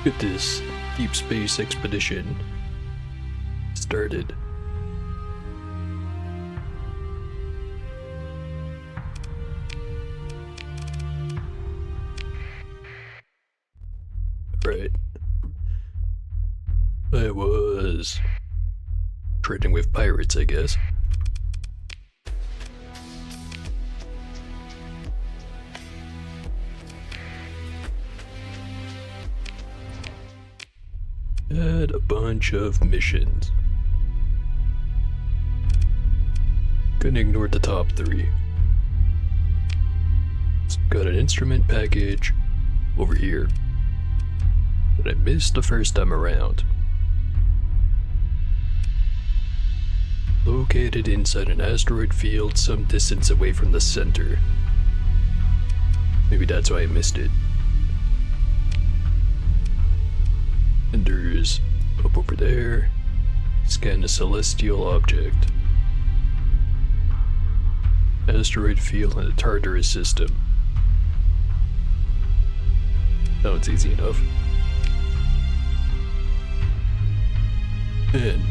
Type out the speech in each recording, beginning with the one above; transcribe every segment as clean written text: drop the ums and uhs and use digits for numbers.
Get this deep space expedition started. Right. I was trading with pirates, I guess. Had a bunch of missions. Couldn't ignore the top three. Got an instrument package over here that I missed the first time around. Located inside an asteroid field some distance away from the center. Maybe that's why I missed it. And there's up over there. Scan a celestial object. Asteroid field in the Tartarus system. Sounds easy enough. And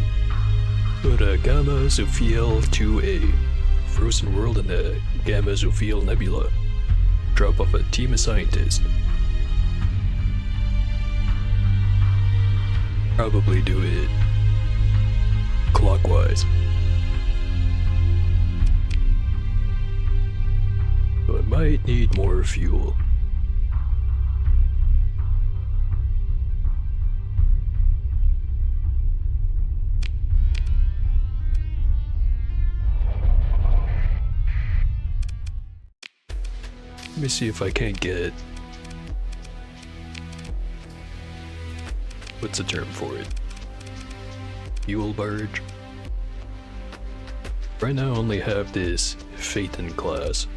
go to Gamma Zophiel 2A, frozen world in the Gamma Zophiel Nebula. Drop off a team of scientists. Probably do it clockwise. So I might need more fuel. Let me see if I can't get... What's the term for it? Fuel barge? Right now I only have this Phaeton class.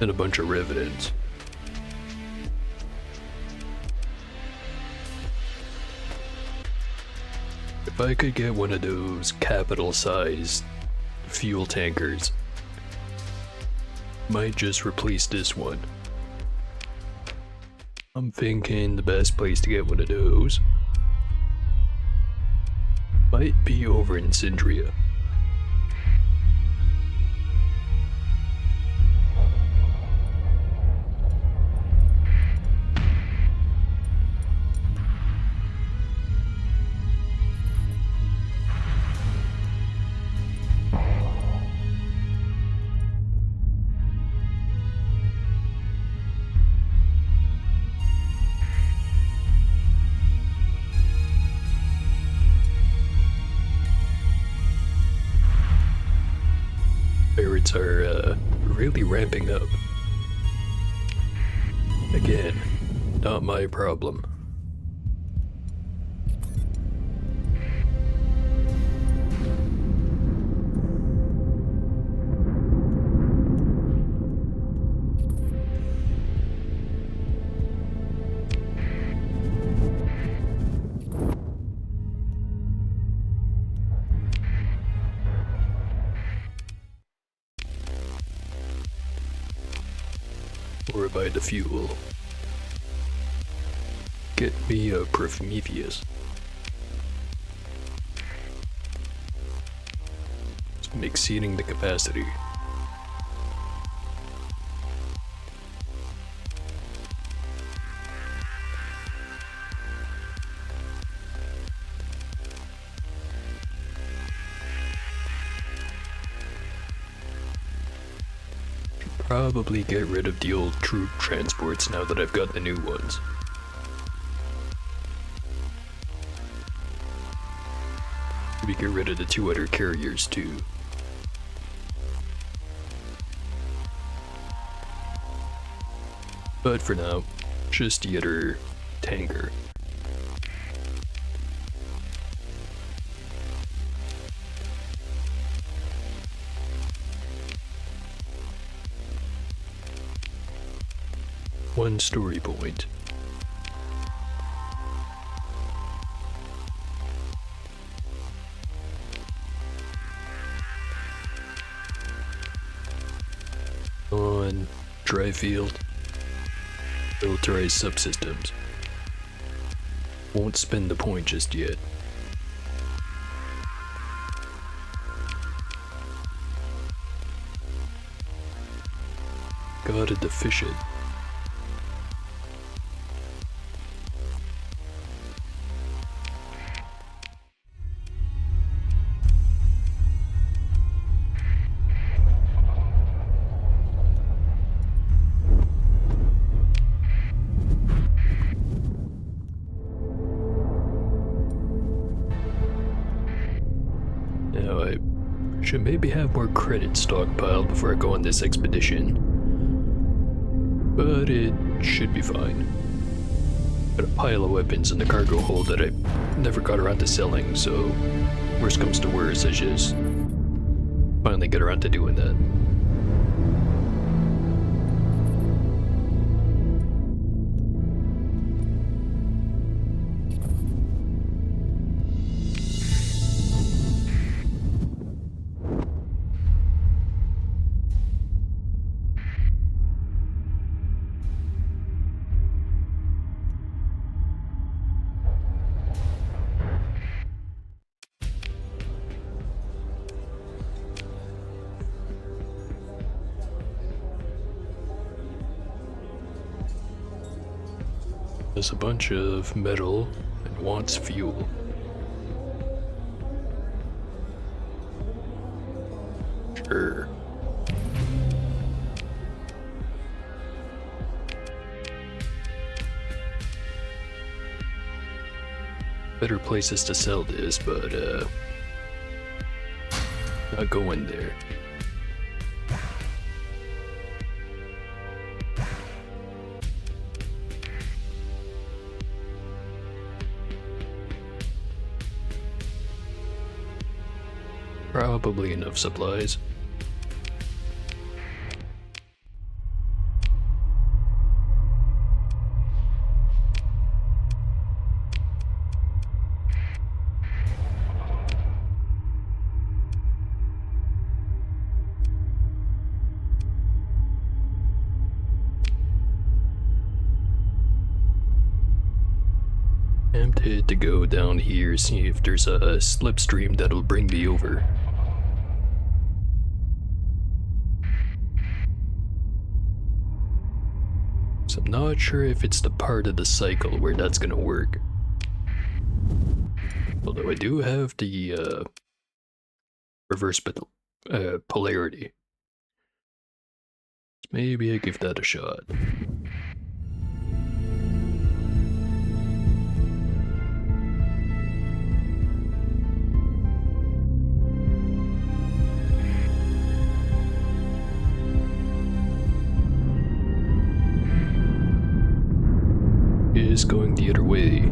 And a bunch of Revenants. If I could get one of those capital-sized fuel tankers, might just replace this one. I'm thinking the best place to get one of those might be over in Syndria. Pirates are really ramping up. Again, not my problem. Or buy the fuel. Get me a Prometheus. I'm exceeding the capacity. Probably get rid of the old troop transports now that I've got the new ones. Maybe get rid of the 2 other carriers too. But for now, just the other tanker. One story point. On dry field, militarized subsystems. Won't spend the point just yet. Gotta defish it. Now I should maybe have more credits stockpiled before I go on this expedition. But it should be fine. Got a pile of weapons in the cargo hold that I never got around to selling, so worst comes to worst, I just finally get around to doing that. There's a bunch of metal and wants fuel. Sure. Better places to sell this, but not going there. Probably enough supplies. Tempted to go down here, see if there's a slipstream that'll bring me over. So I'm not sure if it's the part of the cycle where that's gonna work. Although I do have the reverse polarity. Maybe I give that a shot. Is going the other way.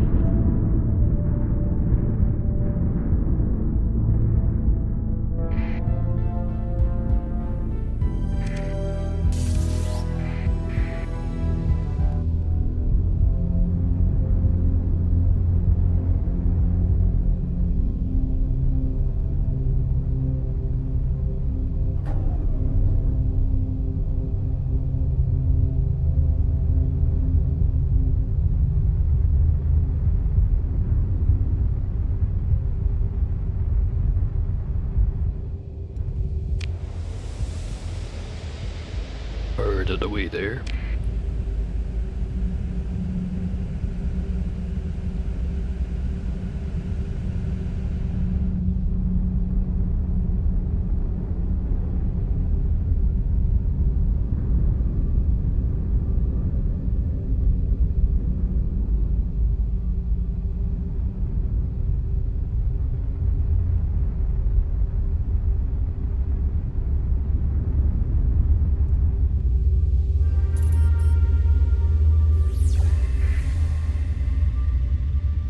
Part of the way there.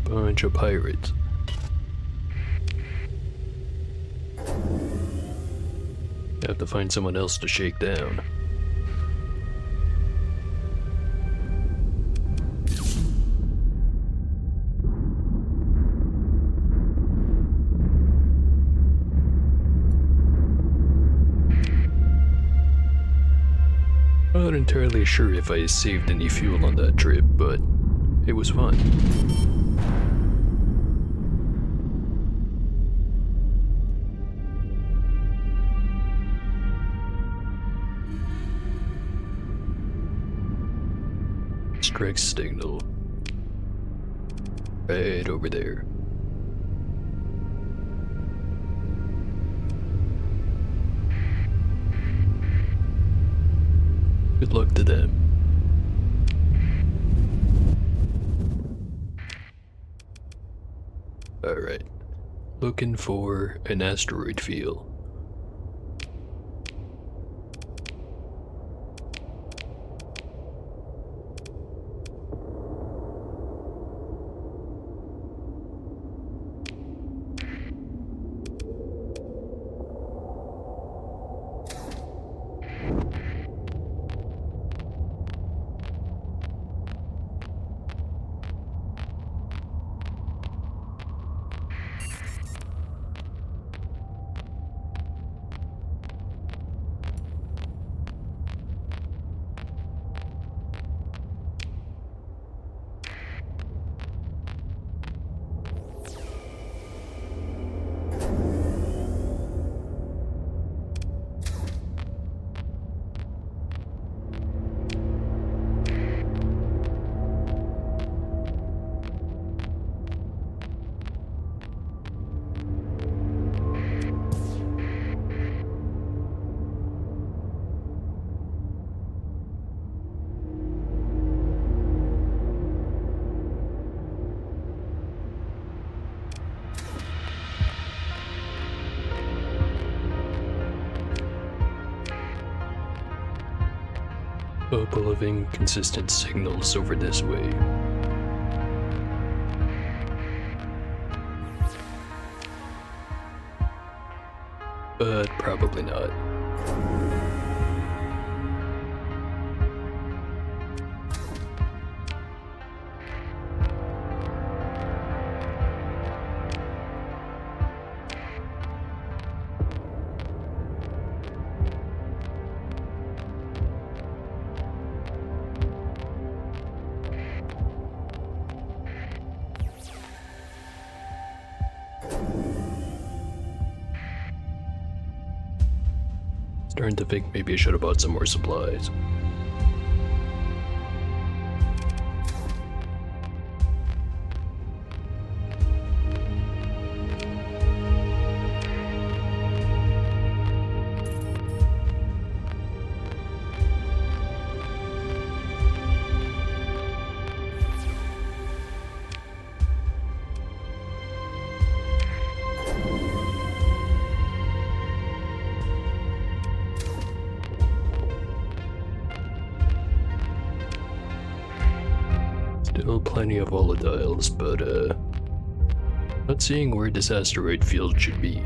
Bunch of pirates. Have to find someone else to shake down. Not entirely sure if I saved any fuel on that trip, but it was fun. correct signal. Right over there. Good luck to them. Alright. Looking for an asteroid field. Couple of inconsistent signals over this way. But probably not. Starting to think maybe I should have bought some more supplies. Still plenty of volatiles, but not seeing where this asteroid field should be.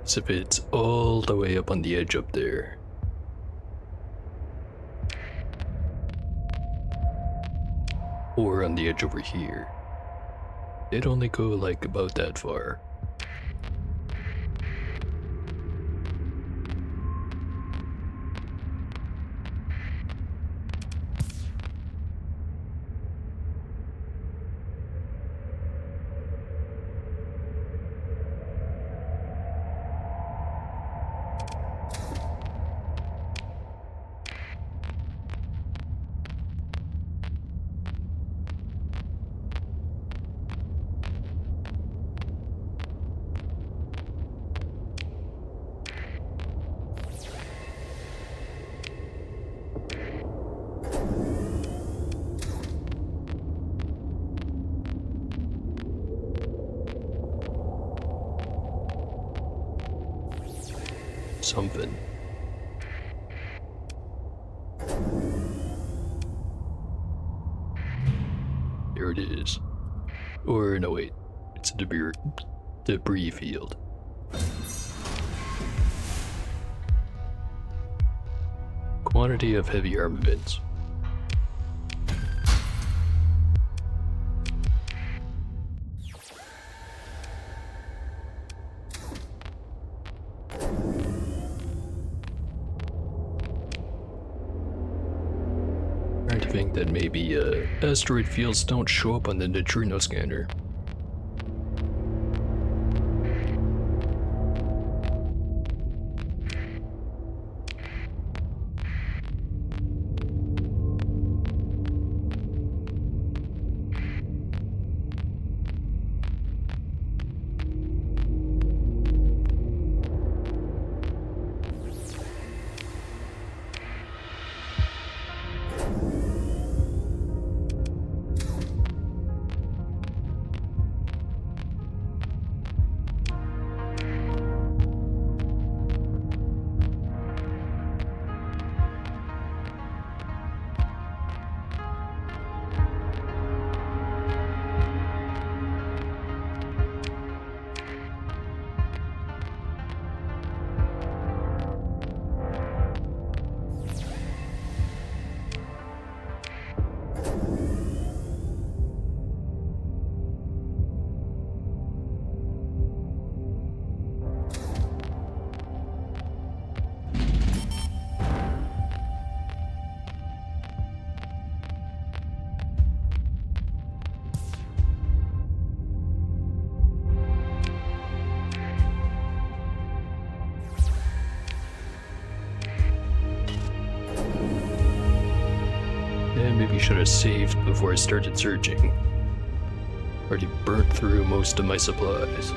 As if it's all the way up on the edge up there. Or on the edge over here. It'd only go like about that far. Something. There it is. Or no, wait. It's a debris field. Quantity of heavy armaments. that maybe asteroid fields don't show up on the neutrino scanner. Maybe should have saved before I started searching. Already burnt through most of my supplies.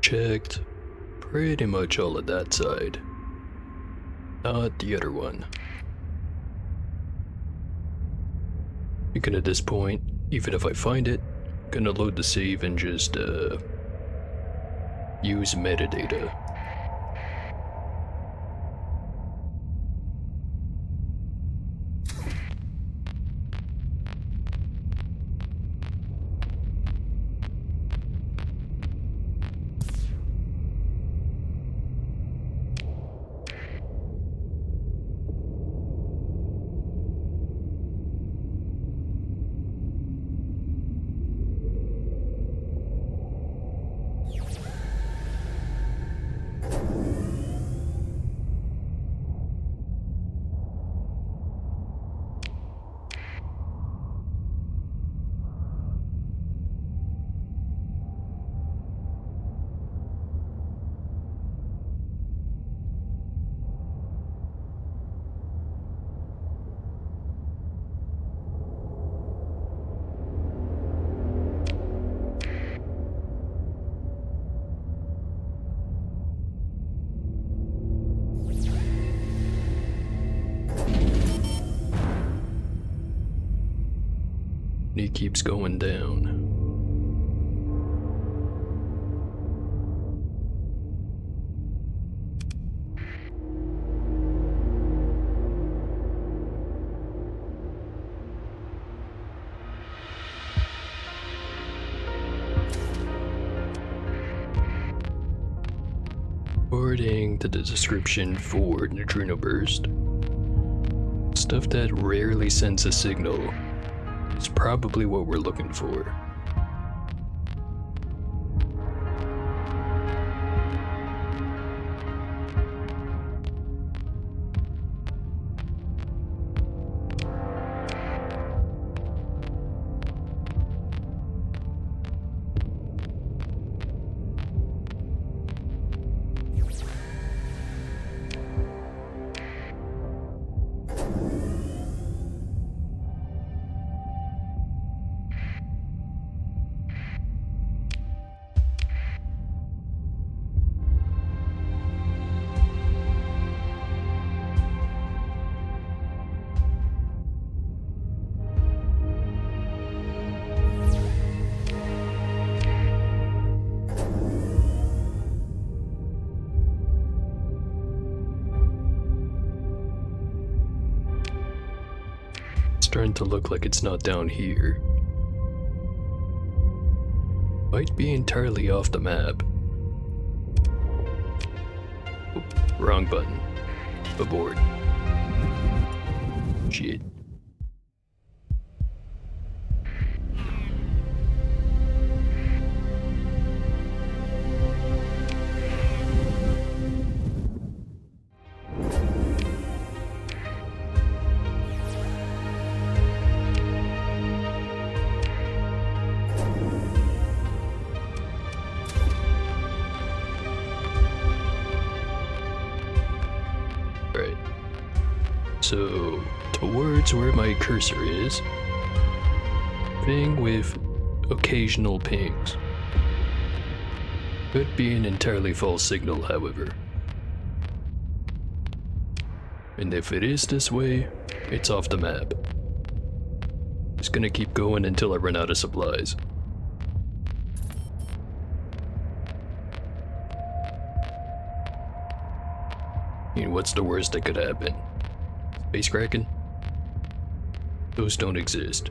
Checked pretty much all of that side. Not the other one. Thinking at this point, even if I find it, I'm gonna load the save and just use metadata. He keeps going down. According to the description for neutrino burst, stuff that rarely sends a signal is probably what we're looking for. starting to look like it's not down here. Might be entirely off the map. Oh, wrong button. Abort. Shit. Right. So, towards where my cursor is, thing with occasional pings. Could be an entirely false signal, however. And if it is this way, it's off the map. Just gonna keep going until I run out of supplies. I mean, what's the worst that could happen? Space Kraken? Those don't exist.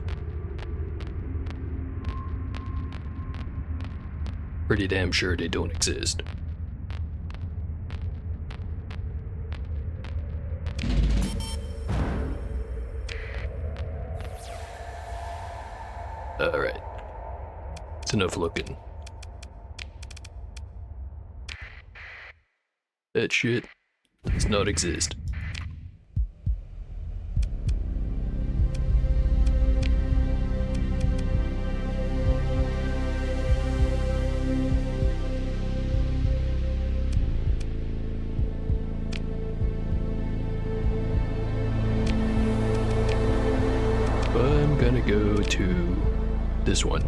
Pretty damn sure they don't exist. Alright. It's enough looking. That shit does not exist. I'm gonna go to this one.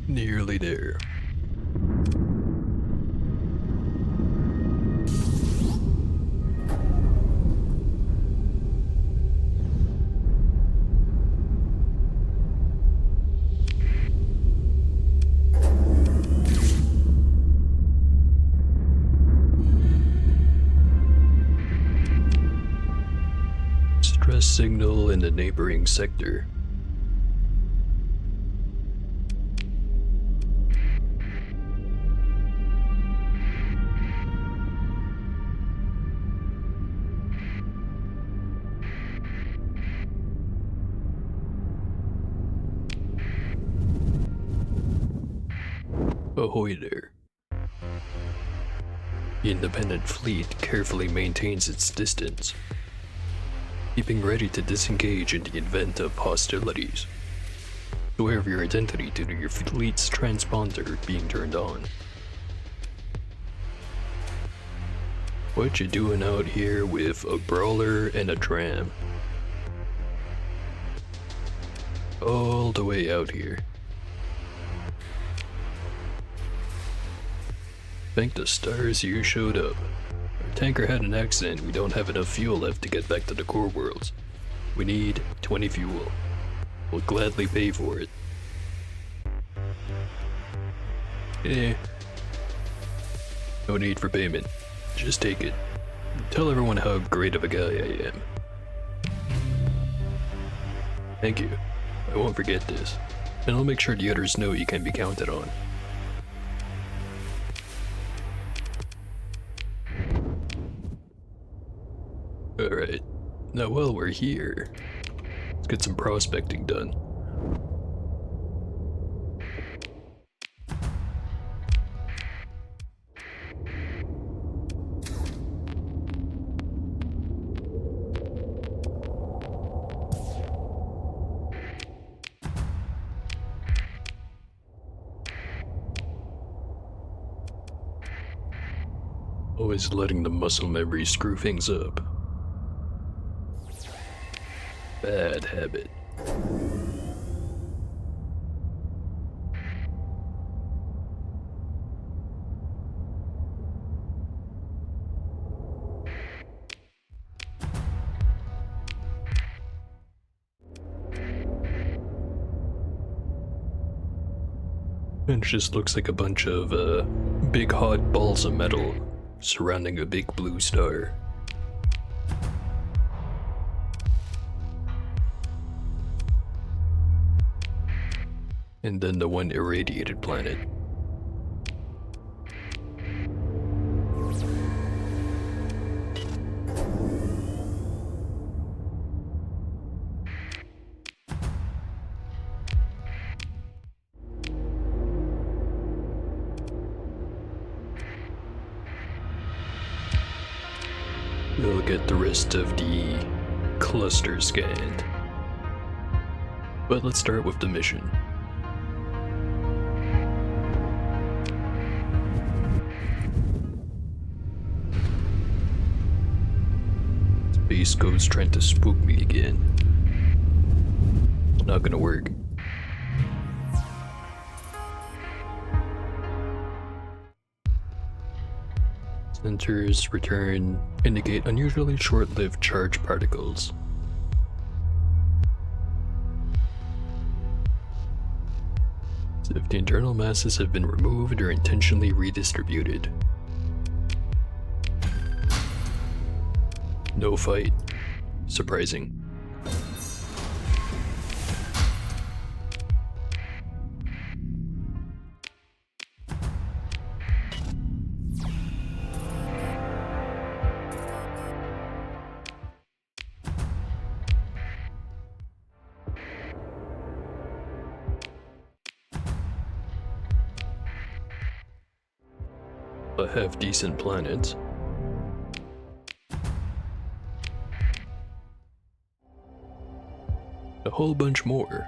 Nearly there. Stress signal in the neighboring sector. Ahoy there. The independent fleet carefully maintains its distance, keeping ready to disengage in the event of hostilities. Aware of your identity due to your fleet's transponder being turned on. What you doing out here with a brawler and a tram? All the way out here. Thank the stars you showed up. Our tanker had an accident. We don't have enough fuel left to get back to the core worlds. We need 20 fuel. We'll gladly pay for it. No need for payment. Just take it. Tell everyone how great of a guy I am. Thank you. I won't forget this. And I'll make sure the others know you can be counted on. Alright. Now while we're here, let's get some prospecting done. Always letting the muscle memory screw things up. Bad habit. It just looks like a bunch of big hot balls of metal surrounding a big blue star. And then the one irradiated planet. We'll get the rest of the cluster scanned. But let's start with the mission. Space Ghost trying to spook me again. Not gonna work. Sensors return indicate unusually short-lived charge particles. If the internal masses have been removed or intentionally redistributed. No fight. Surprising. A half-decent planet. A whole bunch more.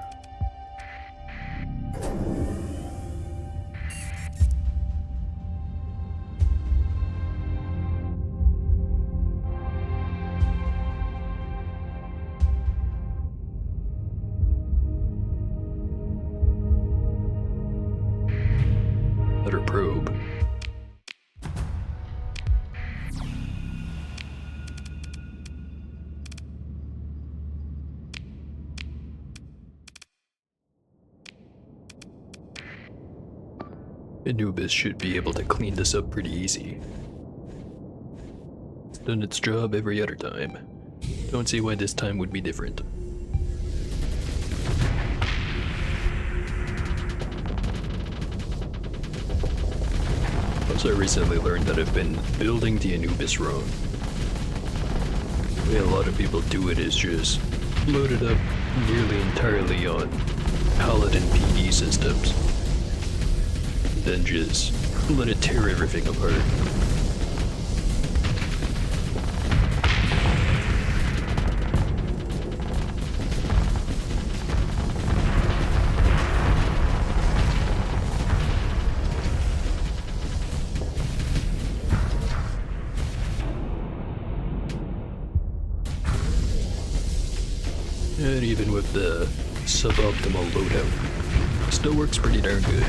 Another probe. Anubis should be able to clean this up pretty easy. It's done its job every other time. Don't see why this time would be different. Also, I recently learned that I've been building the Anubis wrong. The way a lot of people do it is just load it up nearly entirely on Paladin PD systems. Then just let it tear everything apart. even with the suboptimal loadout, still works pretty darn good.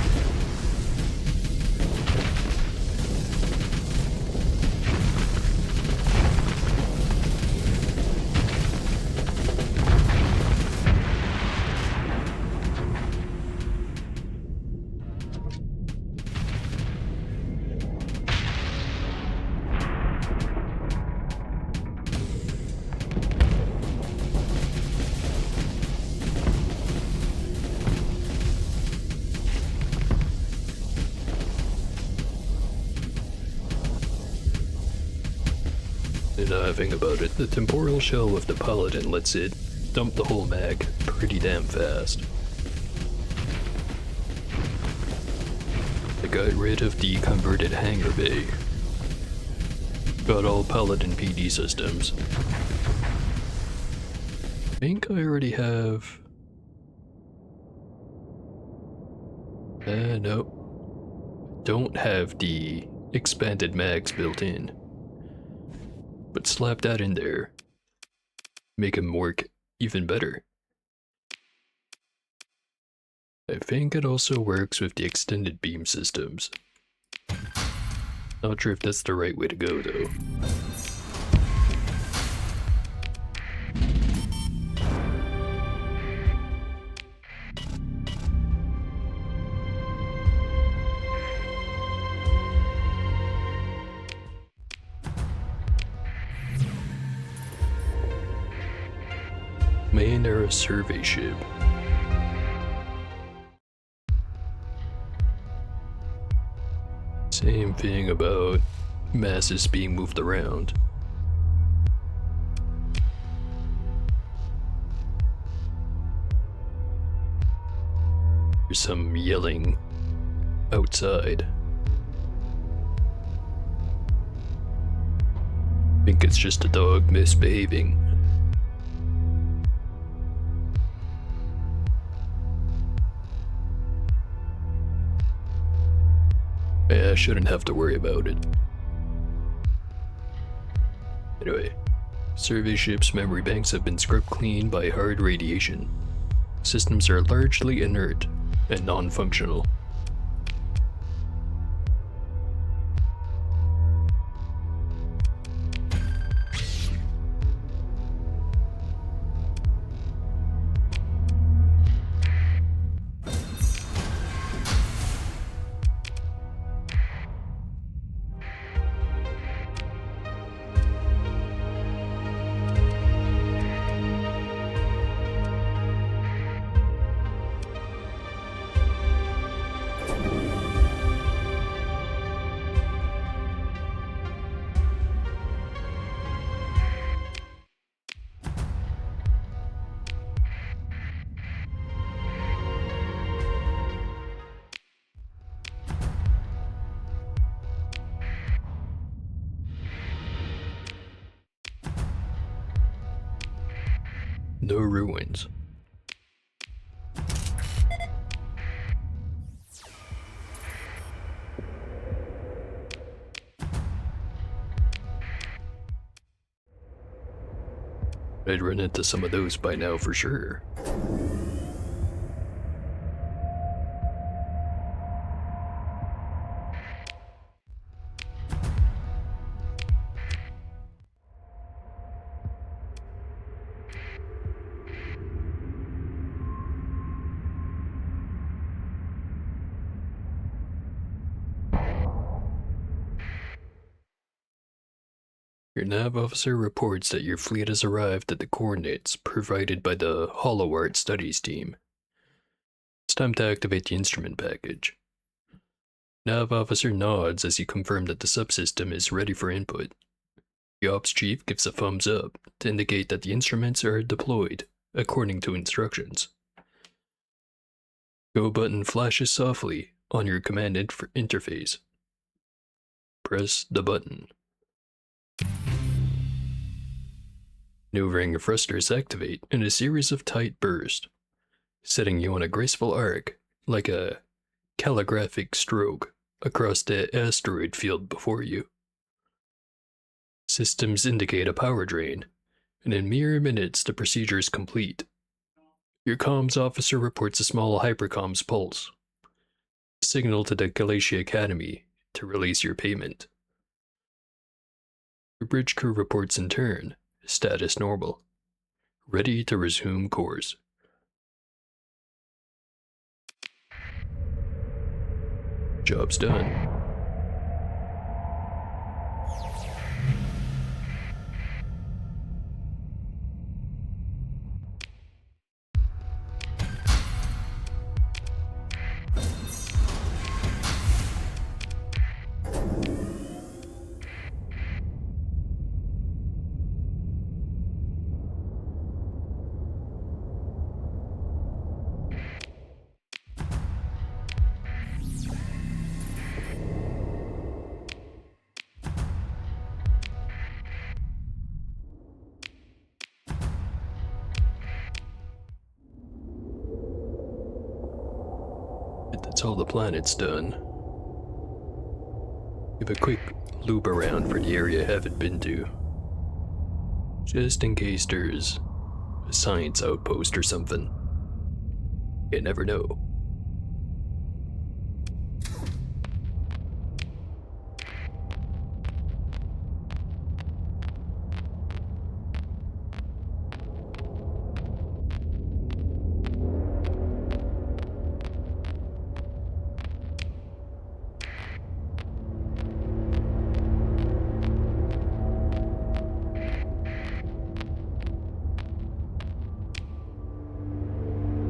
And now I think about it, the temporal shell with the paladin lets it dump the whole mag pretty damn fast. I got rid of the converted hangar bay. Got all paladin PD systems. I think I already have... no. Don't have the expanded mags built in. But slap that in there. Make them work even better. I think it also works with the extended beam systems. Not sure if that's the right way to go though. Main era survey ship. Same thing about masses being moved around. There's some yelling outside. I think it's just a dog misbehaving. Yeah, I shouldn't have to worry about it. Anyway, survey ship's memory banks have been scrubbed clean by hard radiation. Systems are largely inert and non-functional. No ruins. I'd run into some of those by now for sure. Your nav officer reports that your fleet has arrived at the coordinates provided by the Hollow Art Studies team. It's time to activate the instrument package. Nav officer nods as you confirm that the subsystem is ready for input. The ops chief gives a thumbs up to indicate that the instruments are deployed according to instructions. Go button flashes softly on your command interface. Press the button. Maneuvering thrusters activate in a series of tight bursts, setting you on a graceful arc, like a calligraphic stroke, across the asteroid field before you. Systems indicate a power drain, and in mere minutes the procedure is complete. Your comms officer reports a small hypercomms pulse. Signal to the Galatia Academy to release your payment. Your bridge crew reports in turn, status normal. Ready to resume course. Job's done. That's all the planet's done. Give a quick loop around for the area I haven't been to. Just in case there's a science outpost or something. You never know.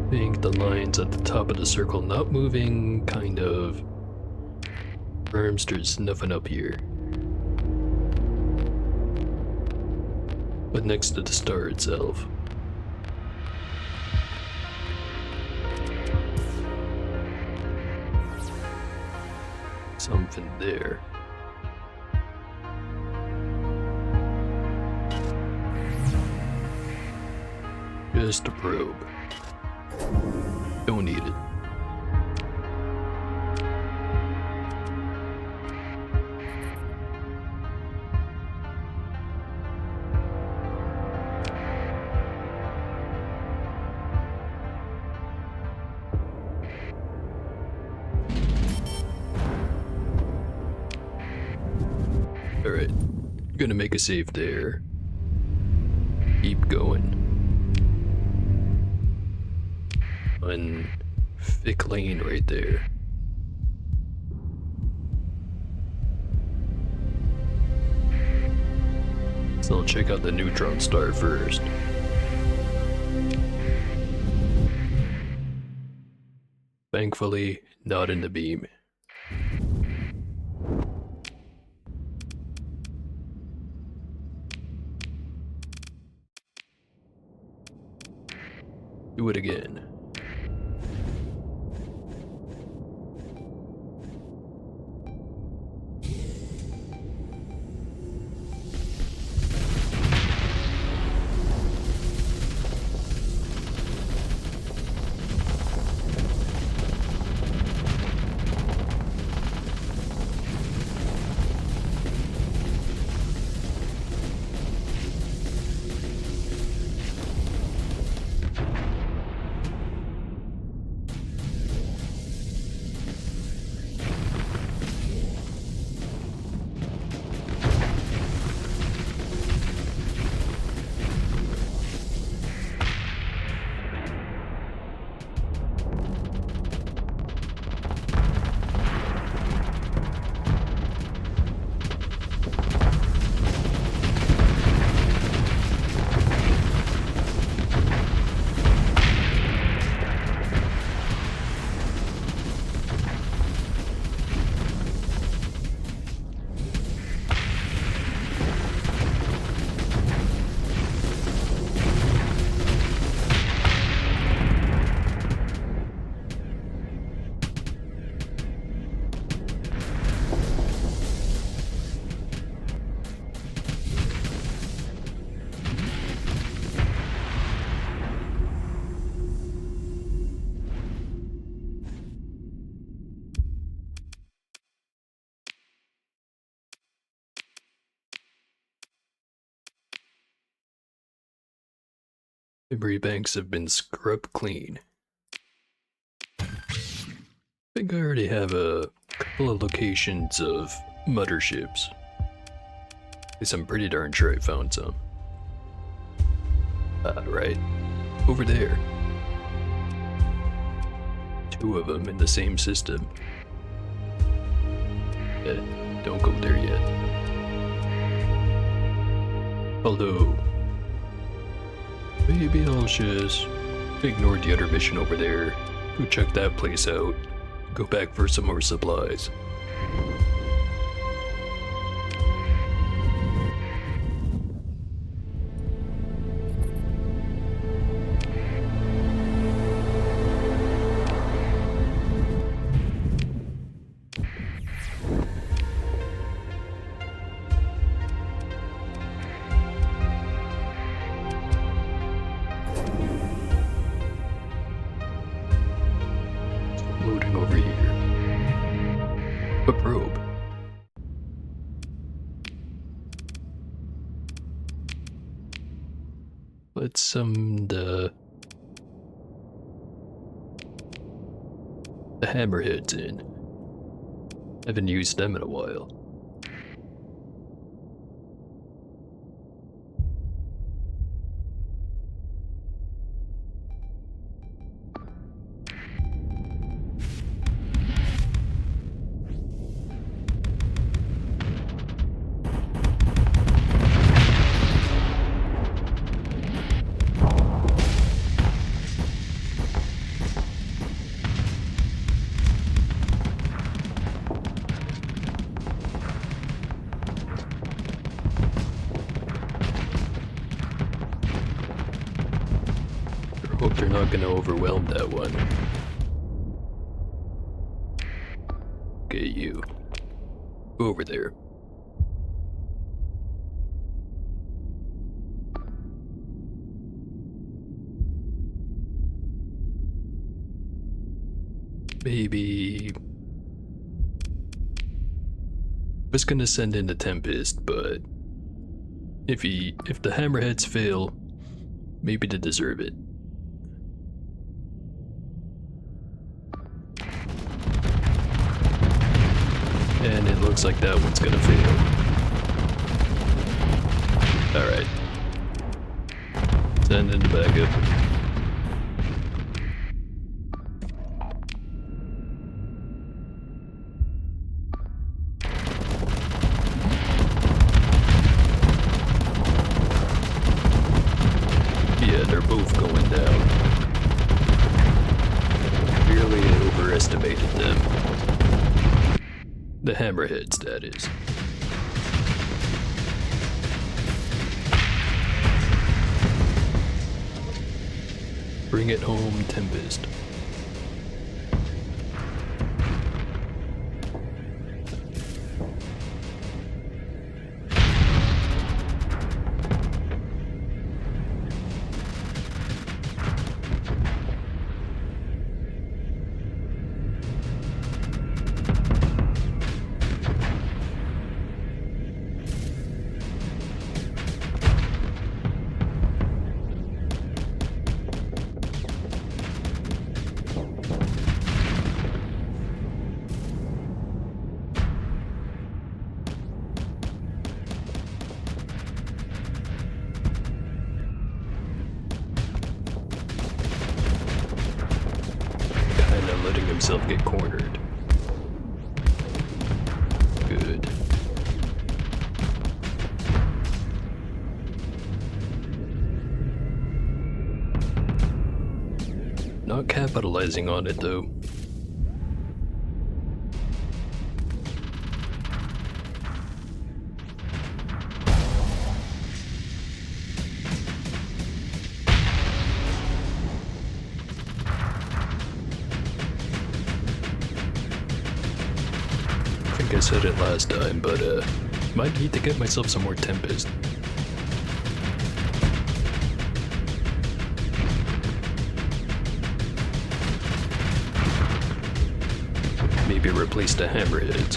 I think the lines at the top of the circle not moving kind of confirms there's nothing up here. But next to the star itself. Something there. Just a probe. Don't need it. Alright, gonna make a save there. Keep going. On thick lane right there. So I'll check out the neutron star first. Thankfully, not in the beam. Do it again. Memory banks have been scrubbed clean. I think I already have a couple of locations of motherships. At least I'm pretty darn sure I found some. Right. Over there. 2 of them in the same system. Don't go there yet. Although, maybe I'll just ignore the other mission over there, go check that place out, go back for some more supplies. Loading over here. A probe. Let's summon the hammerheads in. Haven't used them in a while. Hope they're not gonna overwhelm that one. Okay, you. Over there. Maybe... I was gonna send in the Tempest, but... If the hammerheads fail, maybe they deserve it. And it looks like that one's gonna fail. Alright. Send in the backup. Yeah, they're both going down. Clearly I overestimated them. The hammerheads, that is. Bring it home, Tempest. Letting himself get cornered. Good. Not capitalizing on it though. I said it last time, but might need to get myself some more Tempest. Maybe replace the hammerheads.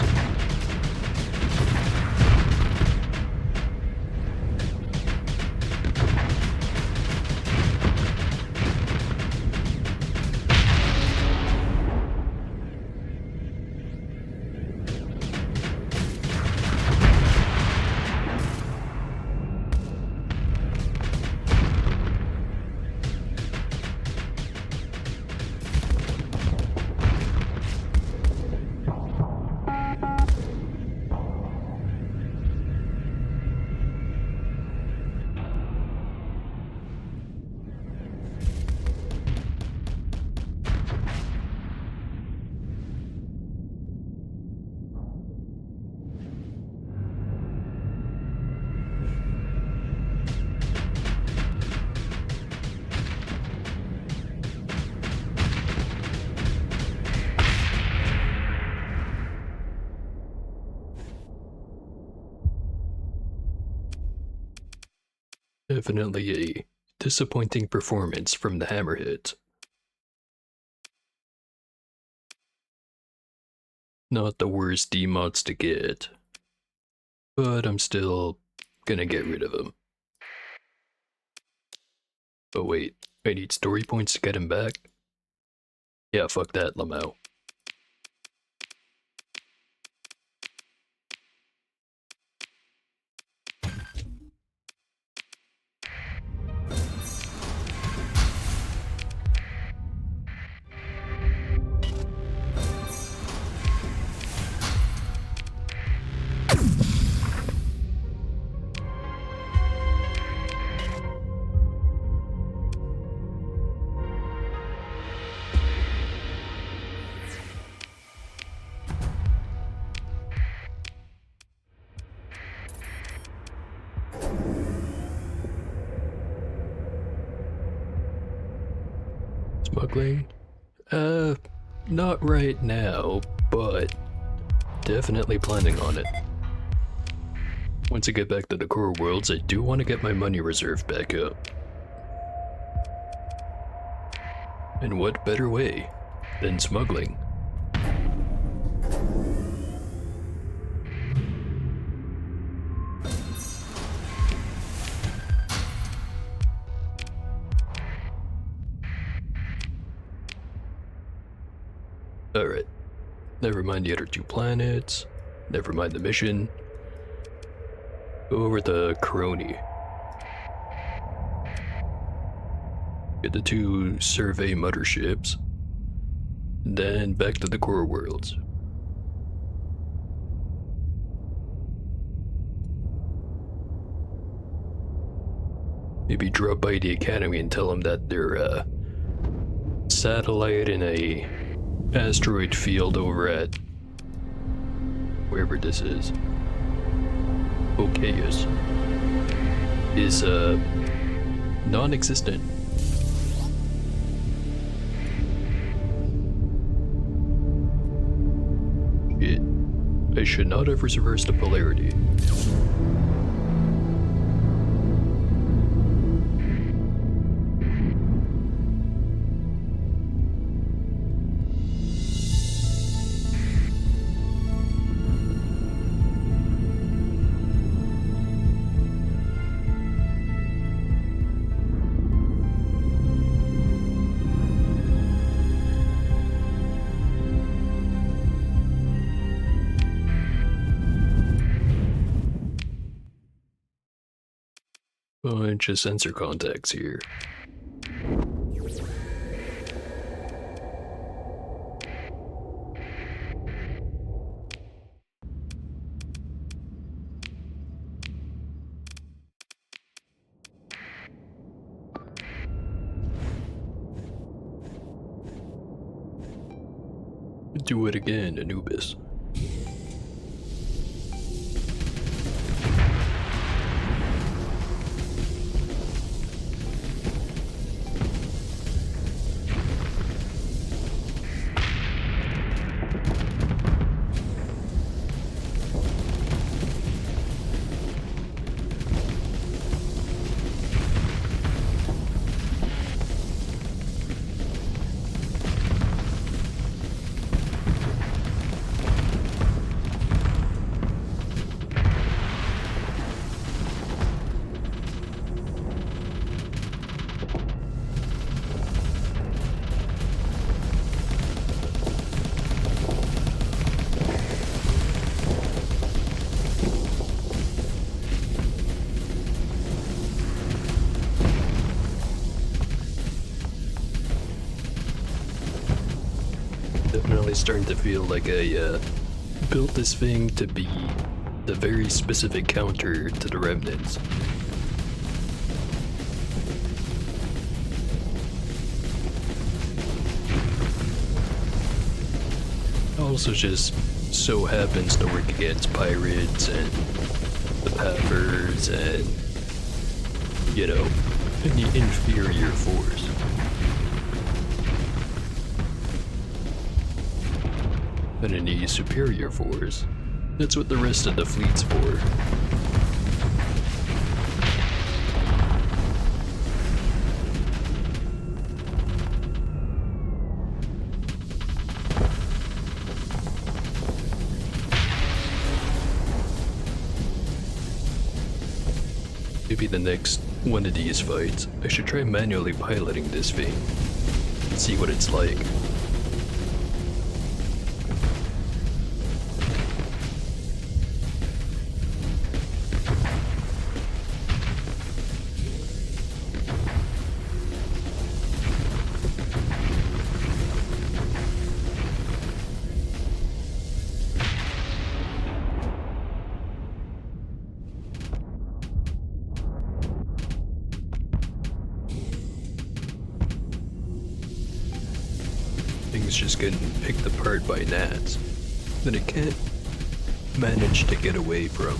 Definitely a disappointing performance from the Hammerheads. Not the worst D-mods to get, but I'm still gonna get rid of him. Oh wait, I need story points to get him back? Yeah, fuck that, Lamau. Smuggling? Not right now, but definitely planning on it. Once I get back to the core worlds, I do want to get my money reserve back up. And what better way than smuggling? Alright, never mind the other two planets, never mind the mission. Go over to Coroni. Get the two survey motherships, then back to the core worlds. Maybe drop by the academy and tell them that their satellite in a asteroid field over at wherever this is, Okeus, is non-existent. Shit, I should not have reversed the polarity. Bunch of sensor contacts here. Do it again, Anubis. Definitely starting to feel like I built this thing to be the very specific counter to the remnants. Also just so happens to work against pirates and the Pathers and, you know, any inferior force. But any superior force, that's what the rest of the fleet's for. maybe the next one of these fights, I should try manually piloting this thing. See what it's like. Things just getting picked apart by gnats that it can't manage to get away from.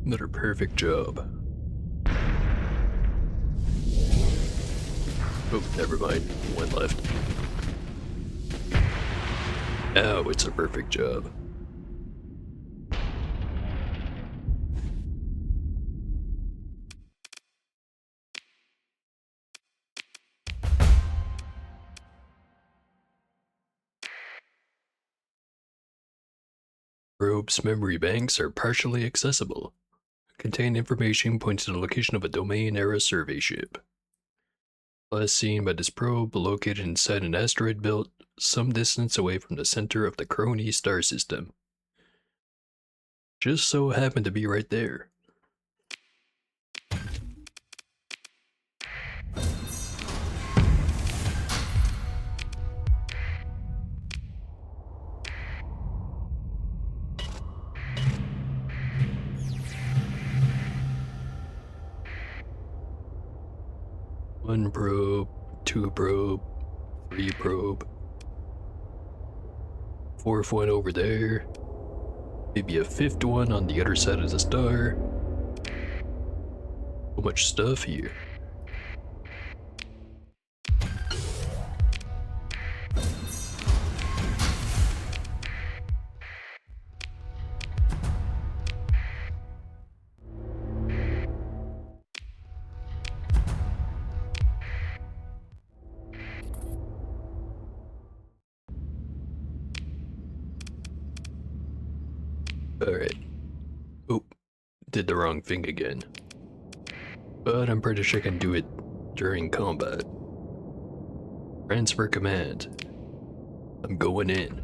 Another perfect job. Oh, never mind. One left. Oh, it's a perfect job. Probe's memory banks are partially accessible. Contain information pointing to the location of a domain-era survey ship. Last seen by this probe located inside an asteroid belt some distance away from the center of the Crony star system. Just so happened to be right there. One probe, two probe, three probe. Fourth one over there. Maybe a fifth one on the other side of the star. So much stuff here. Alright. Oop. Did the wrong thing again. But I'm pretty sure I can do it during combat. Transfer command. I'm going in.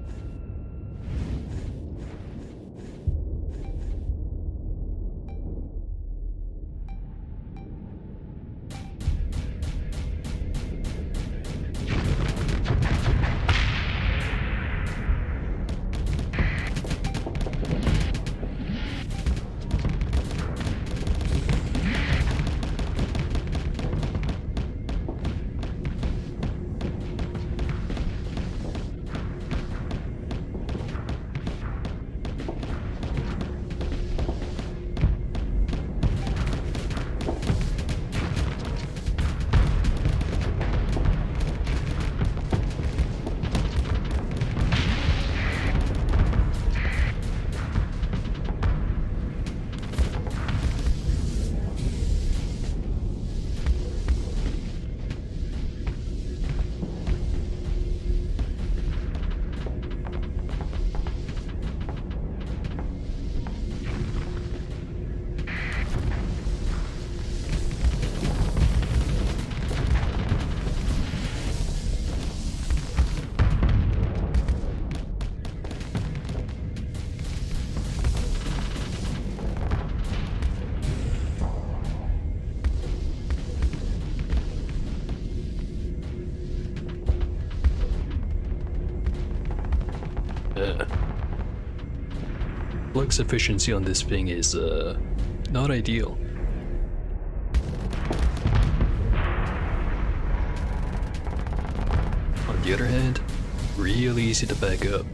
Flux efficiency on this thing is, not ideal. On the other hand, real easy to back up.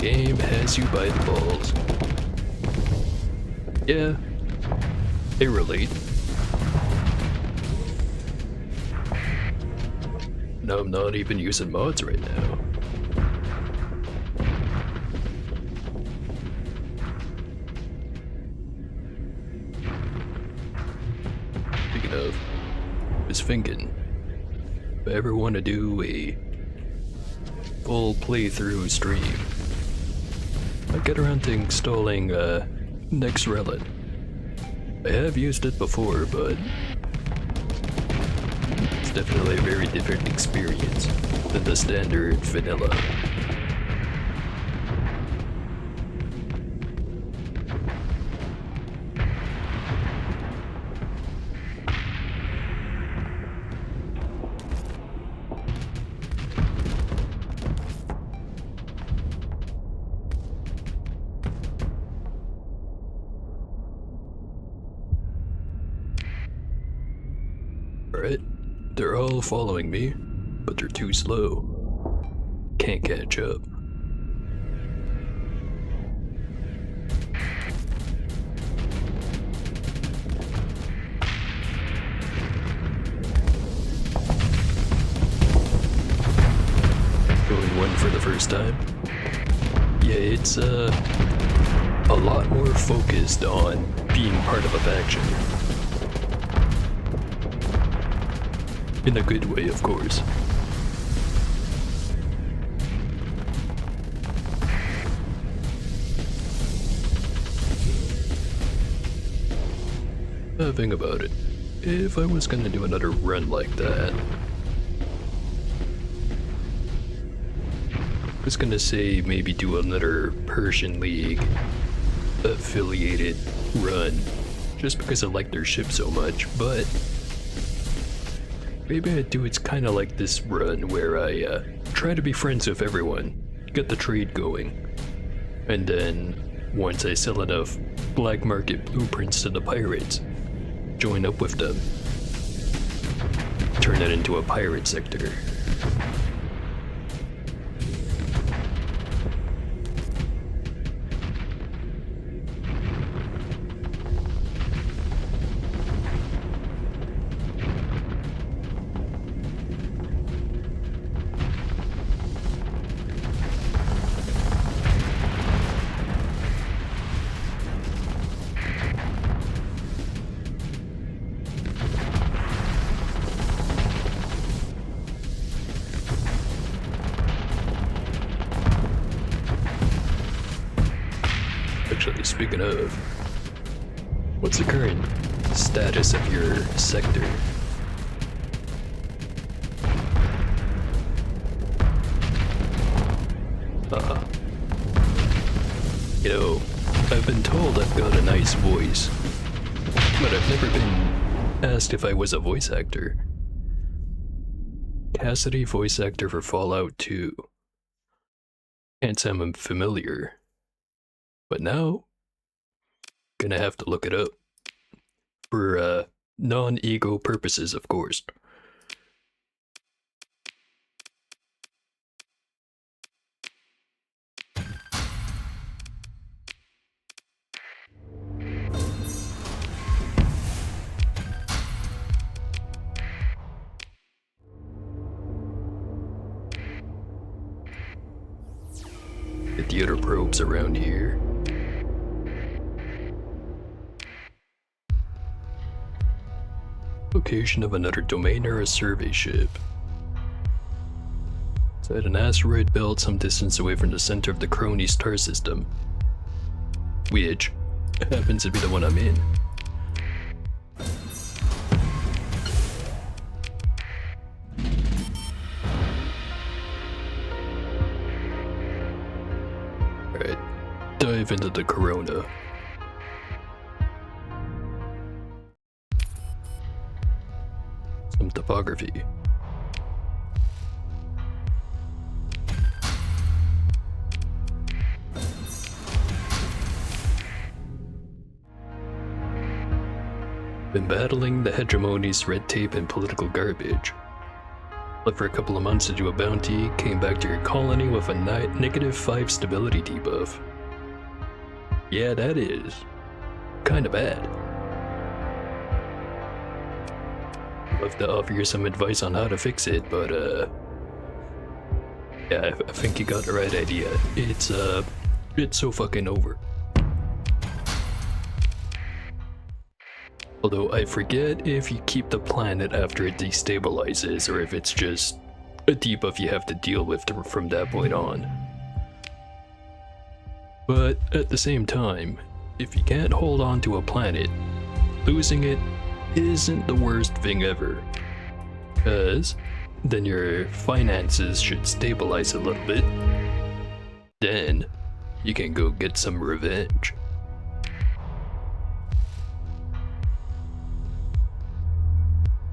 game has you by the balls. Yeah, I relate. No, I'm not even using mods right now. Speaking of, I was thinking, if I ever want to do a full playthrough stream, I get around to installing Nexrelin. I have used it before, but it's definitely a very different experience than the standard vanilla. Alright, they're all following me, but they're too slow. Can't catch up. Going one for the first time. Yeah, it's a lot more focused on being part of a faction. In a good way, of course. Think about it. If I was gonna do another run like that, I was gonna say maybe do another Persian League affiliated run, just because I like their ship so much, but maybe I'd do it's kind of like this run where I try to be friends with everyone, get the trade going, and then once I sell enough black market blueprints to the pirates, join up with them, turn it into a pirate sector. Actually, speaking of, what's the current status of your sector? You know, I've been told I've got a nice voice, but I've never been asked if I was a voice actor. Cassidy, voice actor for Fallout 2. Can't say I'm familiar. But now, gonna have to look it up. For non-ego purposes, of course. Get the other probes around here. Location of another domain or a survey ship. It's at an asteroid belt some distance away from the center of the Crony star system, which happens to be the one I'm in. Alright, dive into the Corona. Some topography. Been battling the hegemony's red tape and political garbage. Left for a couple of months to do a bounty, came back to your colony with a -5 stability debuff. Yeah, that is kinda bad. Love to offer you some advice on how to fix it, but yeah, I think you got the right idea. It's so fucking over. Although I forget if you keep the planet after it destabilizes, or if it's just a debuff you have to deal with from that point on. But at the same time, if you can't hold on to a planet, losing it isn't the worst thing ever. Cause then your finances should stabilize a little bit. Then you can go get some revenge.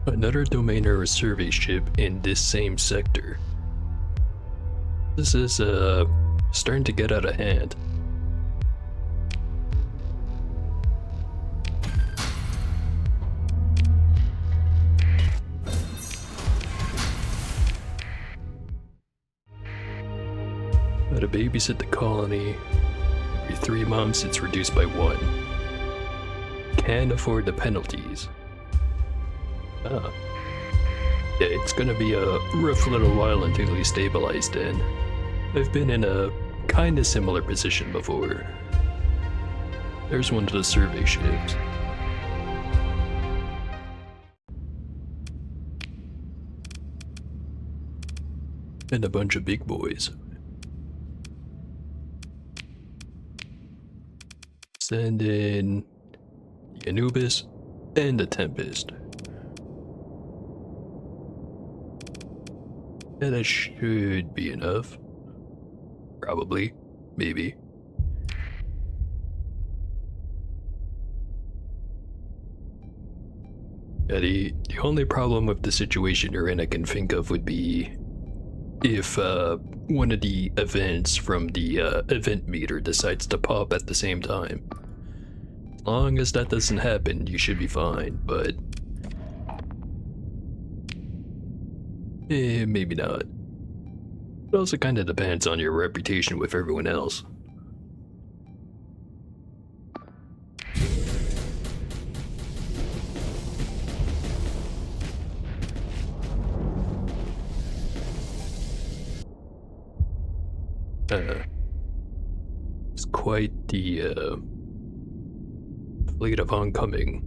Another domain error survey ship in this same sector. This is starting to get out of hand. Gotta babysit the colony. Every 3 months it's reduced by 1. Can't afford the penalties. Ah. Yeah, it's gonna be a rough little while until we stabilize then. I've been in a kinda similar position before. There's one of the survey ships. And a bunch of big boys. Send in the Anubis and the Tempest. And that should be enough. Probably. Maybe. Yeah, the only problem with the situation you're in I can think of would be if one of the events from the event meter decides to pop at the same time. As long as that doesn't happen, you should be fine, but maybe not. It also kind of depends on your reputation with everyone else. It's quite the fleet of oncoming.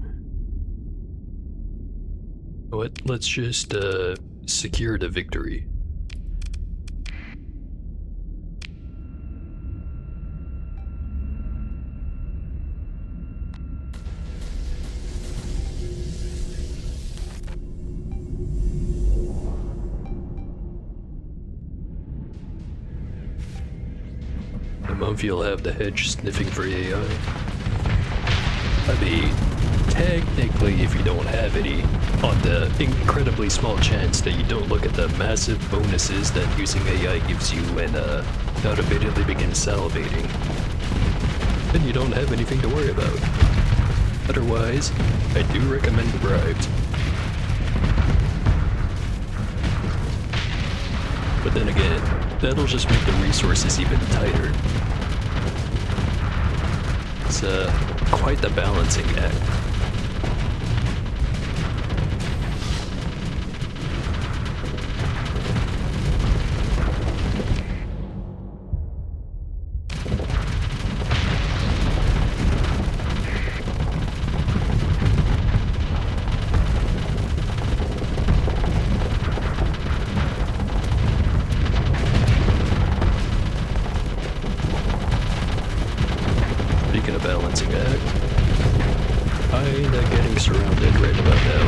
What? Let's just secure the victory. The month you'll have the hedge sniffing for AI. I mean, technically if you don't have any, on the incredibly small chance that you don't look at the massive bonuses that using AI gives you and not immediately begin salivating, then you don't have anything to worry about. Otherwise, I do recommend the bribes. But then again, that'll just make the resources even tighter. It's quite the balancing act. Speaking of balancing act, kinda getting surrounded right about now.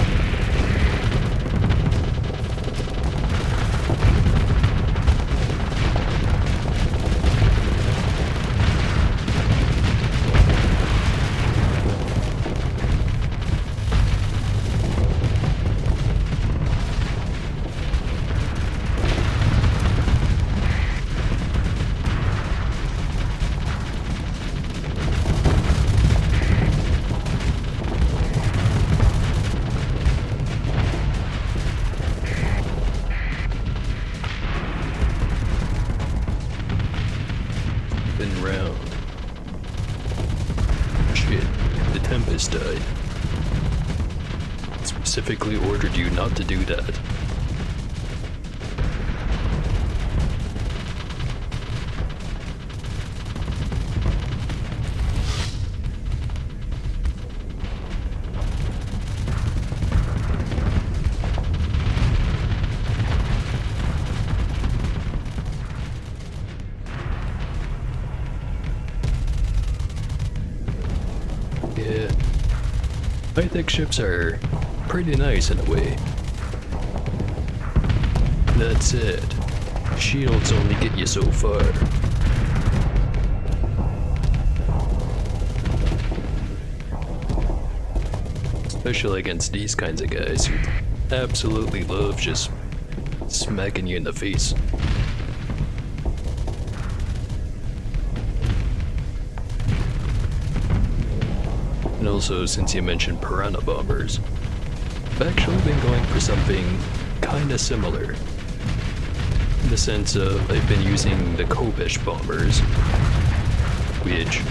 this time. Specifically ordered you not to do that. Yeah, high-tech ships are pretty nice in a way. That said, shields only get you so far. Especially against these kinds of guys who absolutely love just smacking you in the face. And also, since you mentioned piranha bombers, I've actually been going for something kinda similar. In the sense of, I've been using the Kobesh bombers, which,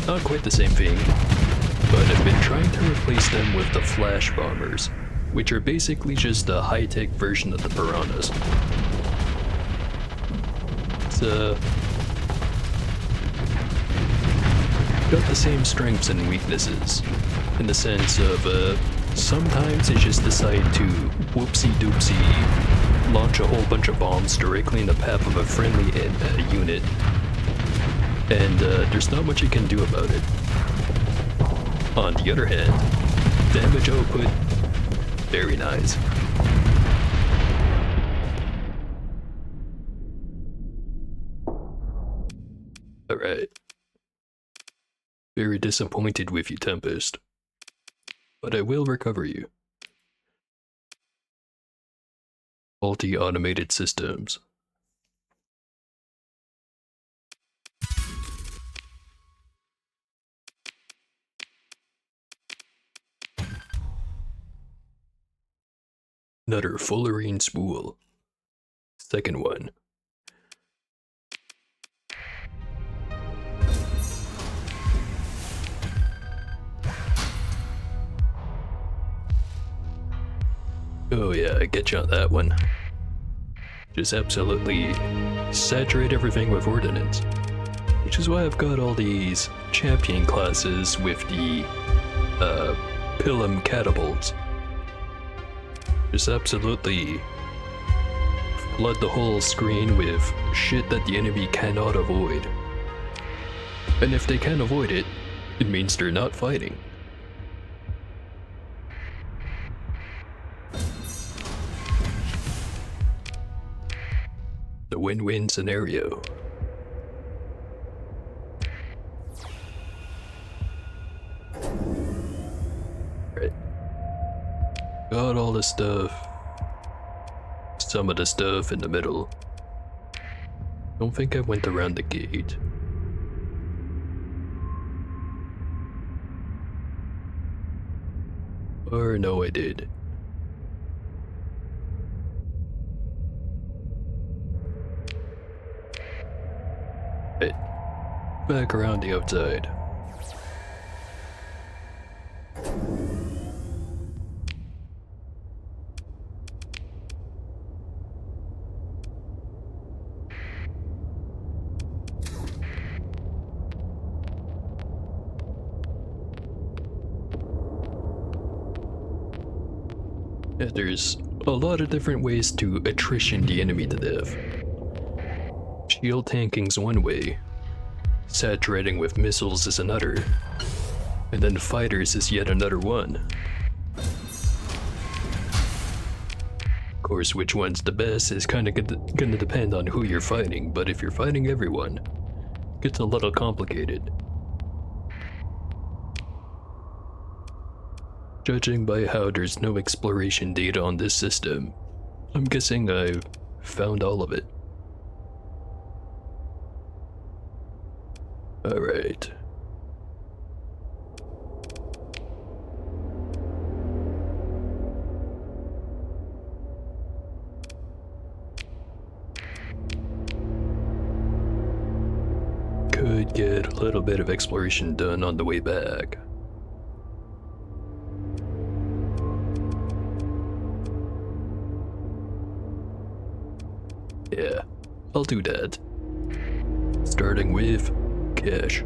not quite the same thing, but I've been trying to replace them with the flash bombers, which are basically just a high-tech version of the piranhas. It's got the same strengths and weaknesses, in the sense of, sometimes they just decide to whoopsie-doopsie launch a whole bunch of bombs directly in the path of a friendly unit, and there's not much you can do about it. On the other hand, damage output, very nice. Alright. Very disappointed with you, Tempest. But I will recover you. Faulty automated systems. Another fullerene spool. Second one. Oh yeah, I get you on that one. Just absolutely saturate everything with ordnance. Which is why I've got all these champion classes with the Pilum catapults. Just absolutely flood the whole screen with shit that the enemy cannot avoid. And if they can avoid it, it means they're not fighting. The win-win scenario. Right. Got all the stuff. Some of the stuff in the middle. Don't think I went around the gate. Or no, I did. Right. Back around the outside. Yeah, there's a lot of different ways to attrition the enemy to death. Shield tanking's one way, saturating with missiles is another, and then fighters is yet another one. Of course, which one's the best is kinda gonna depend on who you're fighting, but if you're fighting everyone, it gets a little complicated. Judging by how there's no exploration data on this system, I'm guessing I've found all of it. Alright. Could get a little bit of exploration done on the way back. Yeah, I'll do that. Starting with cash.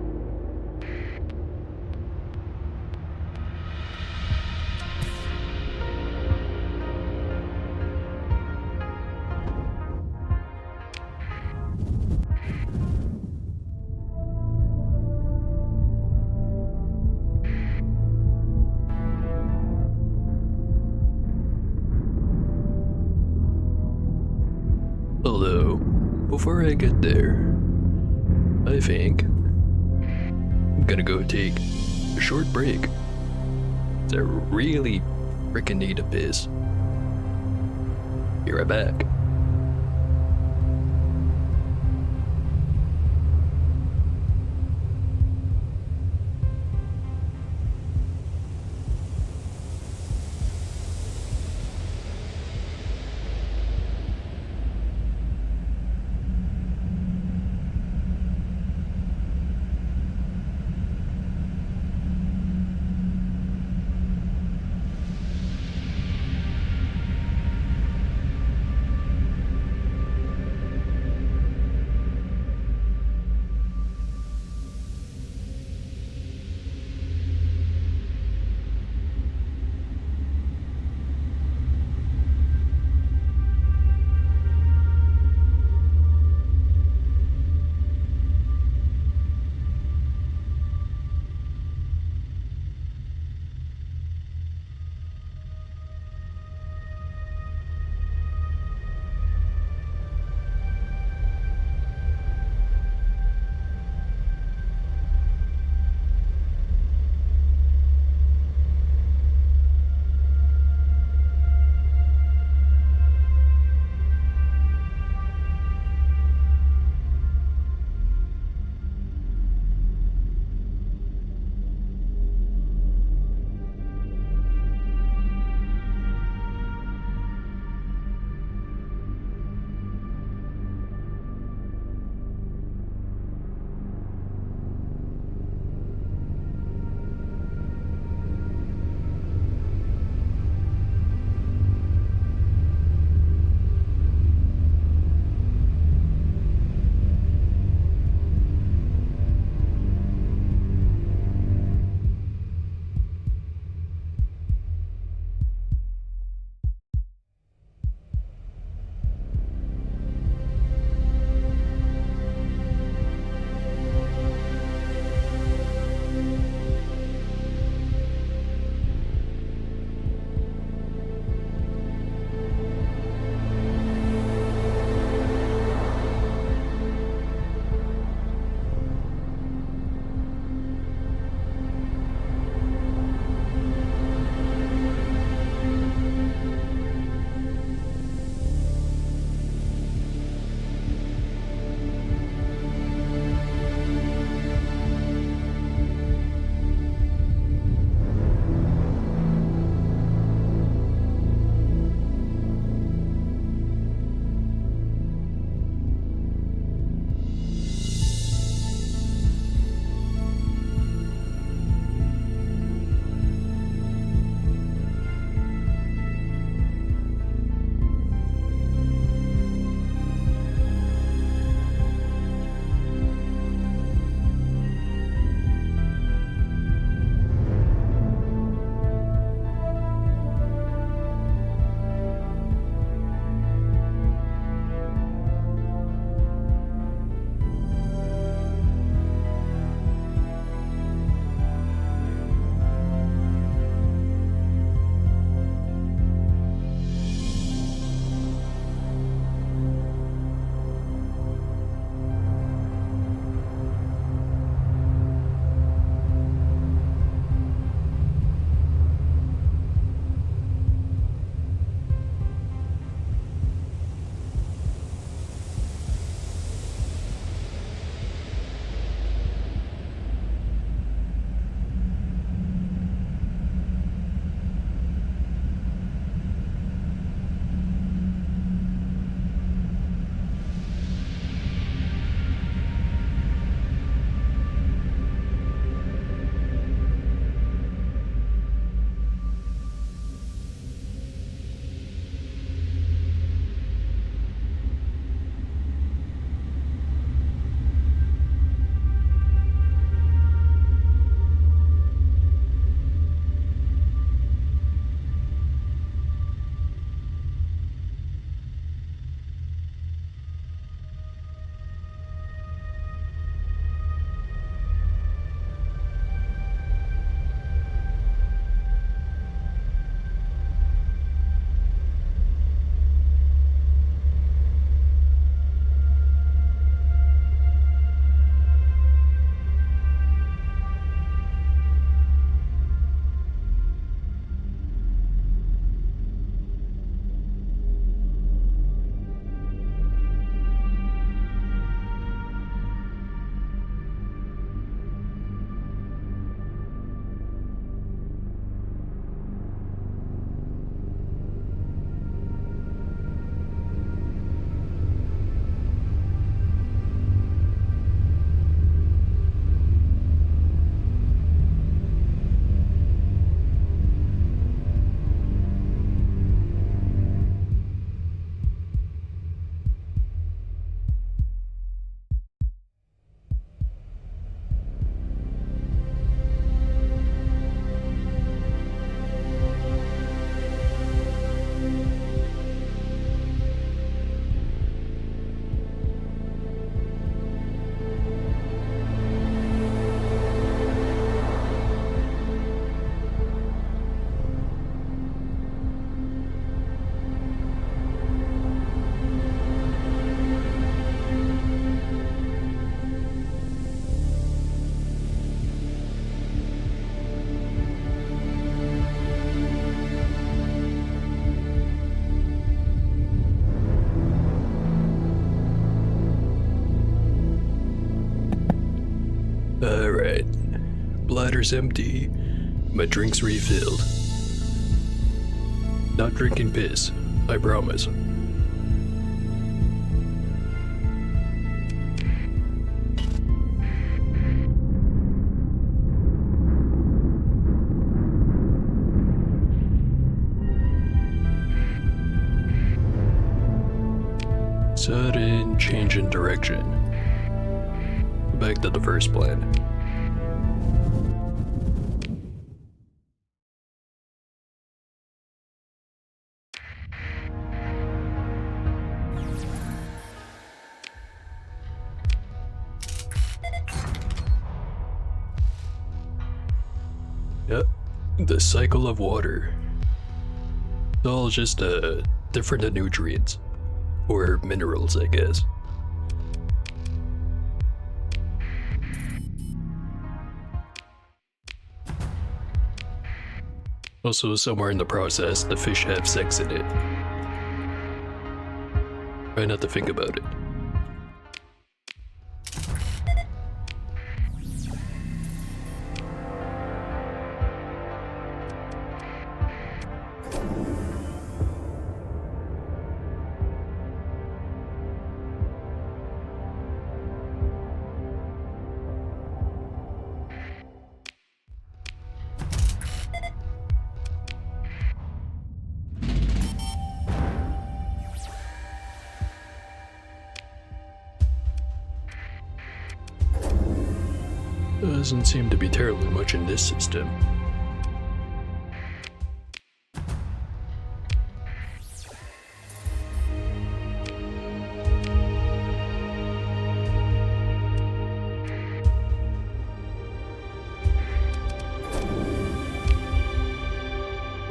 Although, before I get there, I think I'm gonna go take a short break. 'Cause I really frickin' need a piss. Be right back. bladder's empty. My drink's refilled. Not drinking piss, I promise. Sudden change in direction. Back to the first plan. Yep, the cycle of water. It's all just different nutrients. Or minerals, I guess. Also, somewhere in the process, the fish have sex in it. Try not to think about it. Doesn't seem to be terribly much in this system.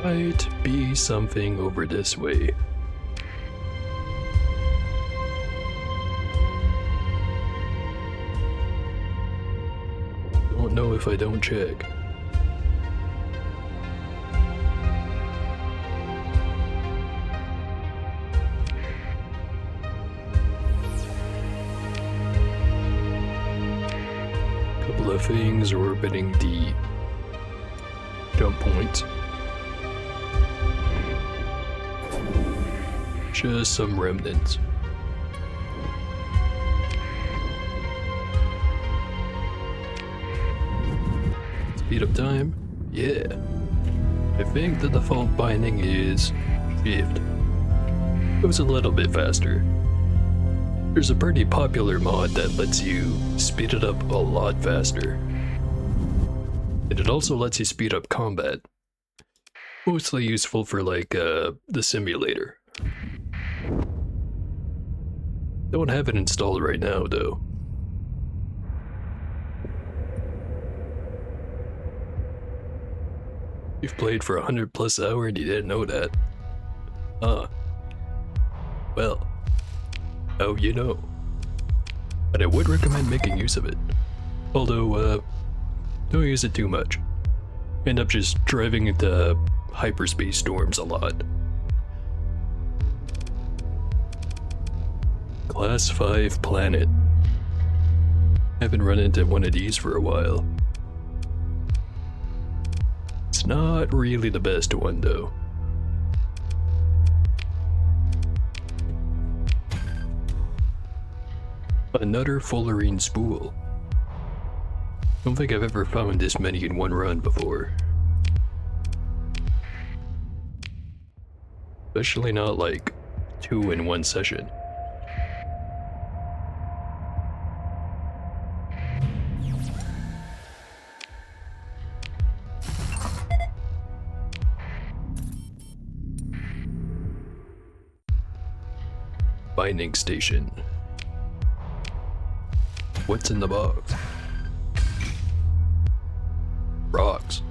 Might be something over this way. Don't know if I don't check. Couple of things orbiting the jump points. Just some remnants. Speed up time? Yeah. I think the default binding is shift. It was a little bit faster. There's a pretty popular mod that lets you speed it up a lot faster. And it also lets you speed up combat. Mostly useful for like the simulator. Don't have it installed right now though. You've played for 100+ hours and you didn't know that? Well, now you know. But I would recommend making use of it. Although, don't use it too much. End up just driving into hyperspace storms a lot. Class 5 planet. Haven't run into one of these for a while. It's not really the best one though. Another fullerene spool. Don't think I've ever found this many in one run before. Especially not like 2 in one session. Binding station. What's in the box? Rocks.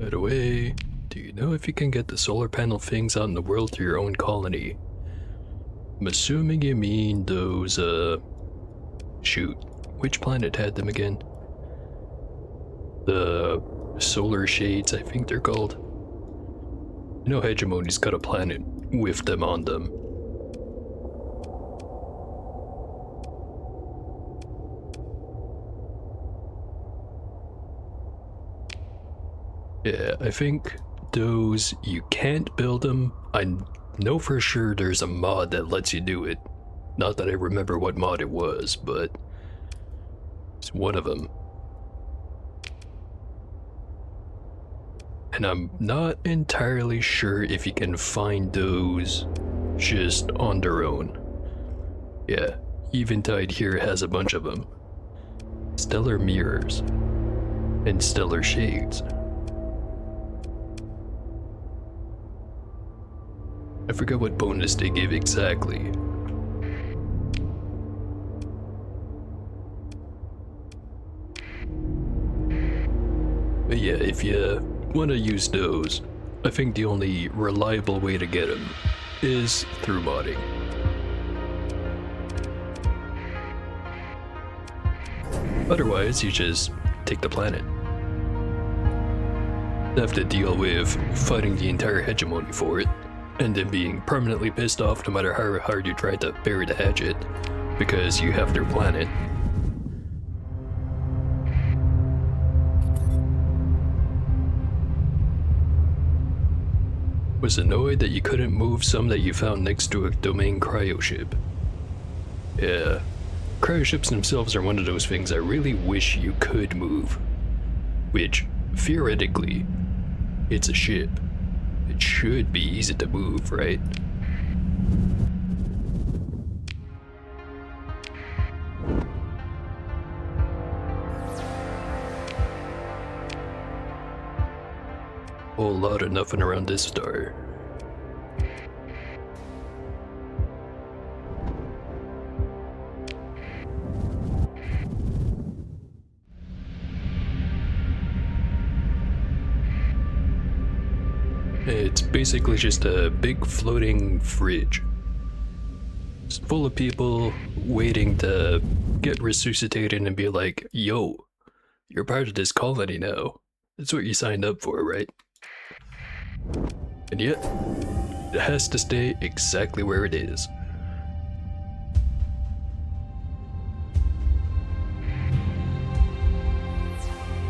By the way, do you know if you can get the solar panel things out in the world to your own colony? I'm assuming you mean those, shoot, which planet had them again? The solar shades, I think they're called. You know Hegemony's got a planet with them on them. Yeah, I think those, you can't build them. I know for sure there's a mod that lets you do it. Not that I remember what mod it was, but it's one of them. And I'm not entirely sure if you can find those just on their own. Yeah, Eventide here has a bunch of them. Stellar mirrors and stellar shades. I forget what bonus they give exactly. But yeah, if you want to use those, I think the only reliable way to get them is through modding. Otherwise, you just take the planet. You have to deal with fighting the entire hegemony for it, and then being permanently pissed off no matter how hard you try to bury the hatchet, because you have their planet. Was annoyed that you couldn't move some that you found next to a domain cryoship. Yeah, cryoships themselves are one of those things I really wish you could move. Which, theoretically, it's a ship. It should be easy to move, right? Whole lot of nothing around this star. It's basically just a big floating fridge. It's full of people waiting to get resuscitated and be like, yo, you're part of this colony now. That's what you signed up for, right? And yet, it has to stay exactly where it is.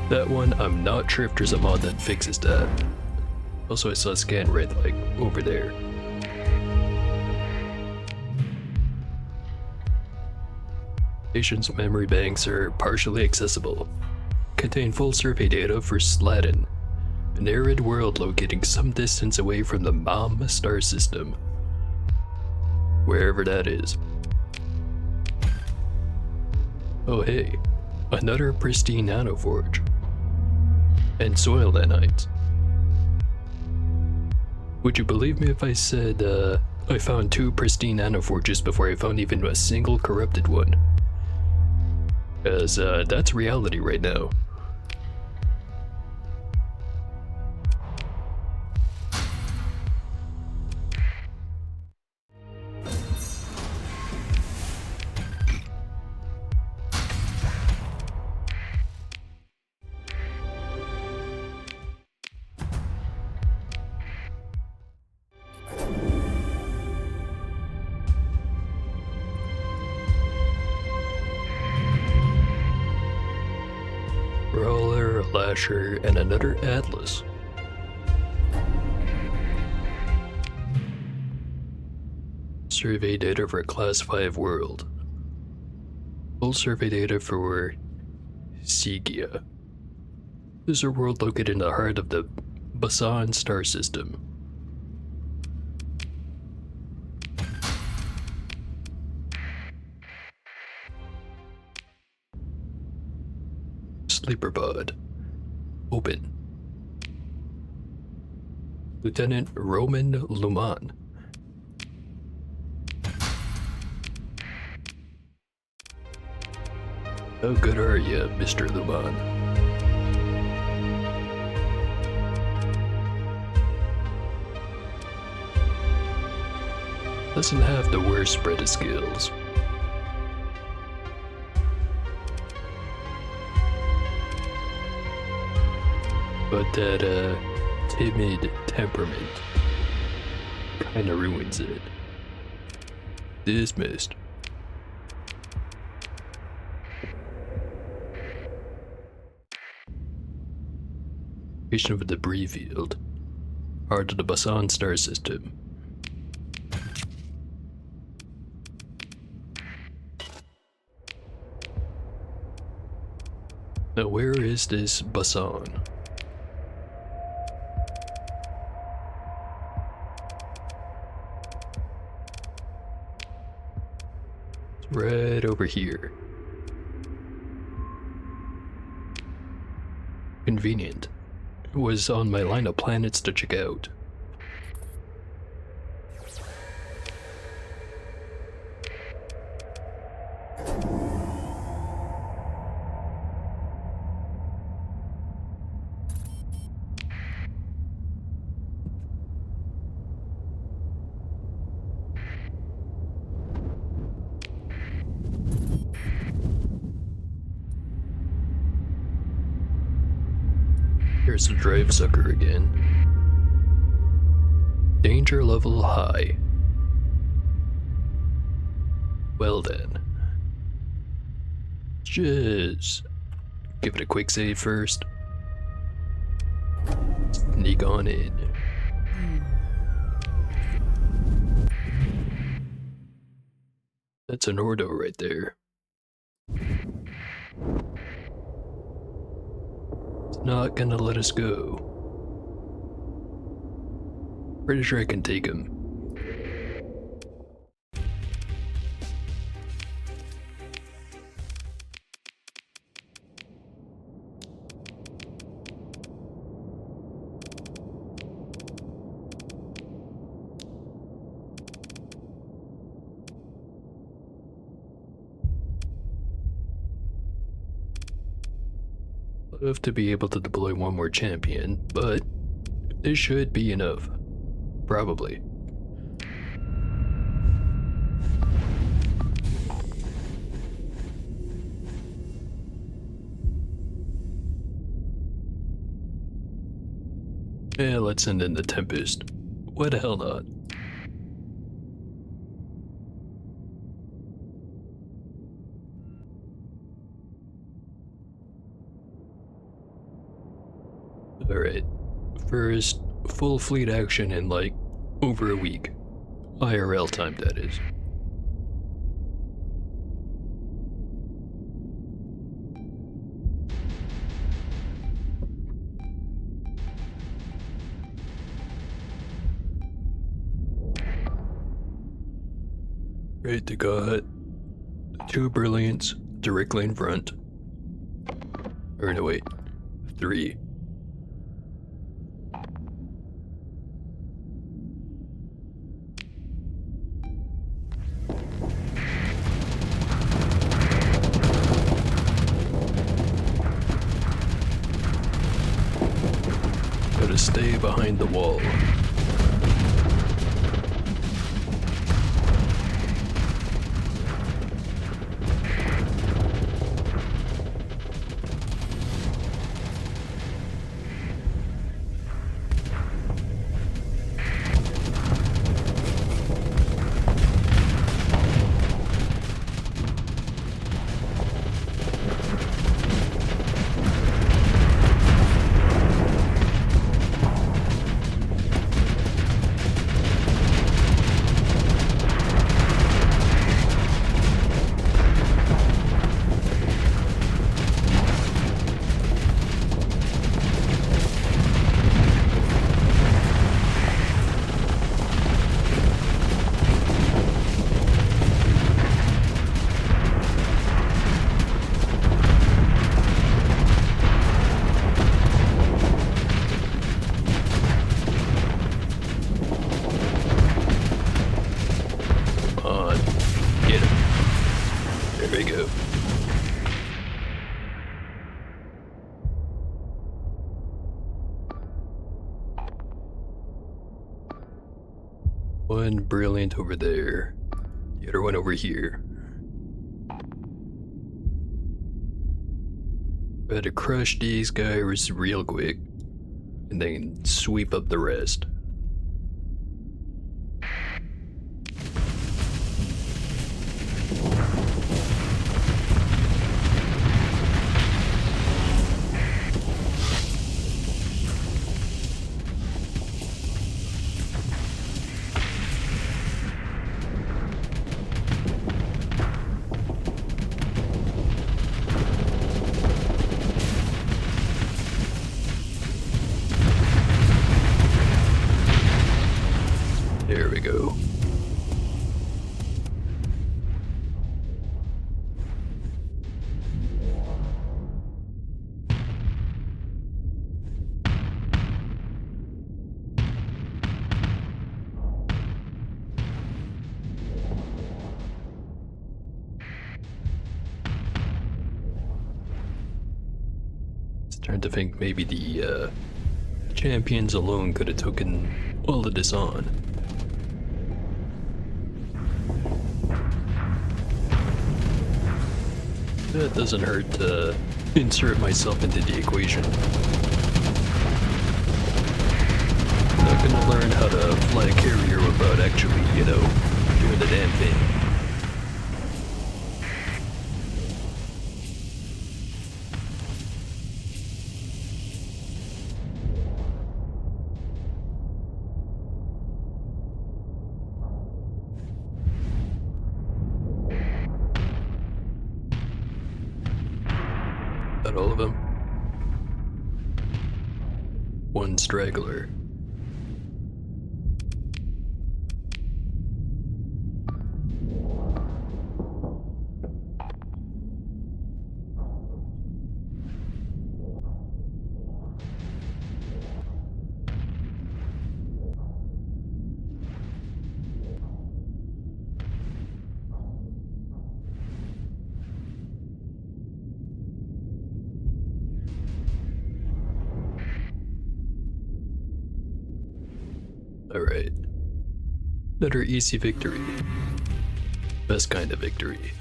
That one, I'm not sure if there's a mod that fixes that. Also, I saw a scan right, like, over there. Station's memory banks are partially accessible. Contain full survey data for Sladen, an arid world located some distance away from the Mom star system. Wherever that is. Oh hey, another pristine nanoforge. And soil nanites. Would you believe me if I said, I found 2 pristine nanoforges before I found even a single corrupted one? Cause, that's reality right now. Lasher, and another Atlas. Survey data for a Class 5 world. Full survey data for Sigia. This is a world located in the heart of the Basan star system. Sleeper pod. Open. Lieutenant Roman Luman. How good are you, Mr. Luman? doesn't have the worst spread of skills. But that, timid temperament kinda ruins it. Dismissed. Location of a debris field. Heart of the Basan star system. Now where is this Basan? It's right over here. Convenient. It was on my line of planets to check out. Here's the drive sucker again. Danger level high. Well then. Just give it a quick save first. Sneak on in. That's an Ordo right there. Not gonna let us go. Pretty sure I can take him. Love to be able to deploy one more champion, but this should be enough. Probably. Yeah, let's send in the Tempest. Why the hell not? Alright, first full fleet action in like over a week. IRL time, that is. Right to got 2 brilliants directly in front. Or no, wait, 3. Gotta stay behind the wall. One brilliant over there. The other one over here. Better crush these guys real quick. And then sweep up the rest. There we go. Starting to think maybe the champions alone could have taken all of this on. That doesn't hurt to insert myself into the equation. Not gonna learn how to fly a carrier without actually, doing the damn thing. Not all of them. One straggler. Alright. Another easy victory. Best kind of victory.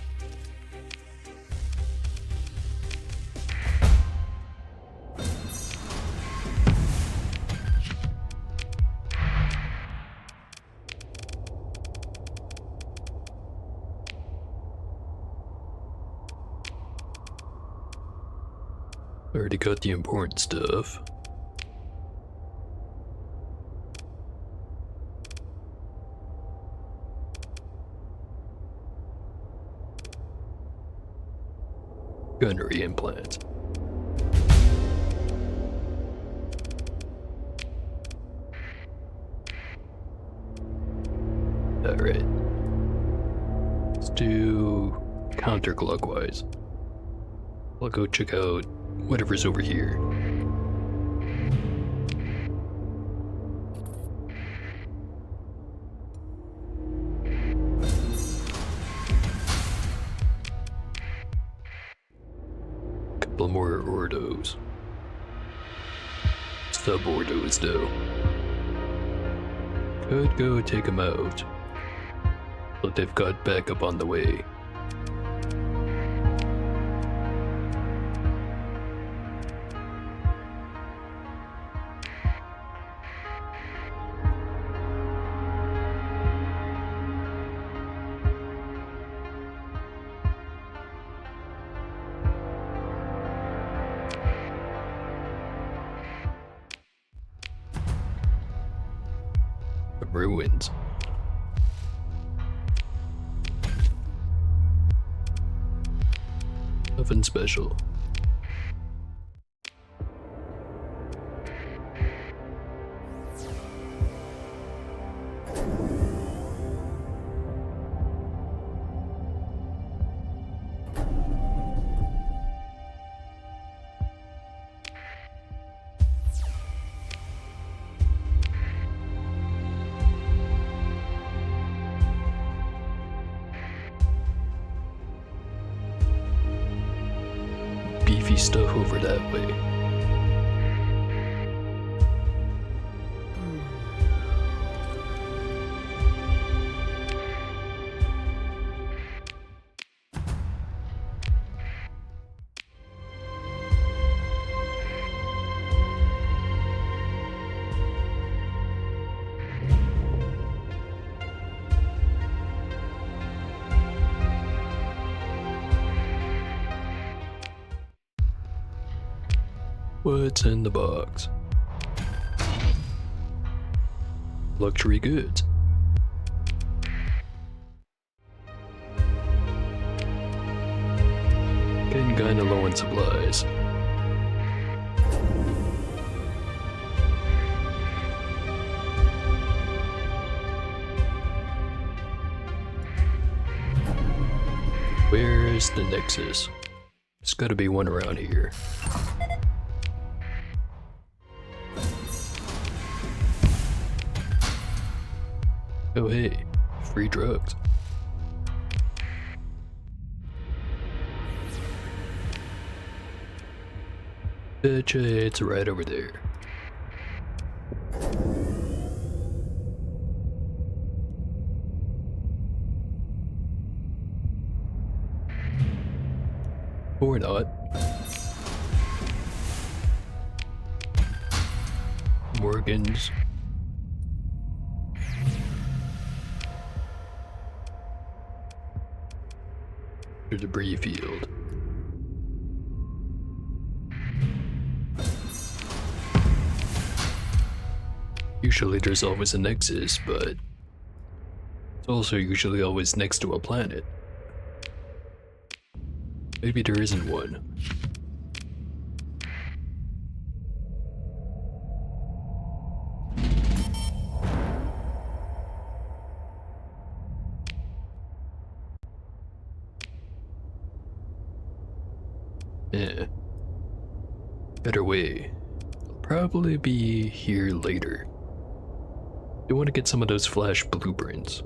Already got the important stuff. Gunnery implants. Alright. Let's do counterclockwise. I'll go check out whatever's over here. More ordos. Sub-ordos, though. Could go take them out, but they've got backup on the way. Ruins. Nothing special. Beefy stuff over that way. What's in the box? Luxury goods. Getting kinda low on supplies. Where's the Nexus? There's gotta be one around here. Oh hey, free drugs. Betcha it's right over there. Or not. Morgan's. The debris field. Usually there's always a Nexus, but it's also usually always next to a planet. Maybe there isn't one. Yeah. Better way. I'll probably be here later. I want to get some of those flash blueprints.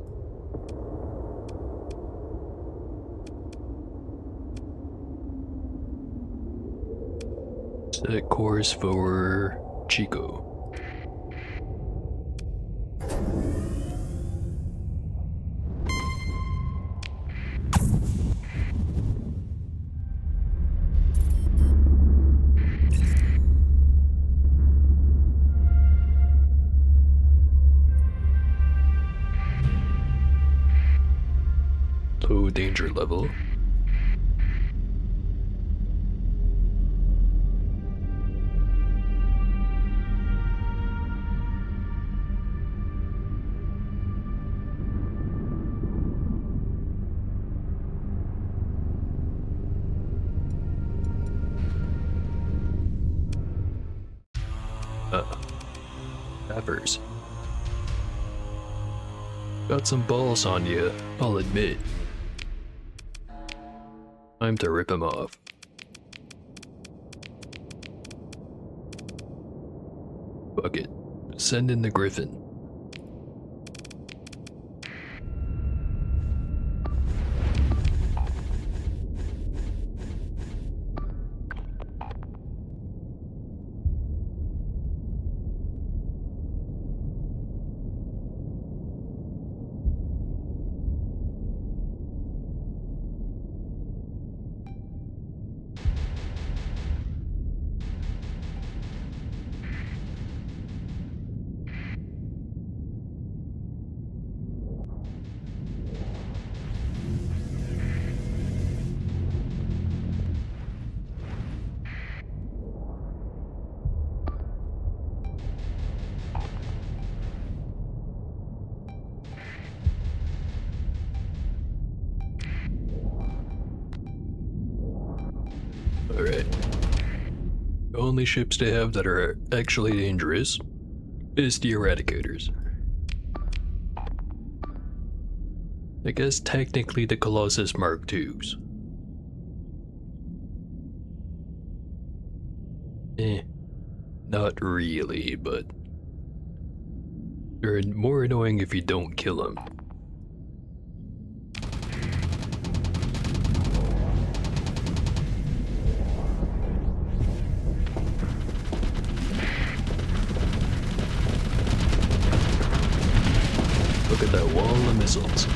Set course for Chico. Low danger level. Peppers. Got some balls on you, I'll admit. Time to rip him off. Fuck it. Send in the Griffin. Alright. The only ships they have that are actually dangerous is the Eradicators. I guess technically the Colossus Mark IIs. Not really, but they're more annoying if you don't kill them. Look at that wall of missiles.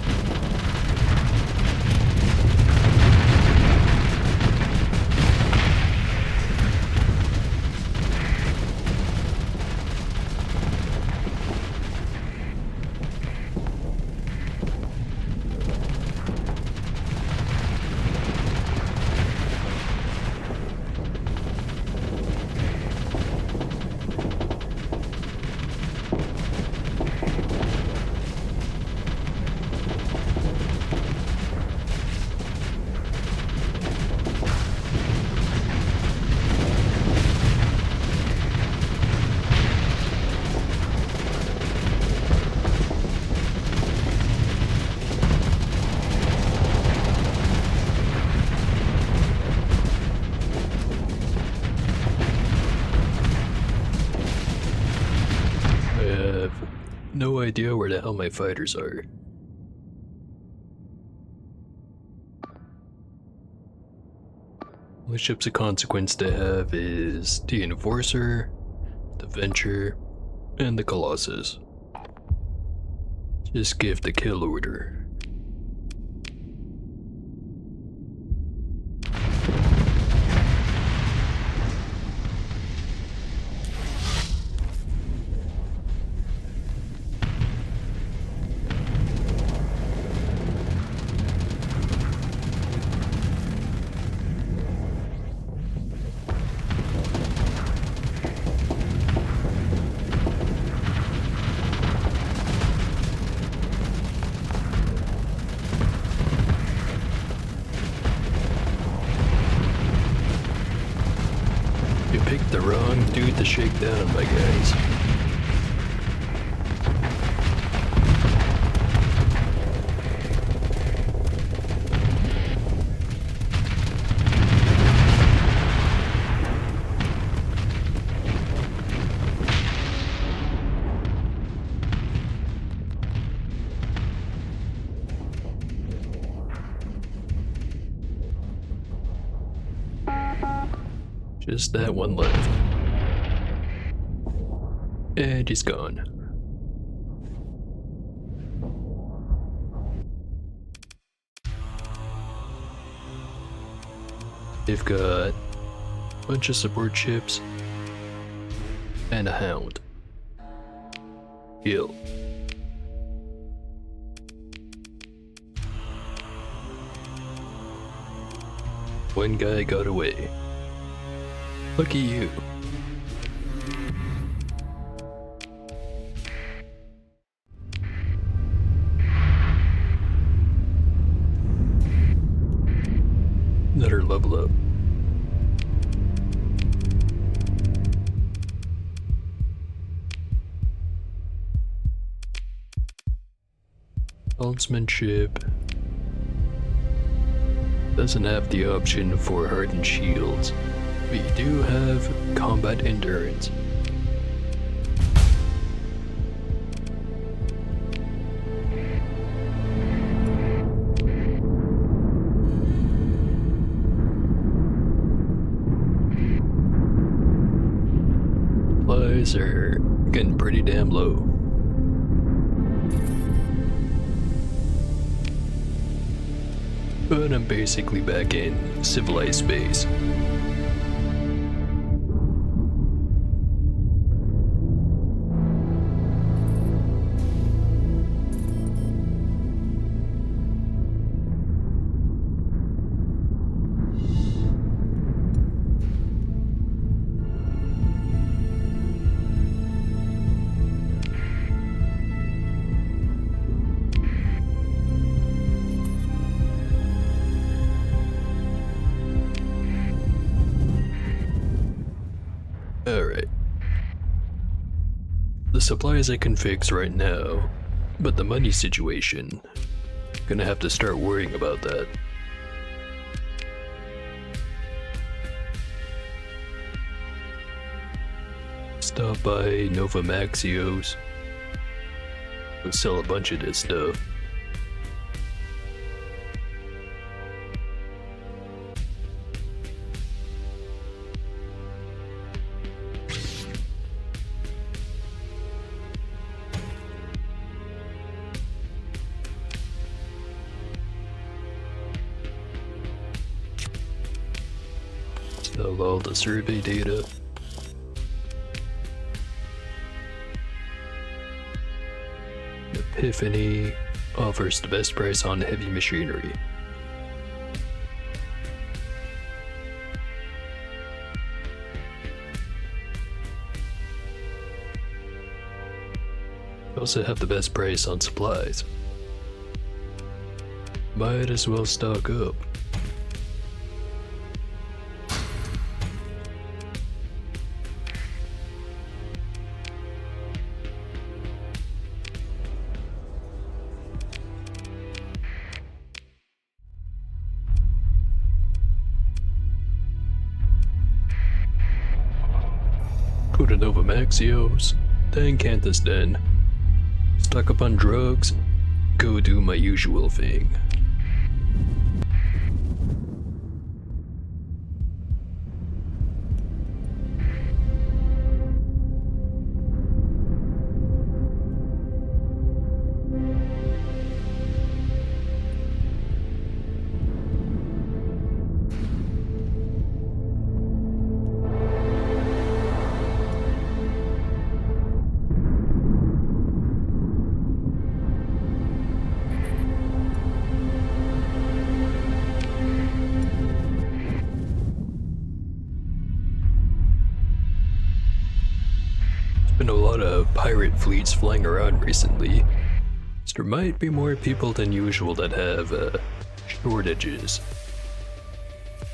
No idea where the hell my fighters are. Only ships of consequence to have is the Enforcer, the Venture, and the Colossus. Just give the kill order. You picked the wrong dude to shake down, my guys. Just that one left. And he's gone. They've got a bunch of support ships and a hound. Kill. One guy got away. Lucky you. Another level up. Helmsmanship doesn't have the option for hardened shields. We do have combat endurance. Supplies are getting pretty damn low. But I'm basically back in civilized space. Alright. The supplies I can fix right now, but the money situation, gonna have to start worrying about that. Stop by Nova Maxios. We'll sell a bunch of this stuff. Sell all the survey data. Epiphany offers the best price on heavy machinery. Also have the best price on supplies. Might as well stock up. Go to Nova Maxios, then Cantus Den. stock up on drugs, go do my usual thing. Been a lot of pirate fleets flying around recently, so there might be more people than usual that have shortages.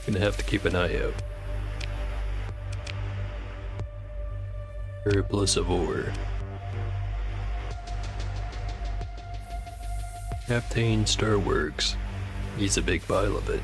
Gonna have to keep an eye out. Surplus of ore. Captain Starworks. He's a big pile of it.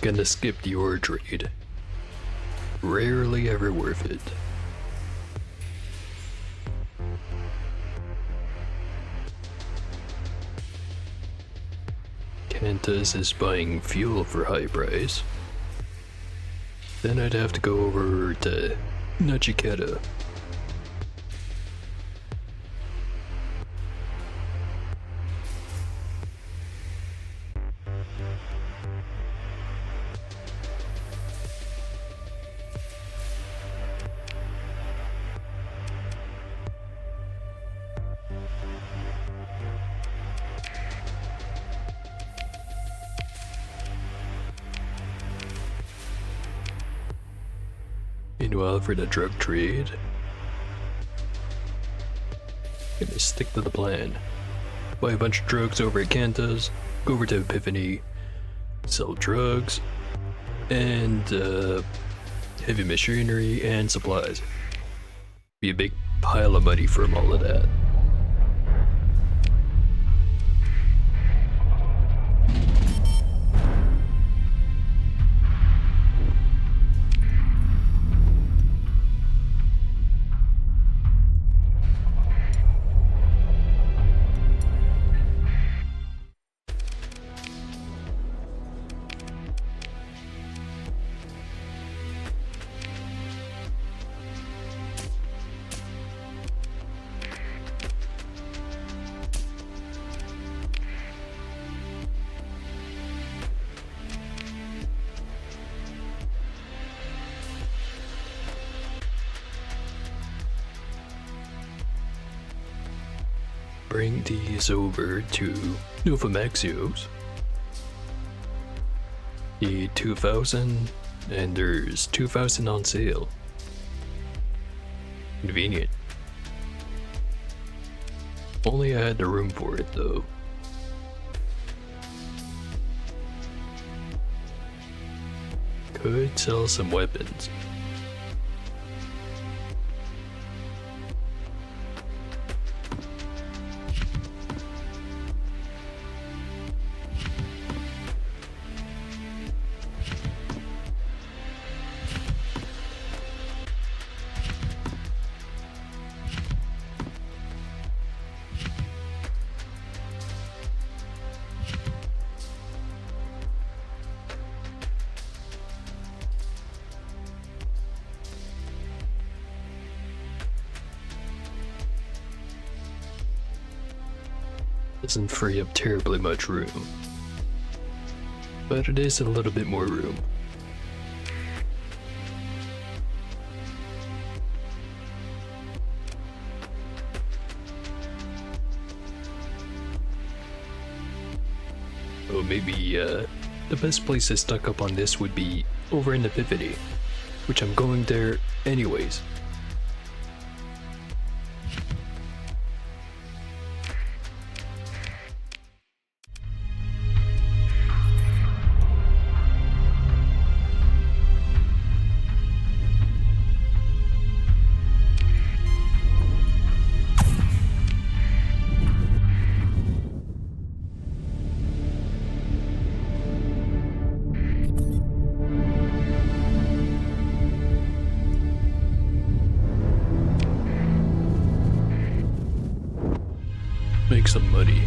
Gonna skip the ore trade. Rarely ever worth it. Kantas is buying fuel for high price. Then I'd have to go over to Nachiketa. Meanwhile, for the drug trade, gonna stick to the plan. Buy a bunch of drugs over at Kantas, go over to Epiphany, sell drugs, and heavy machinery and supplies. Be a big pile of money from all of that. Bring these over to Novamaxios. The 2000, and there's 2000 on sale. Convenient. Only I had the room for it though. Could sell some weapons. Doesn't free up terribly much room, but it is a little bit more room. Oh, maybe the best place to stock up on this would be over in Epiphany. which I'm going there anyways. Make some money.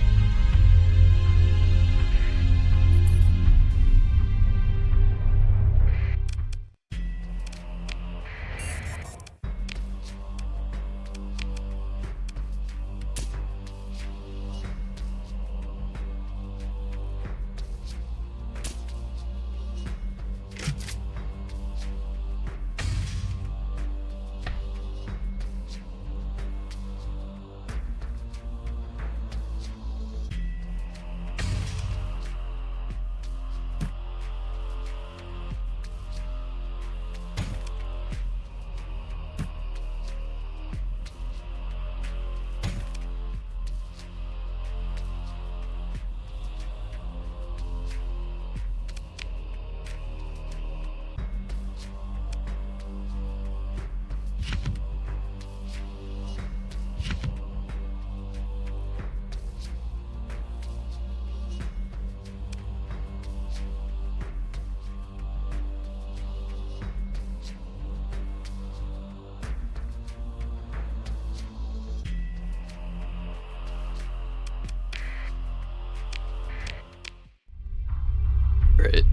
Right.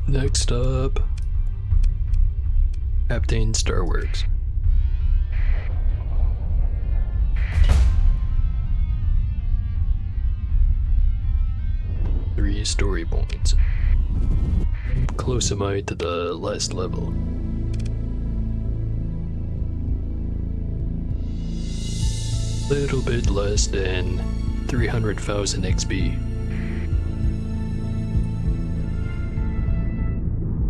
Next up, Captain Starworks. Three story points. How close am I to the last level? Little bit less than 300,000 XP.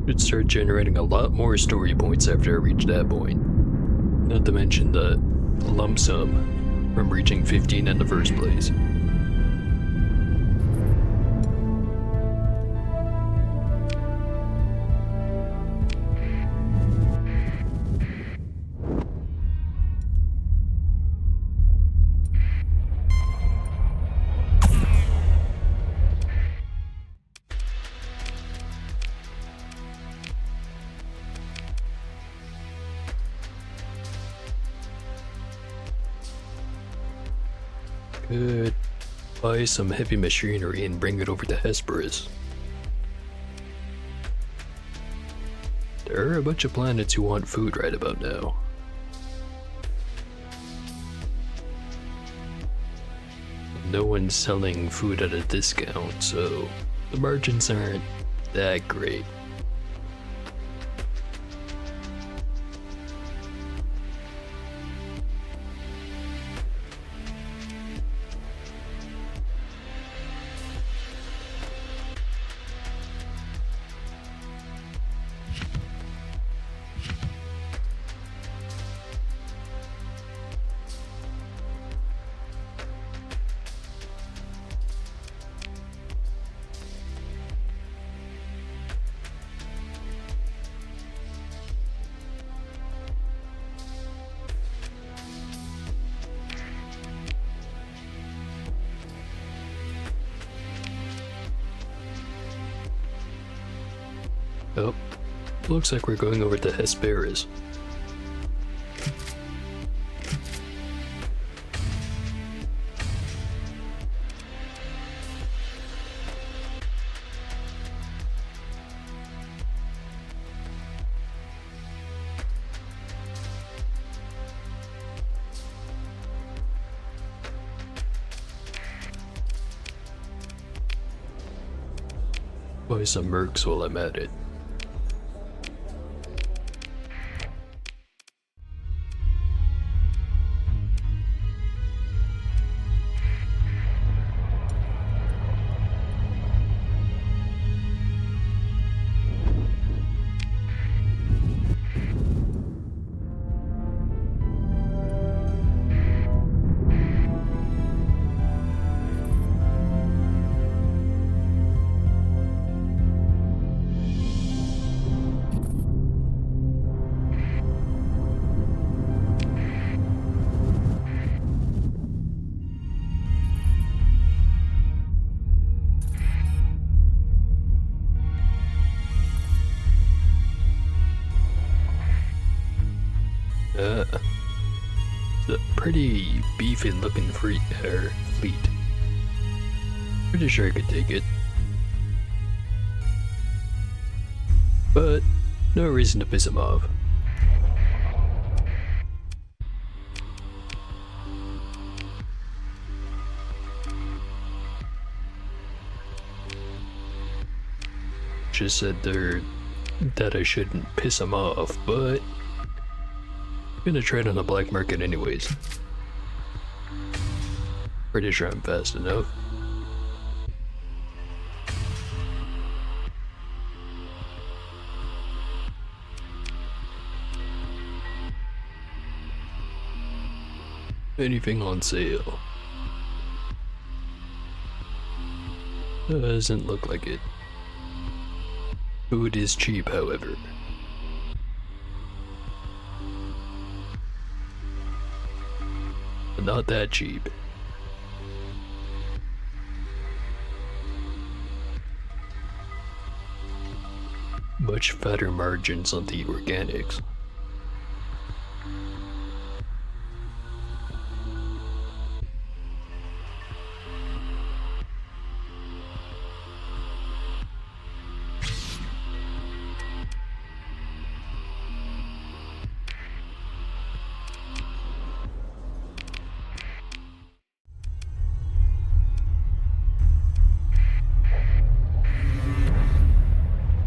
Should start generating a lot more story points after I reach that point. Not to mention the lump sum from reaching 15 in the first place. Could buy some heavy machinery and bring it over to Hesperus. There are a bunch of planets who want food right about now. No one's selling food at a discount, so the margins aren't that great. Oh, looks like we're going over to Hesperus. Buy some mercs while I'm at it. pretty beefy looking fleet. Pretty sure I could take it. But no reason to piss him off. Just said there that I shouldn't piss him off, but I'm gonna trade on the black market anyways. Pretty sure I'm fast enough. Anything on sale? Doesn't look like it. Food is cheap, however. But not that cheap. Much fatter margins on the organics.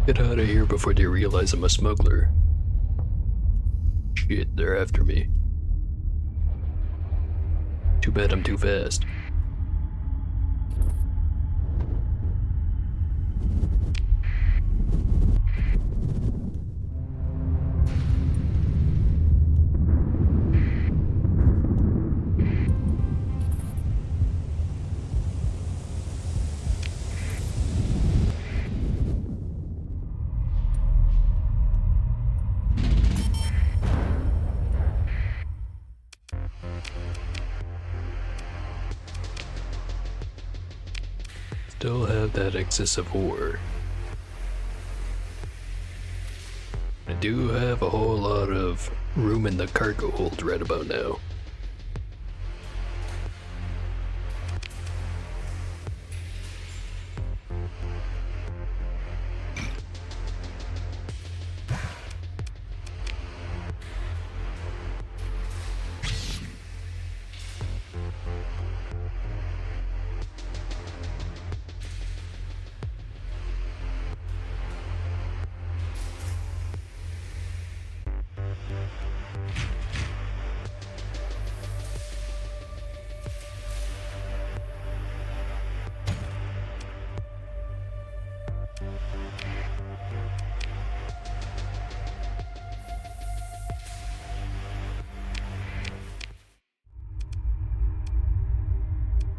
Get out of here before they realize I'm a smuggler. Shit, they're after me. Too bad I'm too fast. Still have that excess of ore. I do have a whole lot of room in the cargo hold right about now.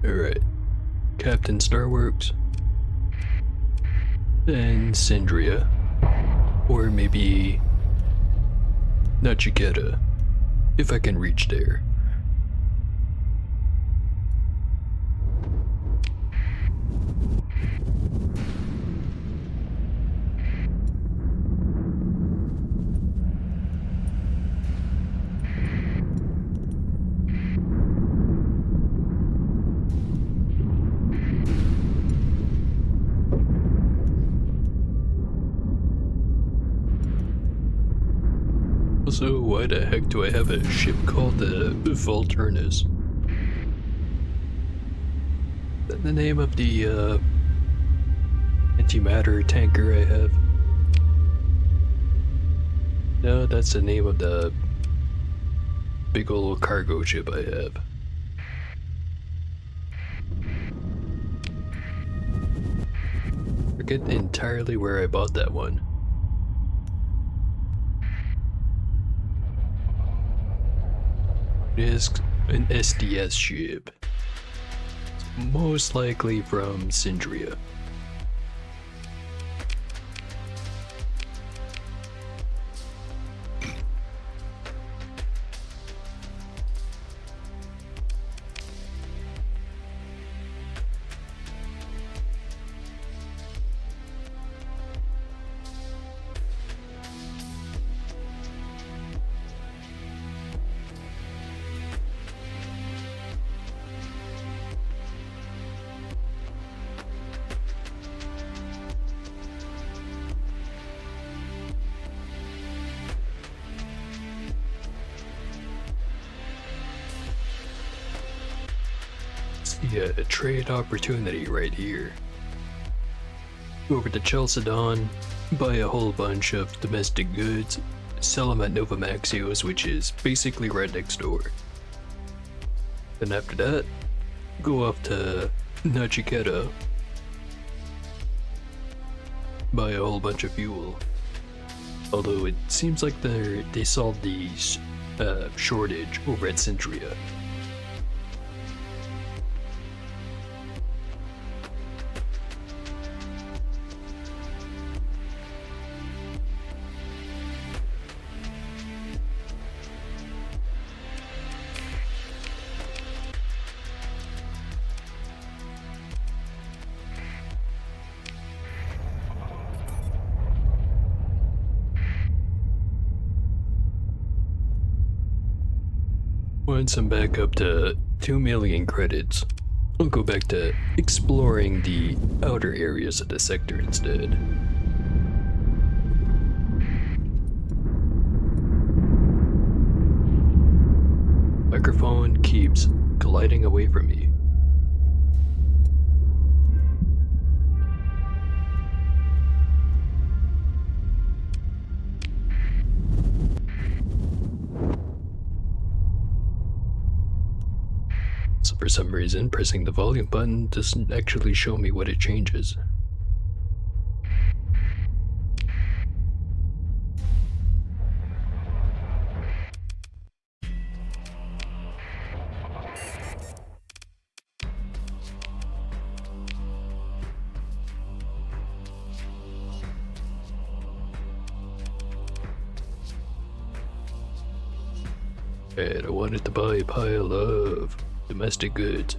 Alright, Captain Starworks, then Syndria, or maybe Nachiketa, if I can reach there. Also, why the heck do I have a ship called the Volturnus? Is that the name of the antimatter tanker I have? No, that's the name of the big old cargo ship I have. Forget entirely where I bought that one. It is an SDS ship. It's most likely from Syndria. Yeah, a trade opportunity right here. Go over to Chalcedon, buy a whole bunch of domestic goods, sell them at Novamaxios, which is basically right next door. Then after that, go off to Nachiketa, buy a whole bunch of fuel. Although it seems like they solved the shortage over at Centria. Once I'm back up to 2 million credits, I'll go back to exploring the outer areas of the sector instead. Microphone keeps gliding away from me. So for some reason, pressing the volume button doesn't actually show me what it changes. And I wanted to buy a pile of domestic goods.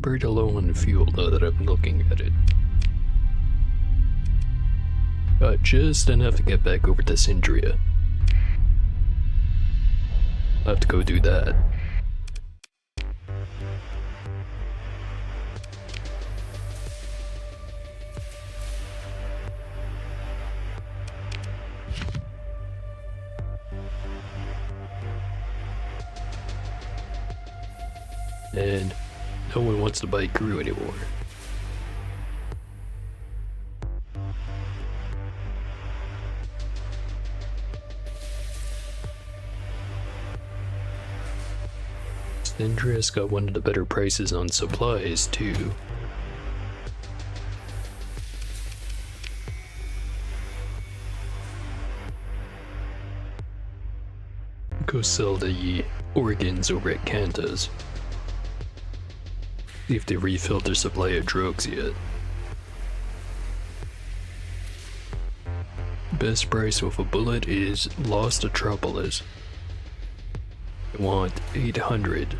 Pretty low on fuel now that I'm looking at it. Got just enough to get back over to Sindria. I'll have to go do that. And no one wants to buy crew anymore. Sindria's got one of the better prices on supplies too. Go sell the organs over at Kanta's. See if they refilled their supply of drugs yet. Best price with a bullet is Lost Metropolis. I want 800.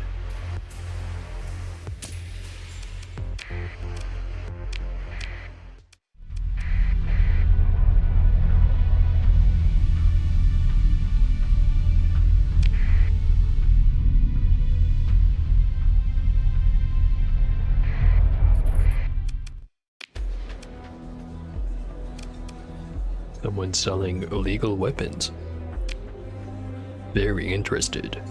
Someone selling illegal weapons. Very interested.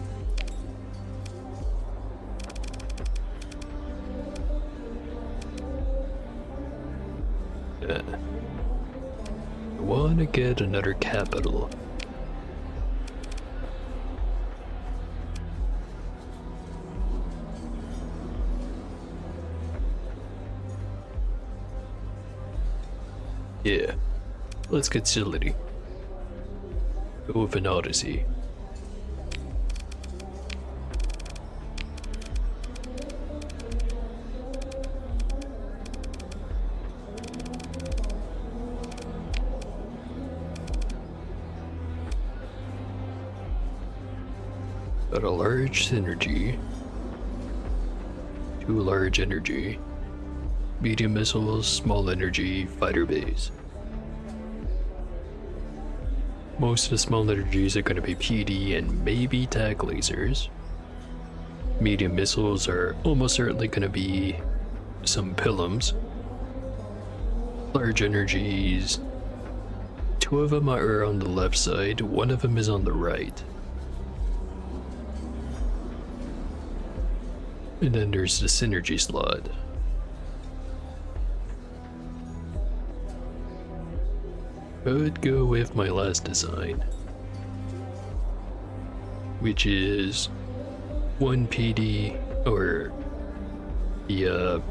I wanna get another capital. Yeah. Let's get Sility. Go with an Odyssey. Got a large synergy. 2 large energy. Medium missiles, small energy, fighter base. Most of the small energies are going to be PD and maybe tag lasers. Medium missiles are almost certainly going to be some pillums. Large energies, 2 of them are on the left side, 1 of them is on the right. And then there's the synergy slot. Could go with my last design, which is 1 PD, or the,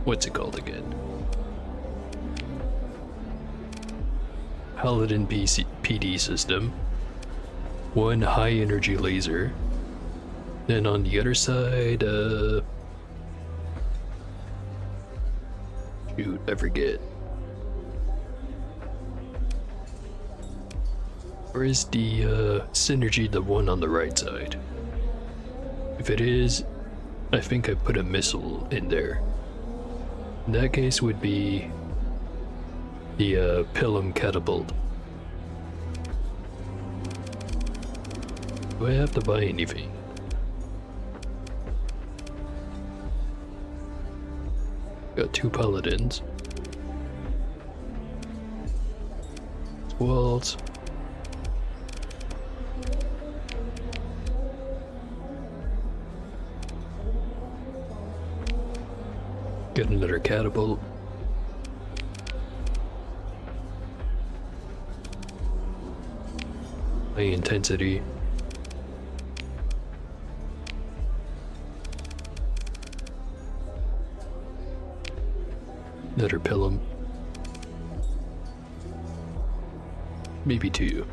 what's it called again? Paladin PD system, 1 high energy laser, then on the other side, shoot, I forget. Or is the synergy the one on the right side? If it is, I think I put a missile in there. In that case would be the Pilum catapult. Do I have to buy anything? Got 2 paladins. Walls. Get another catapult. High intensity. Another Pilum. Maybe 2.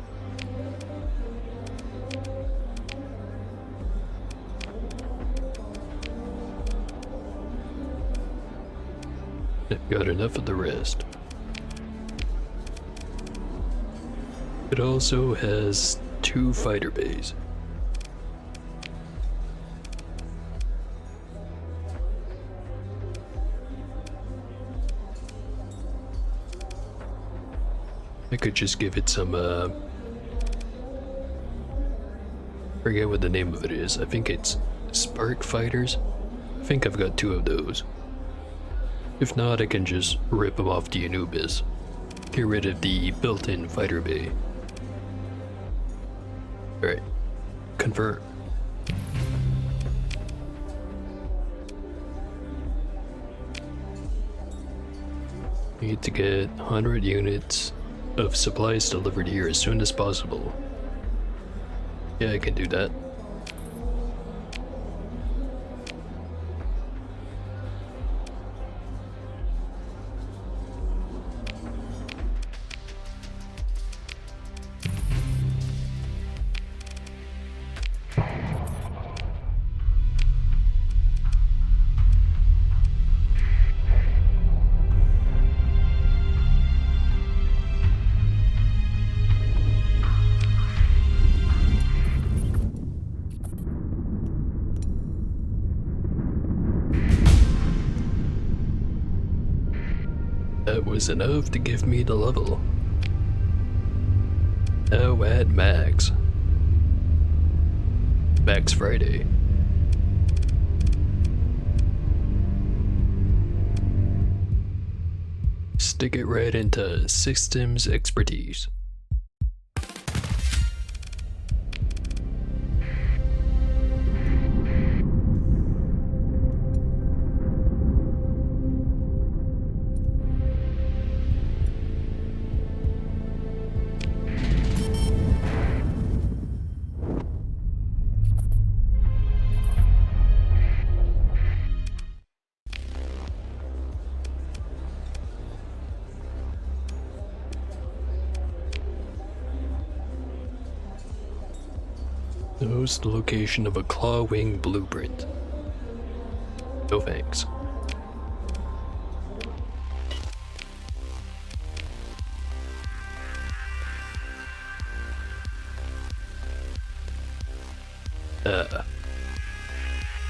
I've got enough of the rest. It also has 2 fighter bays. I could just give it some, forget what the name of it is. I think it's Spark Fighters. I think I've got 2 of those. If not, I can just rip them off the Anubis. Get rid of the built-in fighter bay. Alright. Confirm. Need to get 100 units of supplies delivered here as soon as possible. Yeah, I can do that. That was enough to give me the level. Now at Max. Max Friday. Stick it right into systems expertise. Knows the location of a claw wing blueprint. No thanks.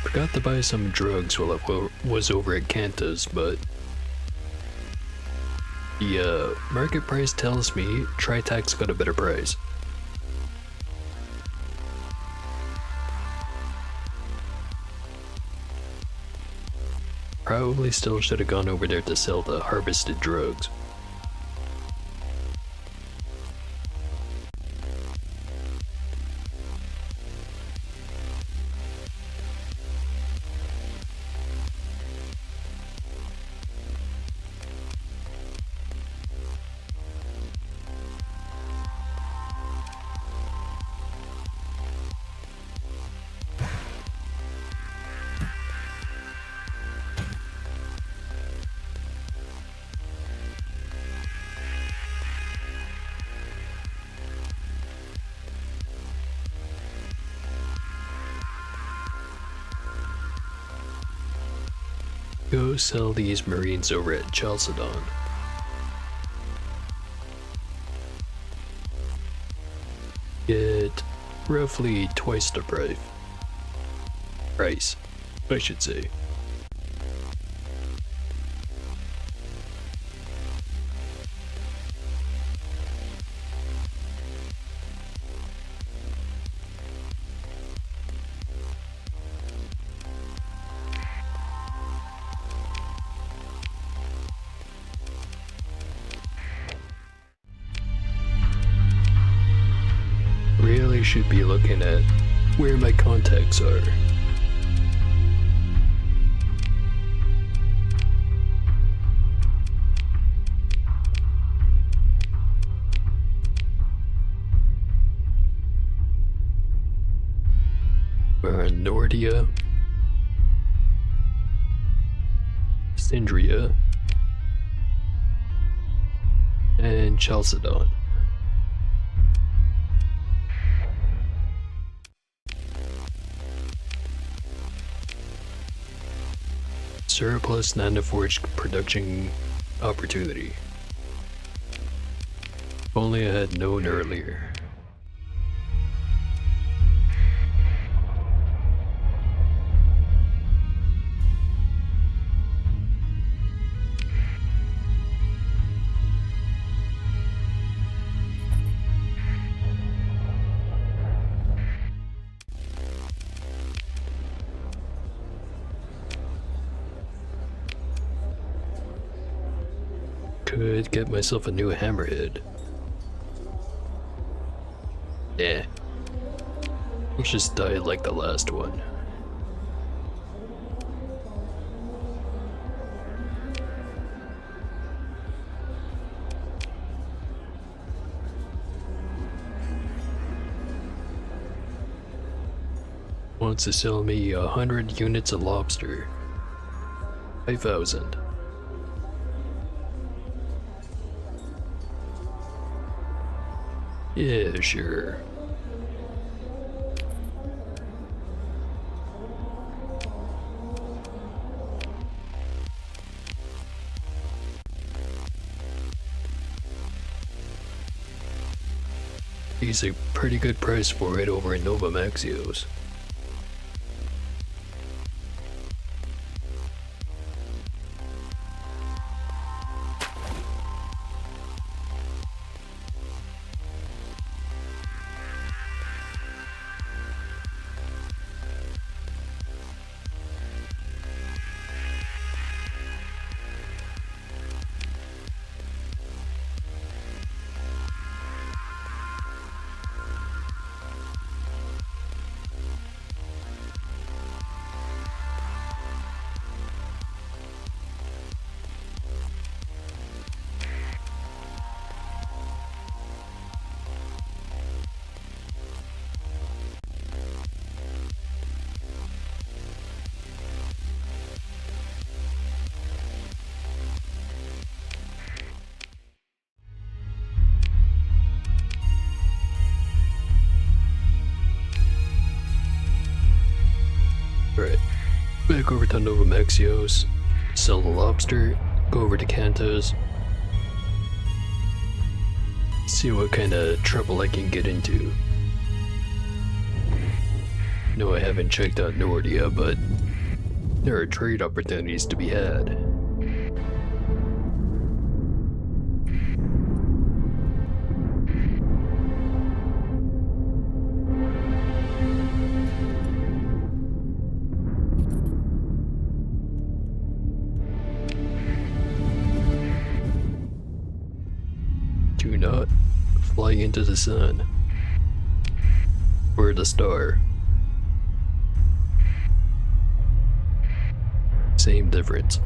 Forgot to buy some drugs while I was over at Kanta's, but the market price tells me Tritac's got a better price. Probably still should have gone over there to sell the harvested drugs. Go sell these marines over at Chalcedon. Get roughly twice the price, I should say. Really should be looking at where my contacts are. We're in Nordia, Syndria, and Chalcedon. Surplus nanoforge production opportunity. If only I had known earlier. Could get myself a new hammerhead. Yeah. I'll just die like the last one. Wants to sell me 100 units of lobster. 5,000. Yeah, sure. He's a pretty good price for it over in Nova Maxios. Alright, back over to Nova Maxios, sell the lobster, go over to Kanta's, see what kind of trouble I can get into. No, I haven't checked out Nordia, but there are trade opportunities to be had. Do not fly into the sun or the star. Same difference.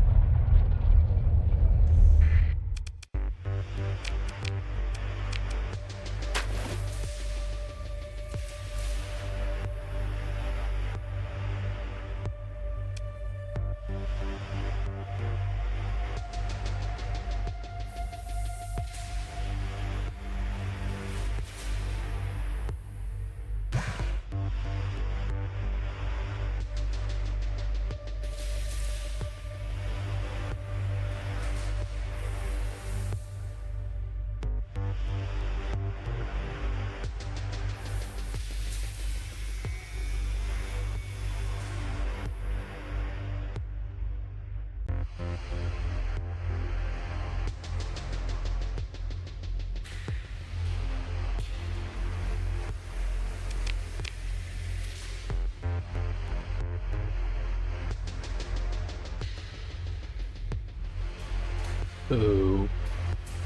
Oh,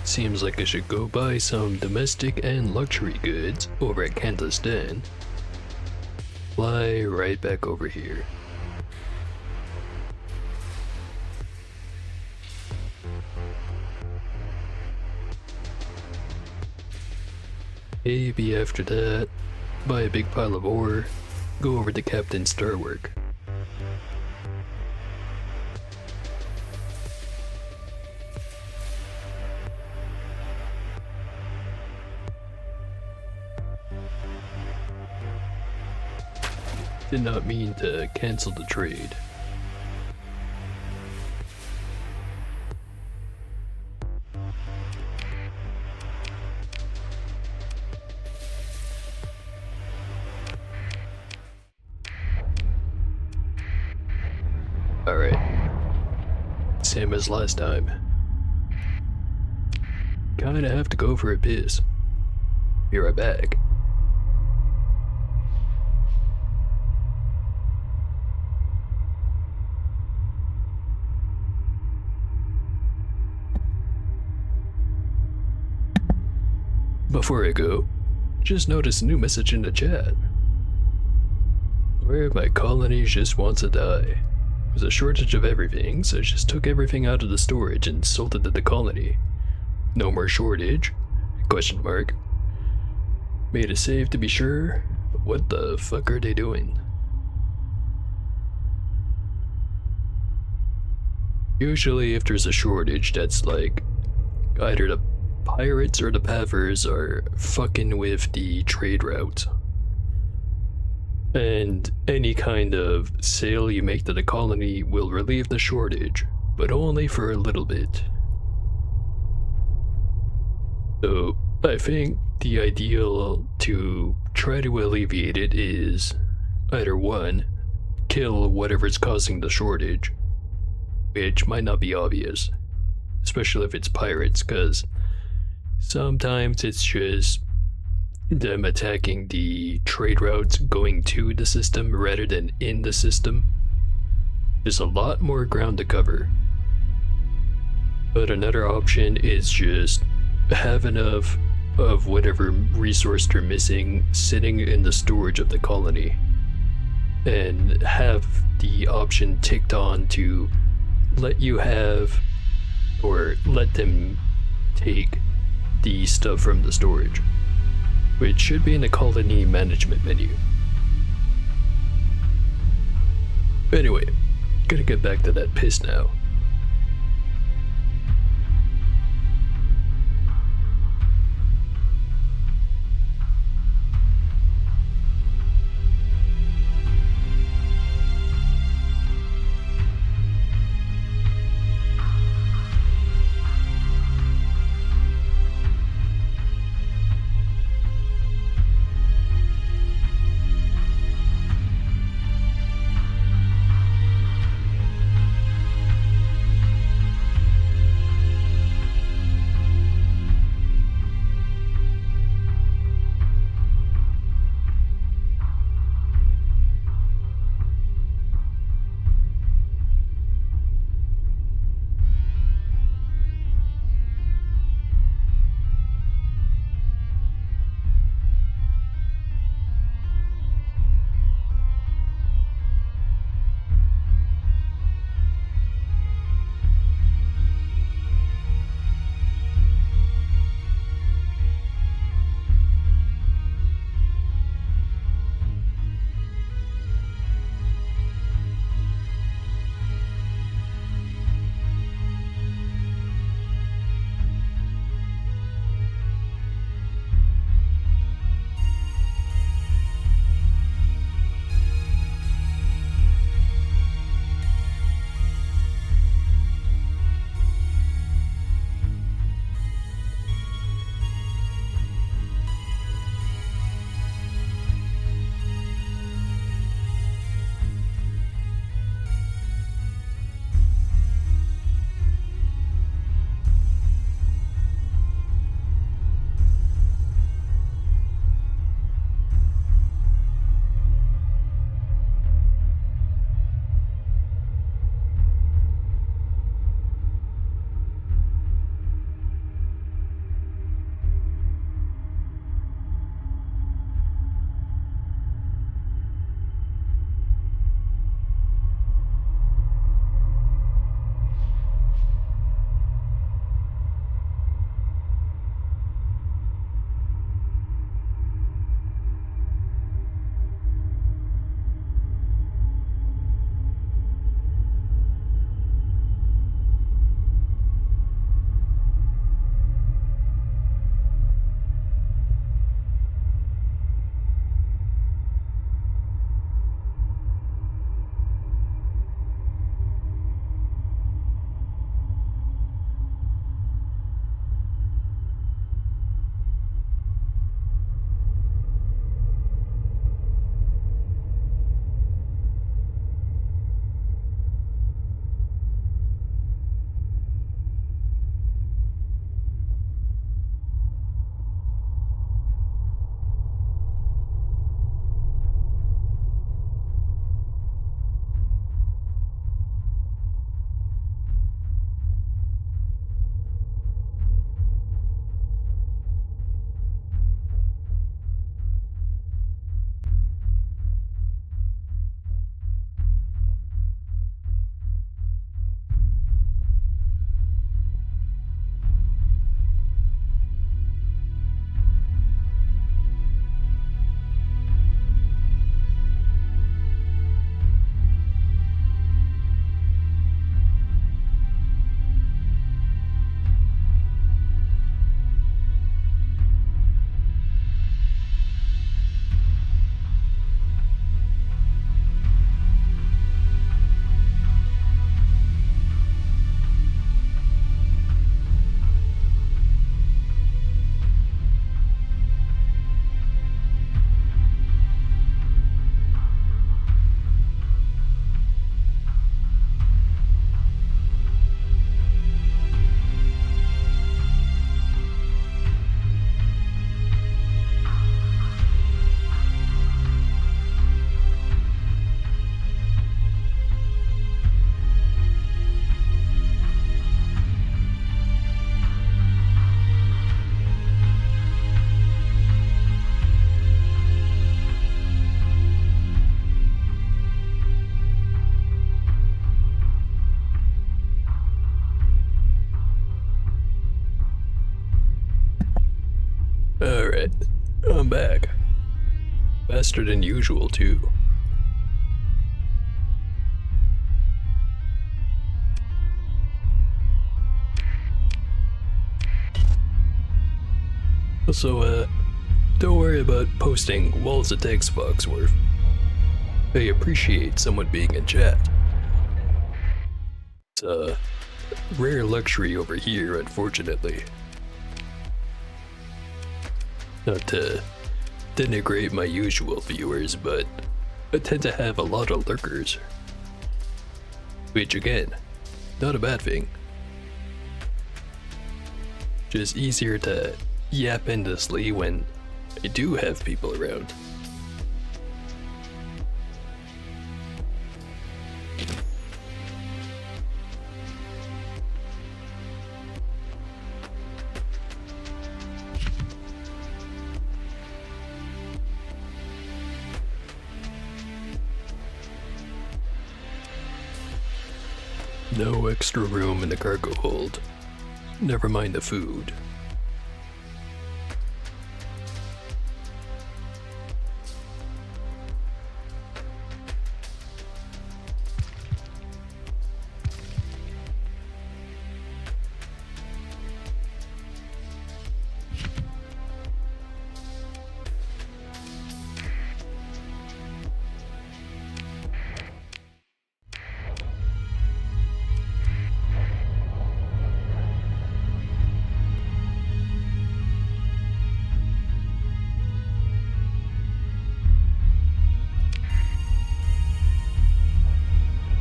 seems like I should go buy some domestic and luxury goods over at Kantastan. Fly right back over here. Maybe after that, buy a big pile of ore, go over to Captain Starwork. Did not mean to cancel the trade. Alright. Same as last time. Kinda have to go for a piss. Be right back. Before I go, just noticed a new message in the chat. Where my colony just wants to die. There's a shortage of everything, so I just took everything out of the storage and sold it to the colony. No more shortage? Question mark. Made a save to be sure. What the fuck are they doing? Usually if there's a shortage, that's like either the pirates or the Pavers are fucking with the trade route. And any kind of sale you make to the colony will relieve the shortage, but only for a little bit. So I think the ideal to try to alleviate it is either one, kill whatever's causing the shortage, which might not be obvious, especially if it's pirates, because sometimes it's just them attacking the trade routes going to the system rather than in the system. There's a lot more ground to cover. But another option is just have enough of whatever resource they're missing sitting in the storage of the colony, and have the option ticked on to let you have, or let them take the stuff from the storage, which should be in the colony management menu. Anyway, gotta get back to that piss now. back. Faster than usual, too. So, don't worry about posting walls of text, Foxworth. I appreciate someone being in chat. It's a rare luxury over here, unfortunately. Not to denigrate my usual viewers, but I tend to have a lot of lurkers. Which again, not a bad thing. Just easier to yap endlessly when I do have people around. No extra room in the cargo hold. Never mind the food.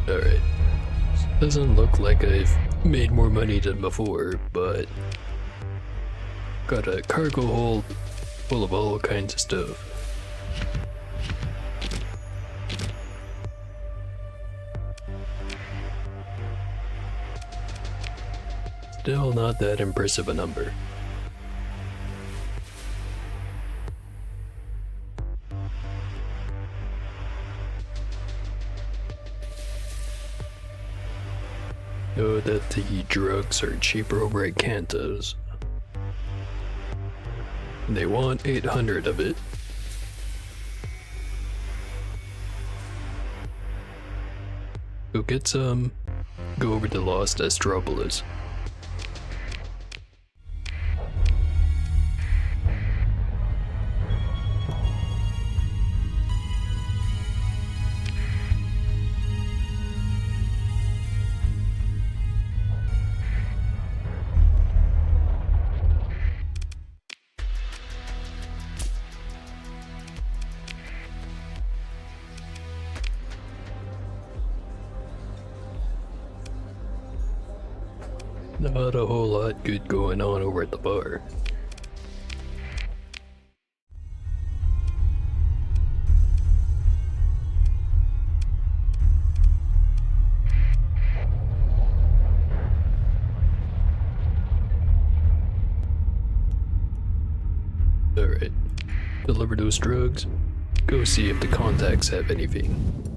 Alright. Doesn't look like I've made more money than before, but got a cargo hold full of all kinds of stuff. Still not that impressive a number. Know that the drugs are cheaper over at Kanta's. They want 800 of it. Go get some. Go over to Lost Astropolis. Not a whole lot good going on over at the bar. Alright, deliver those drugs. Go see if the contacts have anything.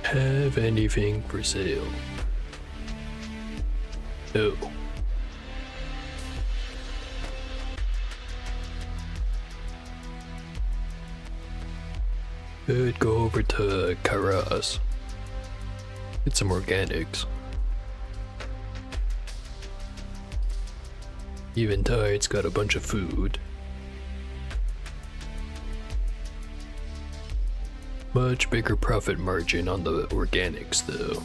Have anything for sale? No. Could go over to Karas. Get some organics. Even Tide's got a bunch of food. Much bigger profit margin on the organics though.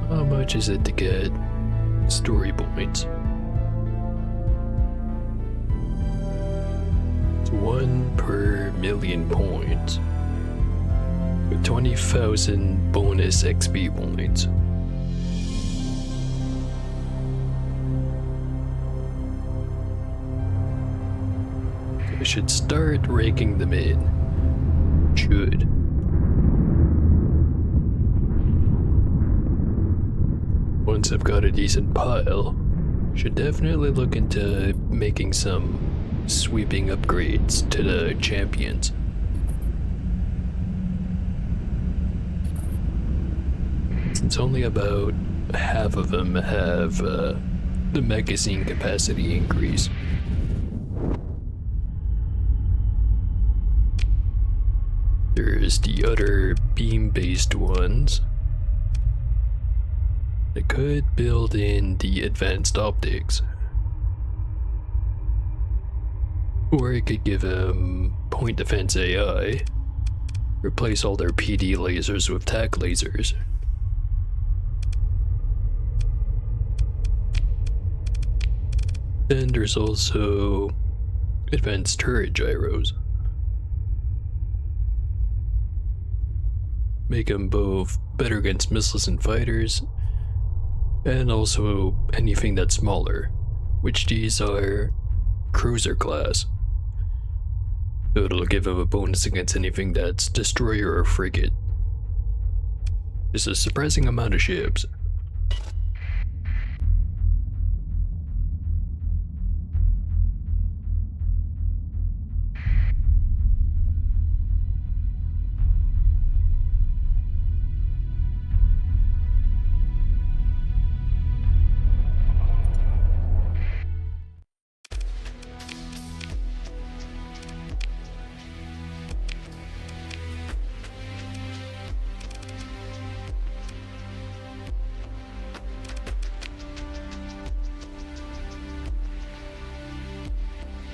How much is it to get story points? It's 1 per million points. With 20,000 bonus XP points. I should start raking them in. Should. Once I've got a decent pile, should definitely look into making some sweeping upgrades to the champions. Since only about half of them have the magazine capacity increase. There's the other beam-based ones. I could build in the advanced optics. Or I could give them point defense AI. Replace all their PD lasers with TAC lasers. Then there's also advanced turret gyros. Make them both better against missiles and fighters, and also anything that's smaller, which these are cruiser class. So it'll give them a bonus against anything that's destroyer or frigate. It's a surprising amount of ships.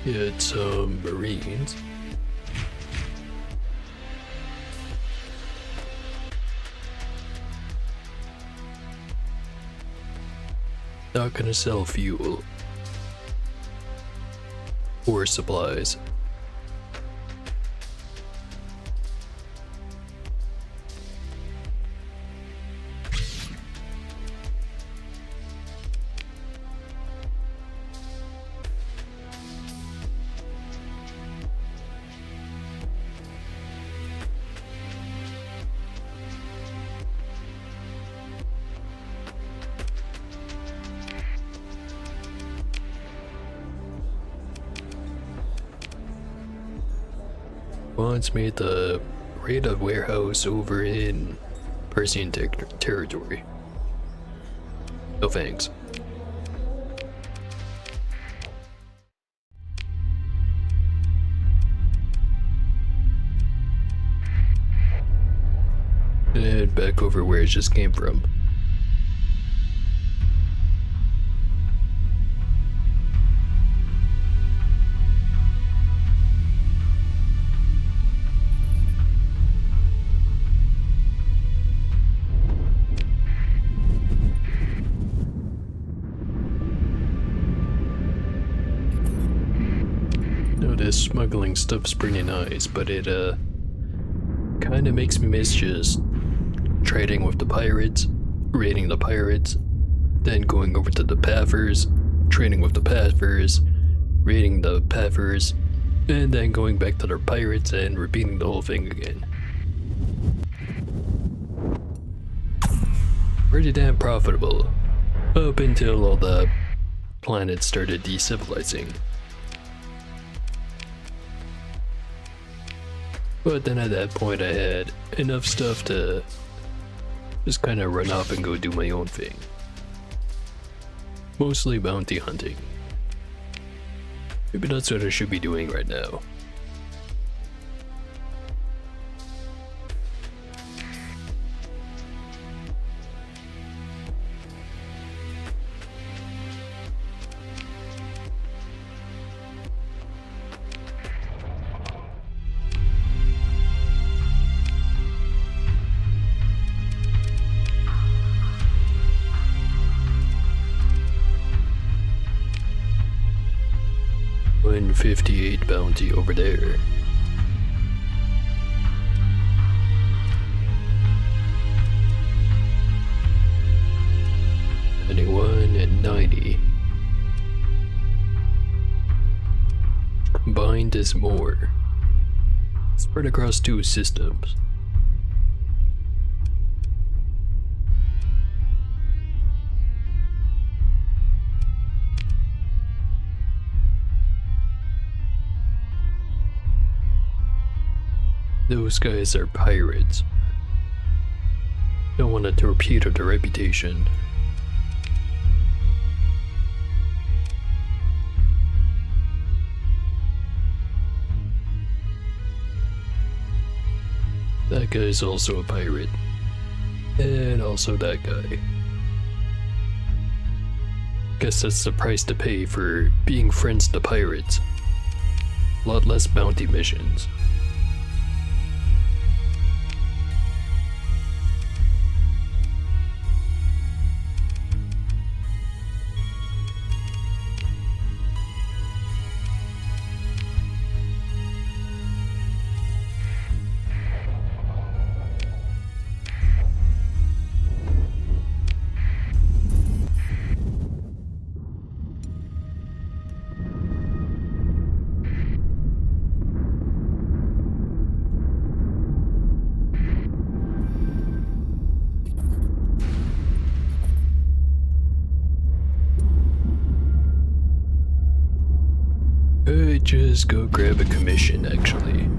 It's Marines. Not gonna sell fuel or supplies. Once made the raid a warehouse over in Persian territory. No thanks. And back over where it just came from. This smuggling stuff's pretty nice, but it kinda makes me miss just trading with the pirates, raiding the pirates, then going over to the Pathers, trading with the Pathers, raiding the Pathers, and then going back to their pirates and repeating the whole thing again. Pretty damn profitable, up until all the planets started decivilizing. But then at that point I had enough stuff to just kind of run off and go do my own thing. Mostly bounty hunting. Maybe that's what I should be doing right now. $158 bounty over there. $91 and $90. Combined is more. Spread across 2 systems. Those guys are pirates. Don't want to torpedo their reputation. That guy's also a pirate. And also that guy. Guess that's the price to pay for being friends to pirates. A lot less bounty missions. Just go grab a commission, actually.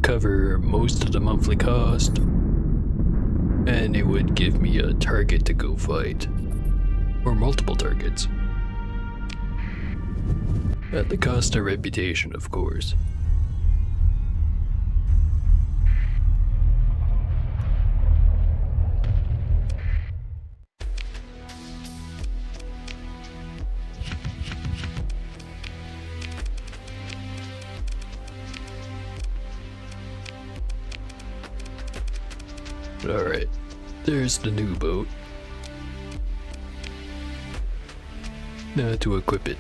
Cover most of the monthly cost, and it would give me a target to go fight. Or multiple targets. At the cost of reputation, of course. Alright, there's the new boat. Now to equip it.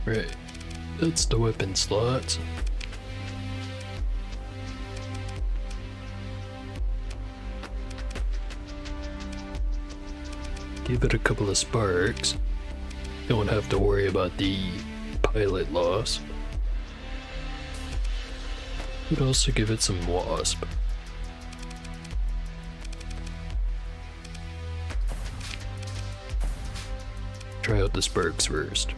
Right, that's the weapon slots. Give it a couple of sparks. Don't have to worry about the pilot loss. Could also give it some wasp. Try out the sparks first.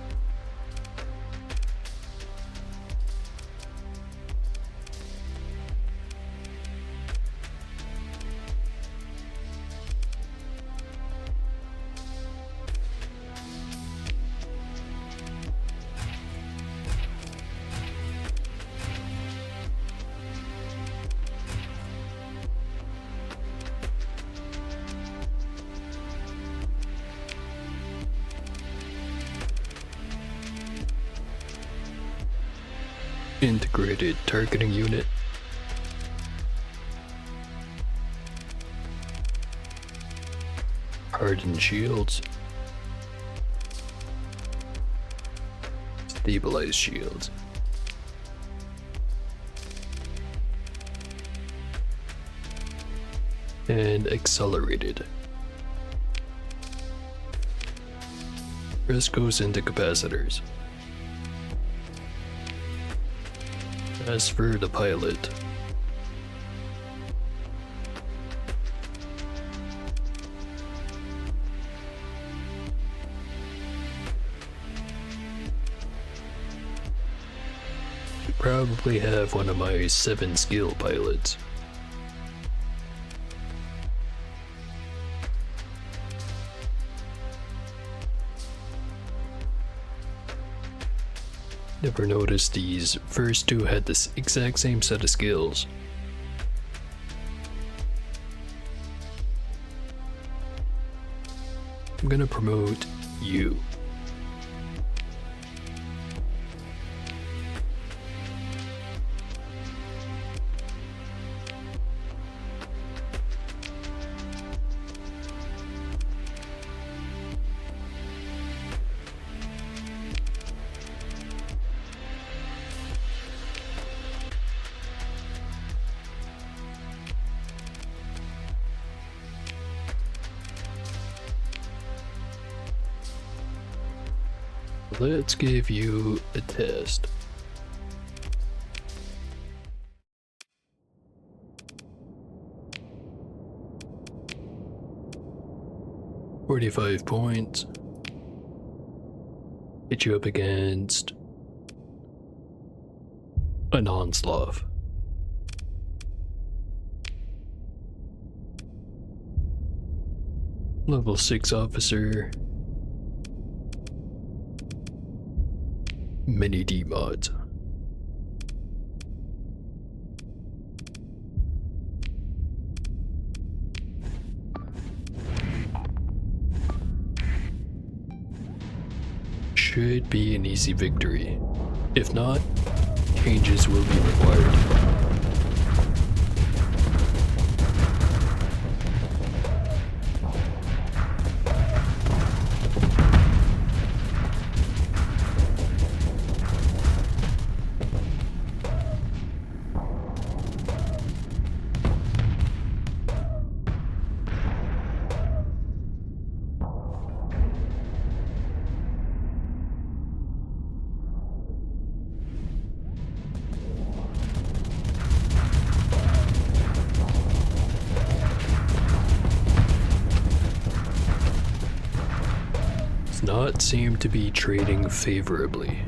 Integrated targeting unit. Hardened shields. Stabilized shields. And accelerated. Rest goes into capacitors. As for the pilot, we probably have one of my 7 skill pilots. Never noticed these first 2 had this exact same set of skills. I'm gonna promote you. Let's give you a test. $45 points. Hit you up against an onslaught. Level 6 officer. Mini D mods. Should be an easy victory. If not, changes will be required. Not seem to be trading favorably.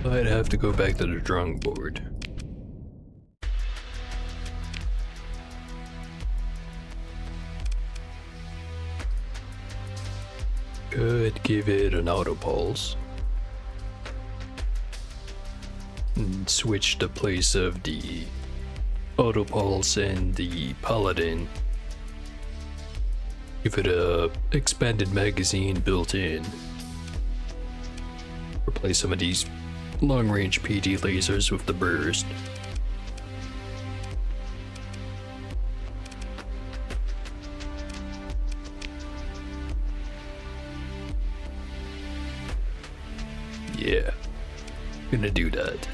I'd have to go back to the drawing board. Could give it an auto pulse. And switch the place of the auto pulse and the paladin. Give it a expanded magazine built in. Replace some of these long-range PD lasers with the burst. Yeah, gonna do that.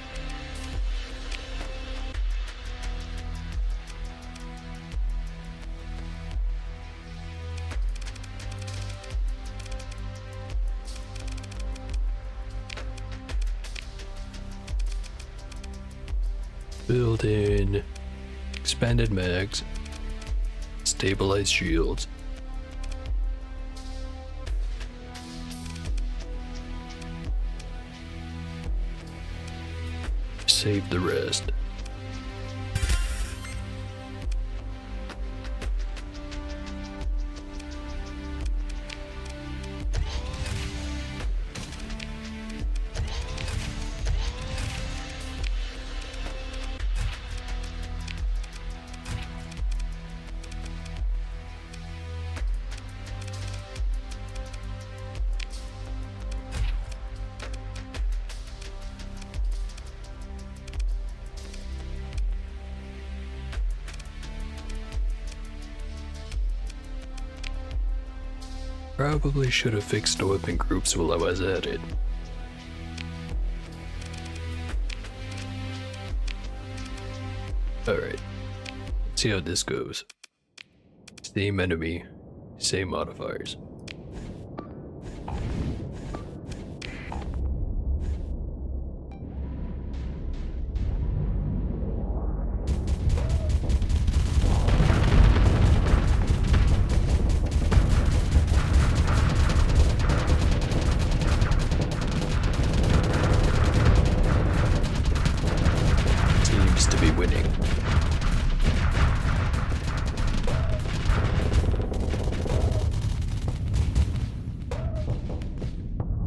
Build in expanded mags, stabilized shields. Save the rest. Probably should have fixed the weapon groups while I was at it. Alright, let's see how this goes. Same enemy, same modifiers. To be winning.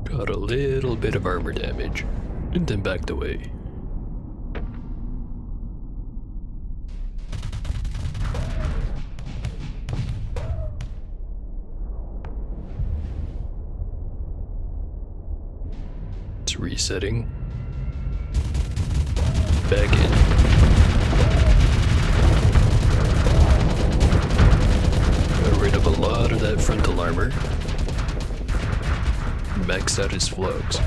Got a little bit of armor damage, and then backed away. It's resetting. Back in. Got rid of a lot of that frontal armor. Maxed out his flux.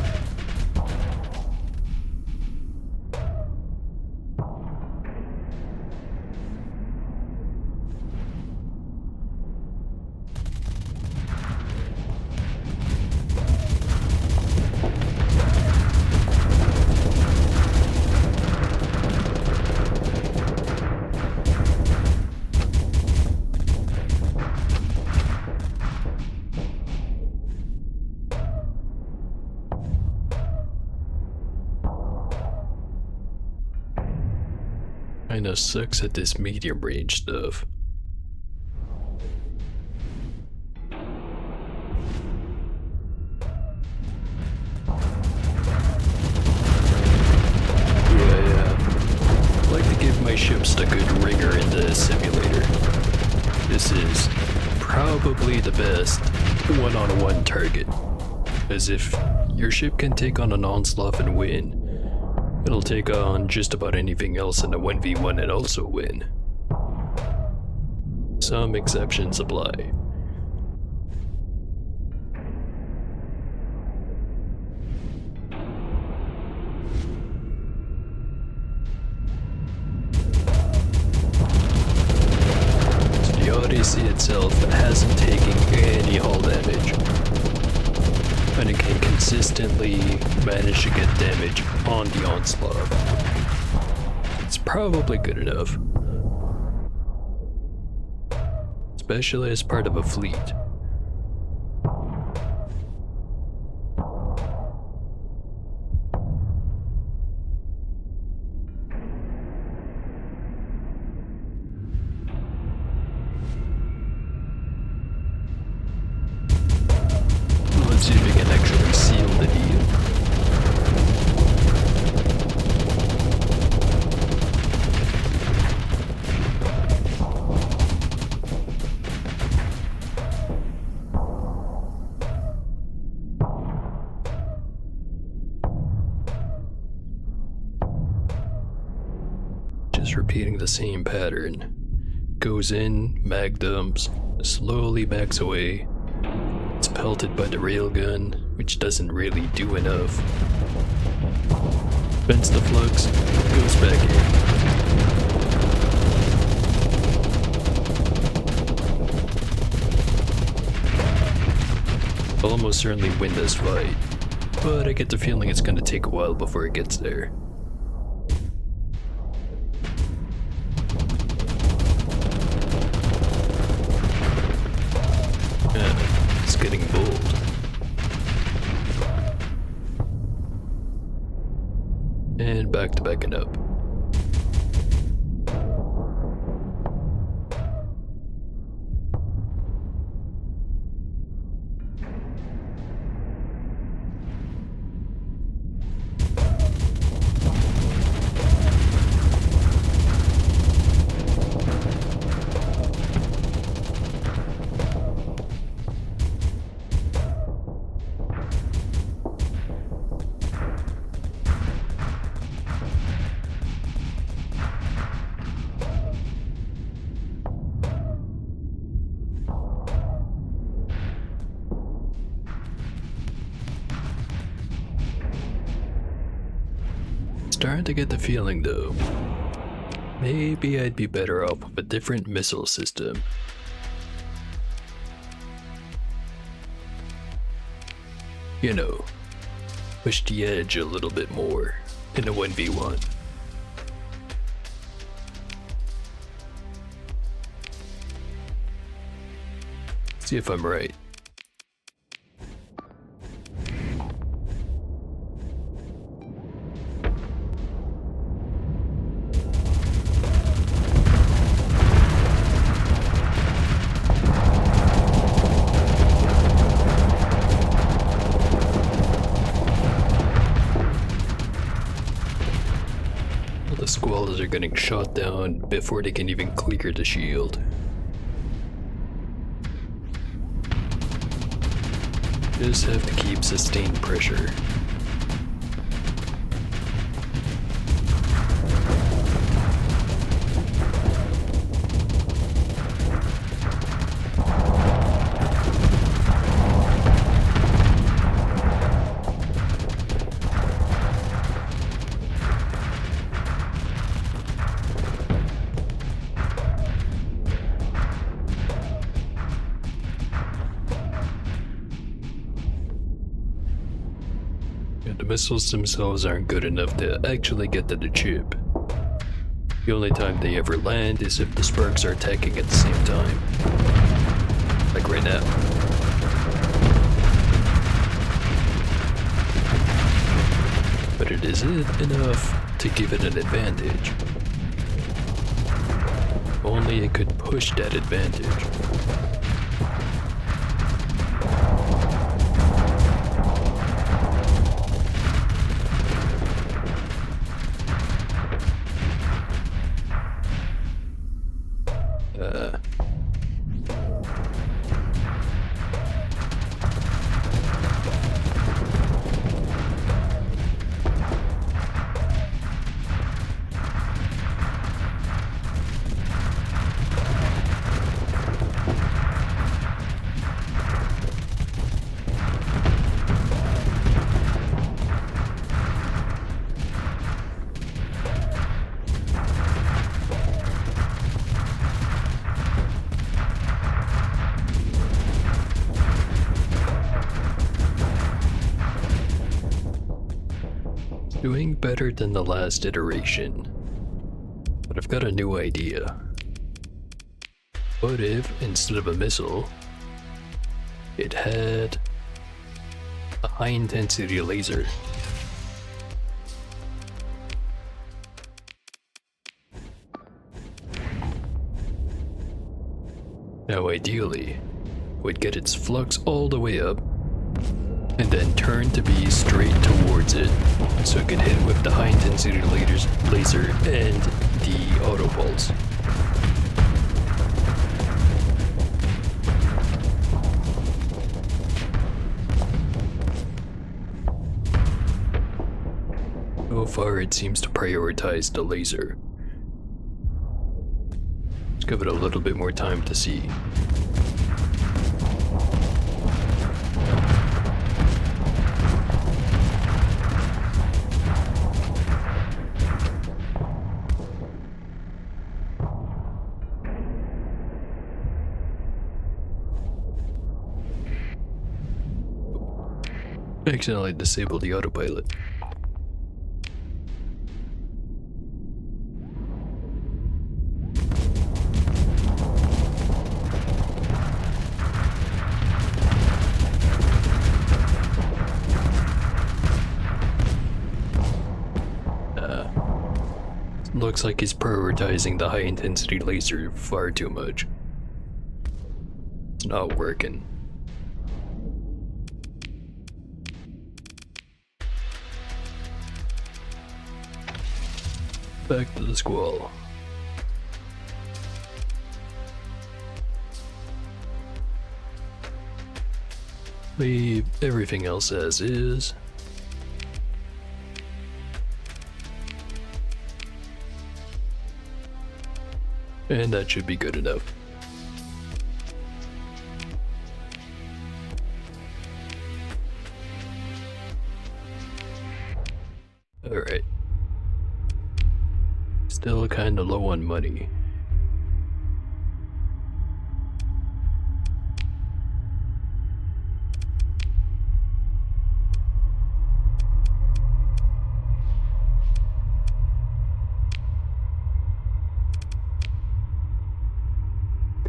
Kinda sucks at this medium range stuff. Yeah. I'd like to give my ships a good ringer in the simulator. This is probably the best one-on-one target. As if your ship can take on an onslaught and win, it'll take on just about anything else in a 1v1 and also win. Some exceptions apply. So the Odyssey itself hasn't taken any hull damage, and it can consistently manage to get damage on the onslaught. It's probably good enough, especially as part of a fleet. Let's see if we can actually seal the deal. Just repeating the same pattern. Goes in, mag dumps, slowly backs away. It's pelted by the railgun, which doesn't really do enough. Vents the flux, goes back in. I'll almost certainly win this fight, but I get the feeling it's gonna take a while before it gets there. And back to backing up. Starting to get the feeling though, maybe I'd be better off with a different missile system. You know, push the edge a little bit more in a 1v1. See if I'm right. The squalls are getting shot down before they can even clear the shield. Just have to keep sustained pressure. The missiles themselves aren't good enough to actually get to the chip. The only time they ever land is if the sparks are attacking at the same time. Like right now. But it isn't enough to give it an advantage. Only it could push that advantage. Doing better than the last iteration. But I've got a new idea. What if, instead of a missile, it had a high-intensity laser? Now ideally, it would get its flux all the way up, and then turn to be straight towards it, so it could hit with the high-intensity laser and the auto pulse. So far it seems to prioritize the laser. Let's give it a little bit more time to see. Accidentally disabled the autopilot. Looks like he's prioritizing the high-intensity laser far too much. It's not working. Back to the squall. Leave everything else as is. And that should be good enough. Alright. Still kinda low on money.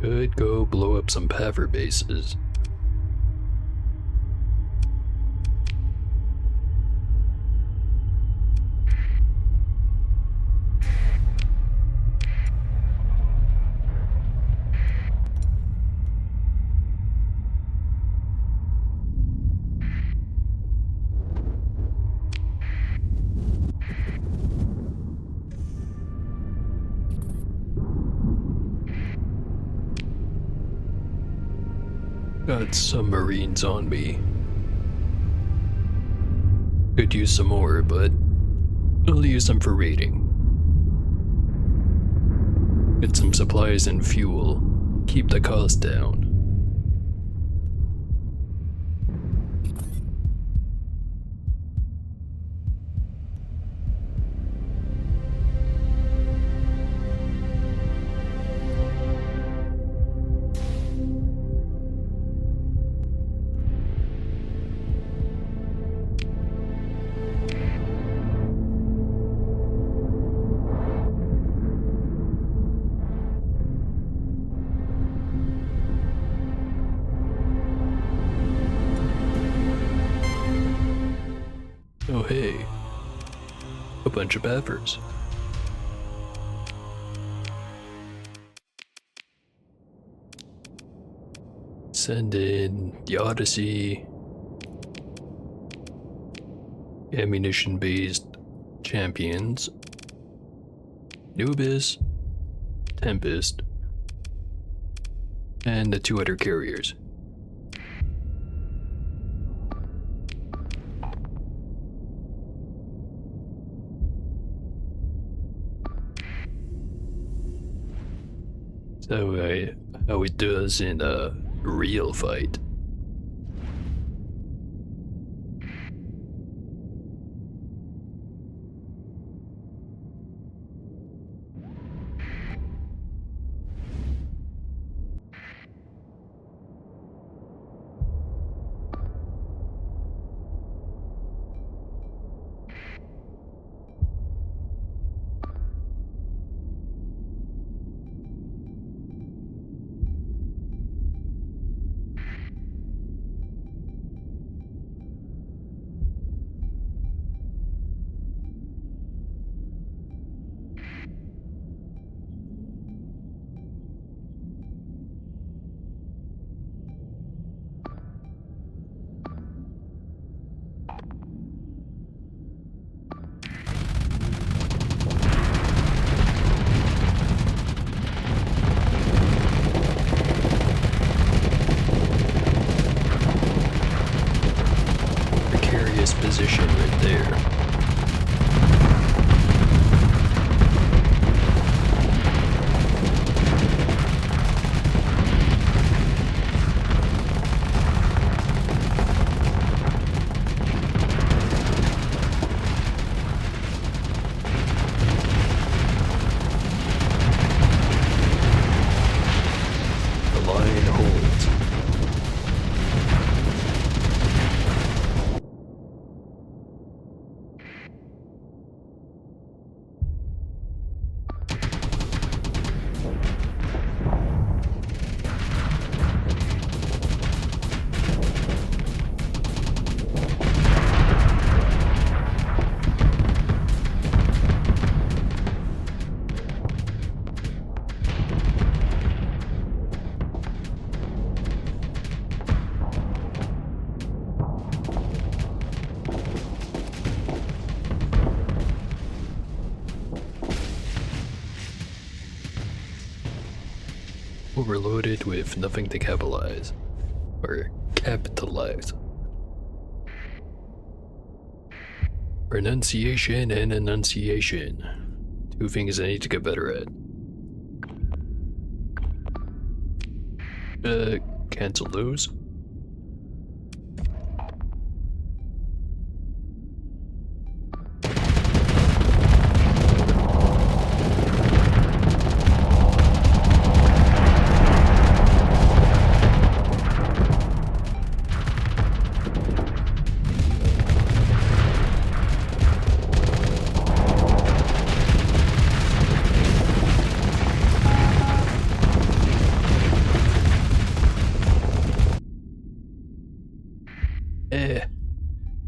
Could go blow up some Paver bases. Got some Marines on me. Could use some more, but I'll use them for raiding. Get some supplies and fuel. Keep the cost down. Oh hey, a bunch of Pavers. Send in the Odyssey, ammunition-based champions, Nubis, Tempest, and the 2 other carriers. So, how it does in a real fight. Position right there. The line holds. overloaded with nothing to capitalize. Or capitalize. Pronunciation and enunciation. Two things I need to get better at. Cancel those.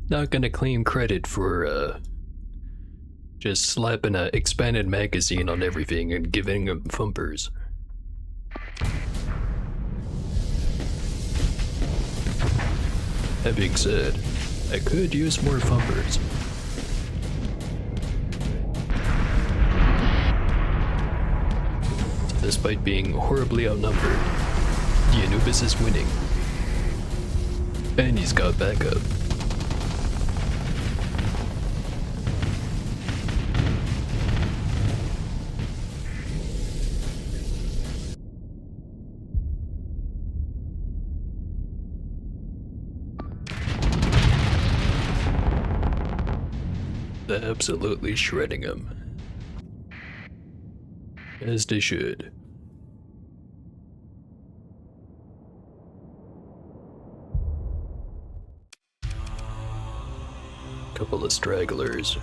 Not gonna claim credit for, just slapping a expanded magazine on everything and giving them thumpers. That being said, I could use more thumpers. Despite being horribly outnumbered, the Anubis is winning. And he's got backup. Absolutely shredding him. As they should. Couple of stragglers.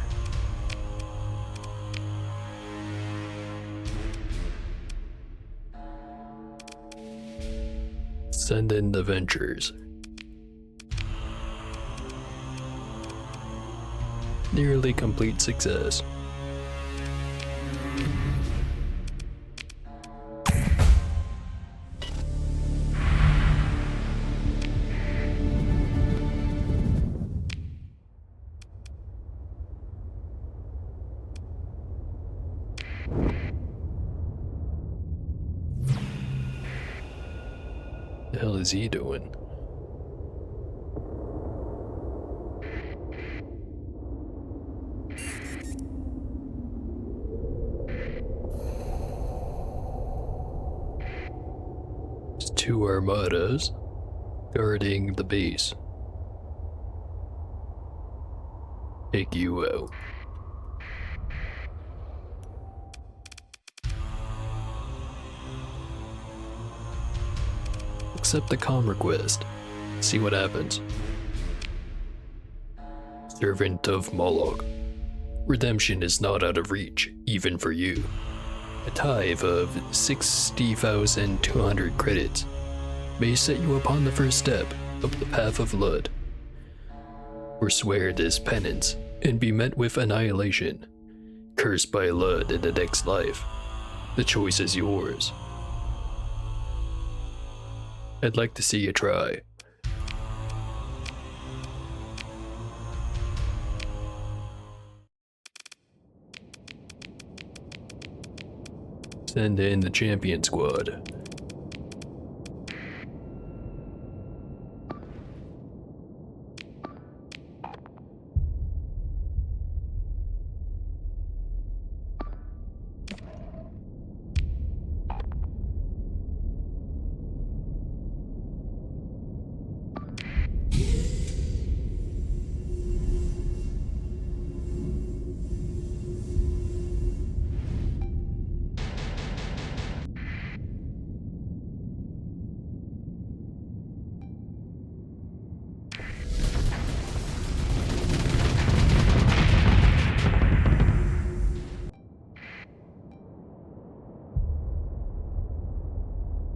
Send in the ventures. Nearly complete success. The hell is he doing? Two armadas guarding the base. Take you out. Accept the comm request. See what happens. Servant of Moloch. Redemption is not out of reach, even for you. A tithe of 60,200 credits may set you upon the first step of the path of Lud. Or swear this penance and be met with annihilation, cursed by Lud in the next life. The choice is yours. I'd like to see you try. Send in the champion squad.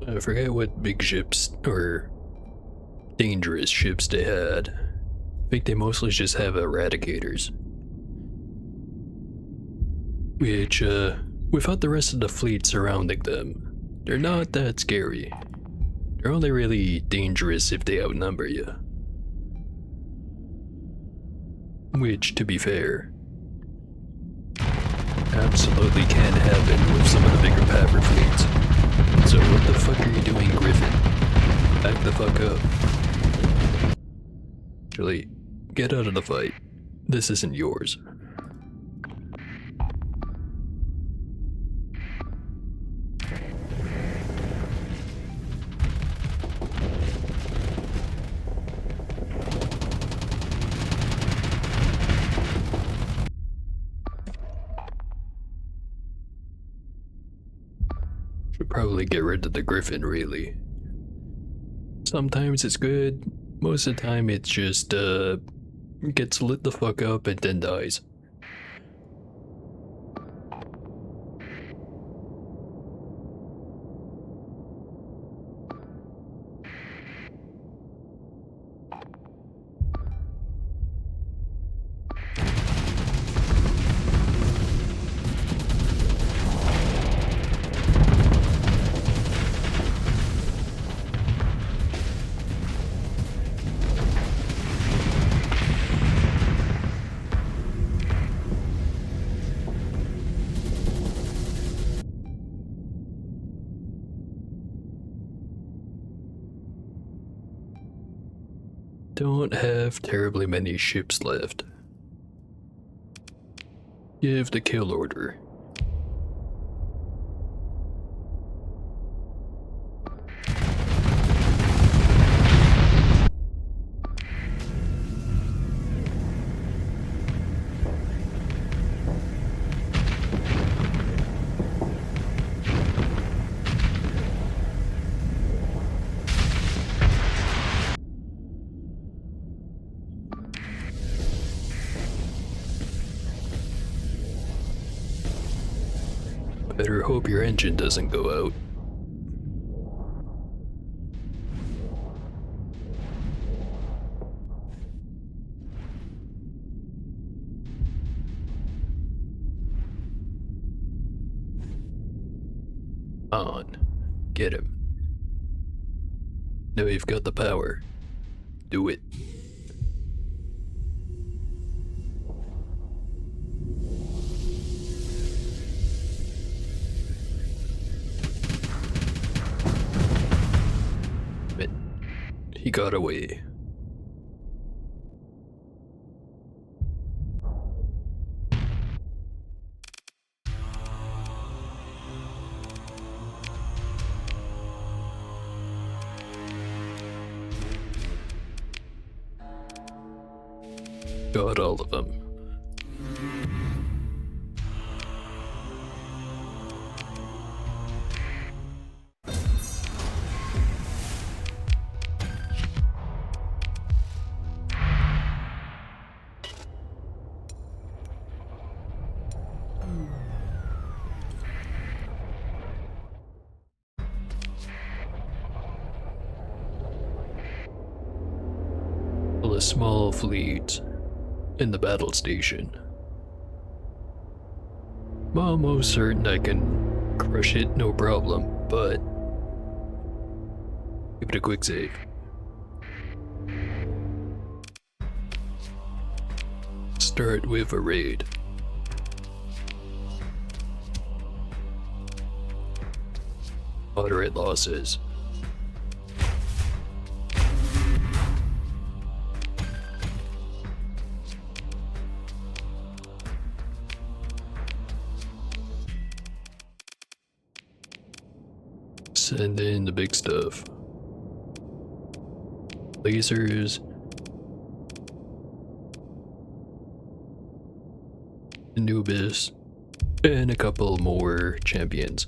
I forget what big ships or dangerous ships they had. I think they mostly just have eradicators. Which, without the rest of the fleet surrounding them, they're not that scary. They're only really dangerous if they outnumber you. Which, to be fair, absolutely can happen with some of the bigger Pavor fleets. So what the fuck are you doing, Griffin? Back the fuck up. Actually, get out of the fight. This isn't yours. Should probably get rid of the Griffin, really. Sometimes it's good, most of the time it just, gets lit the fuck up and then dies. Don't have terribly many ships left. Give the kill order. Better hope your engine doesn't go out. On. Get him. Now you've got the power. Do it. He got away. Got all of them. A small fleet in the battle station. I'm almost certain I can crush it, no problem, but give it a quick save. Start with a raid. Moderate losses. Send in the big stuff. Lasers. Anubis. And a couple more champions.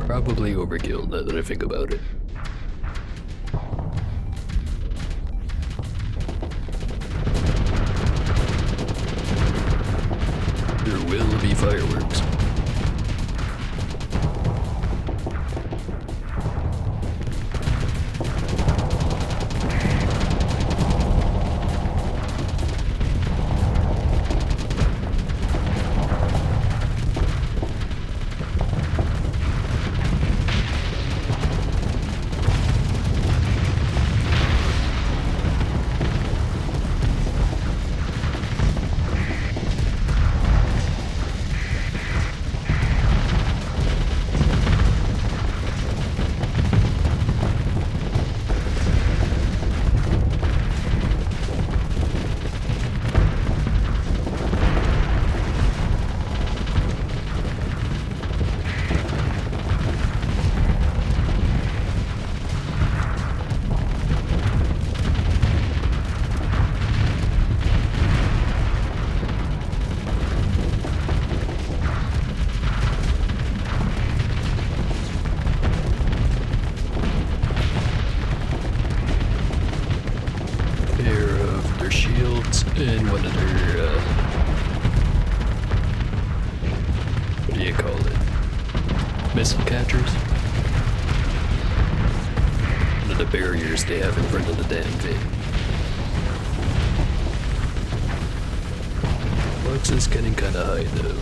Probably overkill now that I think about it. There will be fireworks. call it? Missile catchers? One of the barriers they have in front of the damn thing. Flux is getting kinda high though.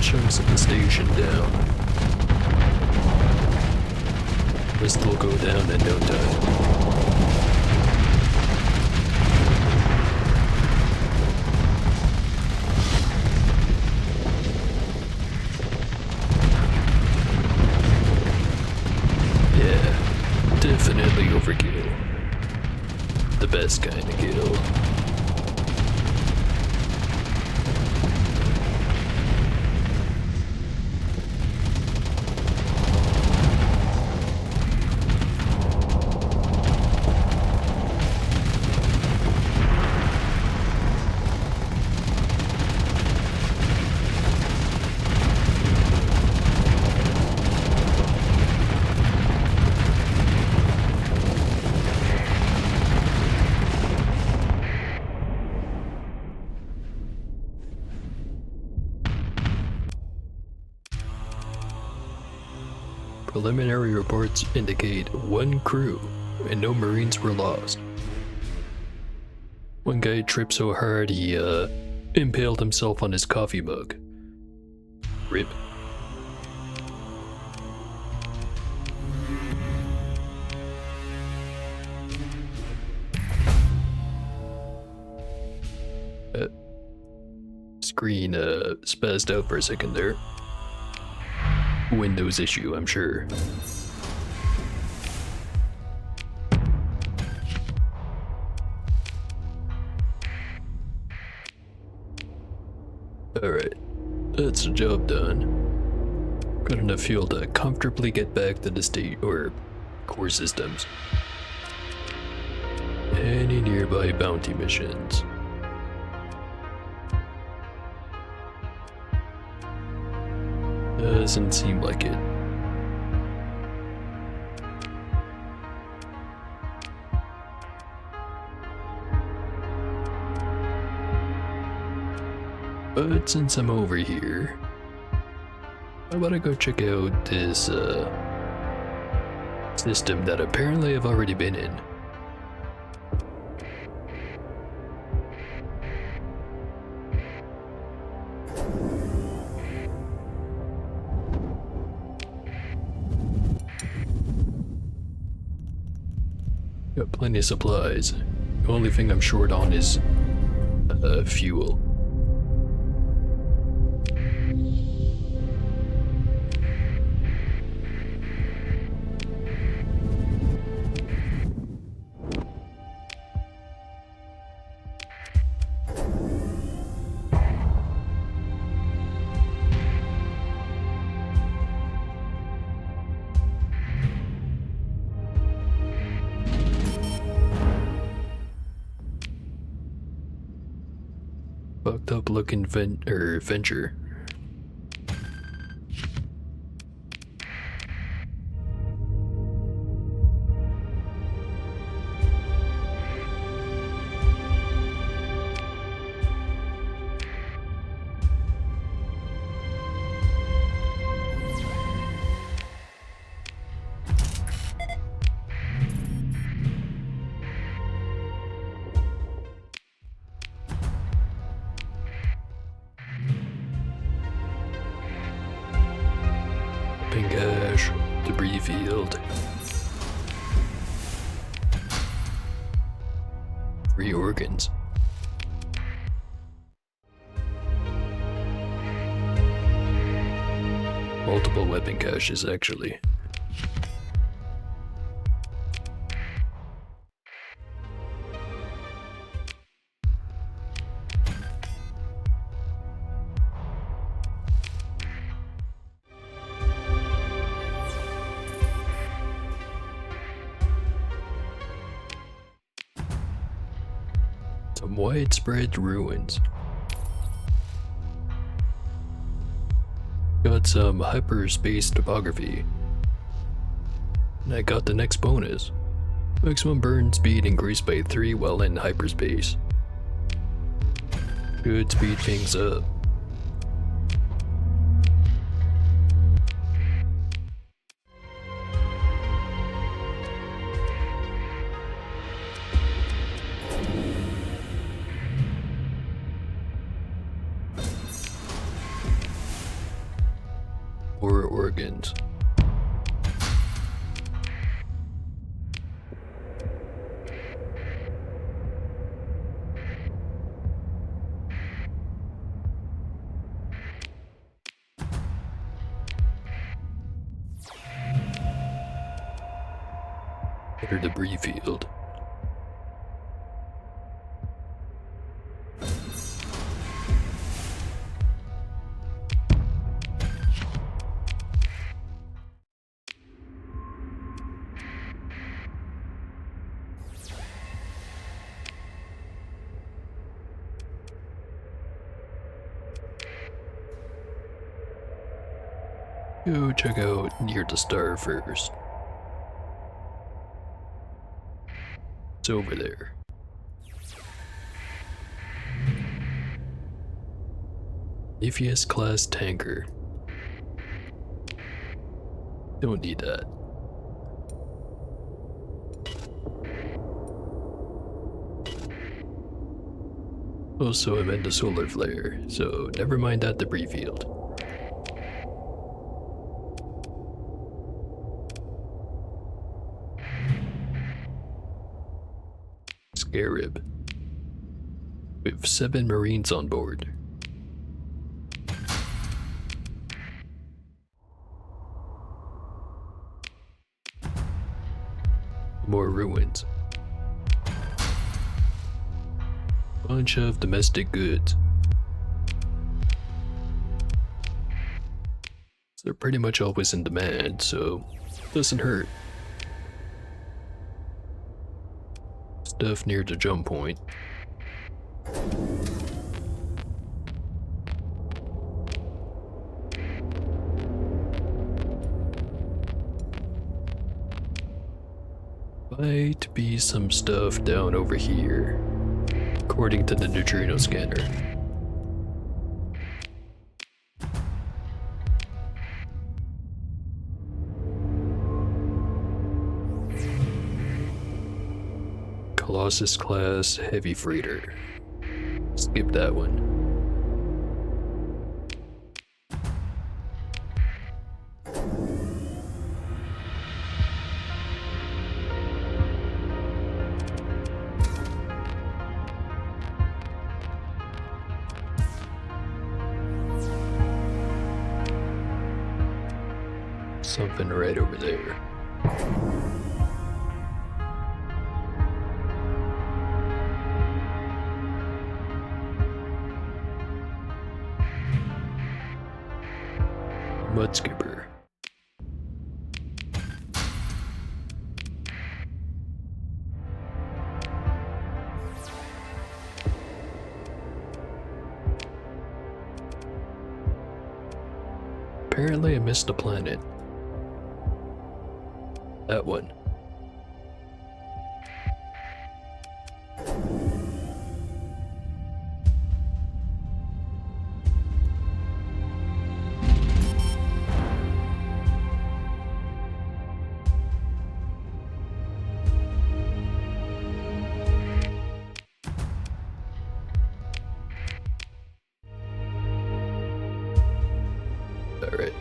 Chunks of the station down. This will go down in no time. Yeah, definitely overkill. The best kind of kill. Preliminary reports indicate 1 crew and no Marines were lost. One guy tripped so hard he impaled himself on his coffee mug. RIP. Screen spazzed out for a second there. Windows issue, I'm sure. Alright, that's the job done. Got enough fuel to comfortably get back to the state or core systems. Any nearby bounty missions? Doesn't seem like it. But since I'm over here, I wanna go check out this system that apparently I've already been in. Got plenty of supplies. The only thing I'm short on is fuel. Fucked up looking venture. Pink ash, debris field. 3 organs. multiple weapon caches, actually. Some widespread ruins. Got some hyperspace topography. And I got the next bonus. Maximum burn speed increased by 3 while in hyperspace. Should speed things up. Or organs. Enter debris field. Go check out near the star first. It's over there. Nepheus class tanker. Don't need that. Also, I'm in the solar flare, so never mind that debris field. Scarab. We have 7 Marines on board. More ruins. Bunch of domestic goods. They're pretty much always in demand, so doesn't hurt. Stuff near the jump point. Might be some stuff down over here, according to the neutrino scanner. Colossus class heavy freighter. Skip that one. Something right over there. Mud skipper. Apparently I missed a planet. That one. Alright.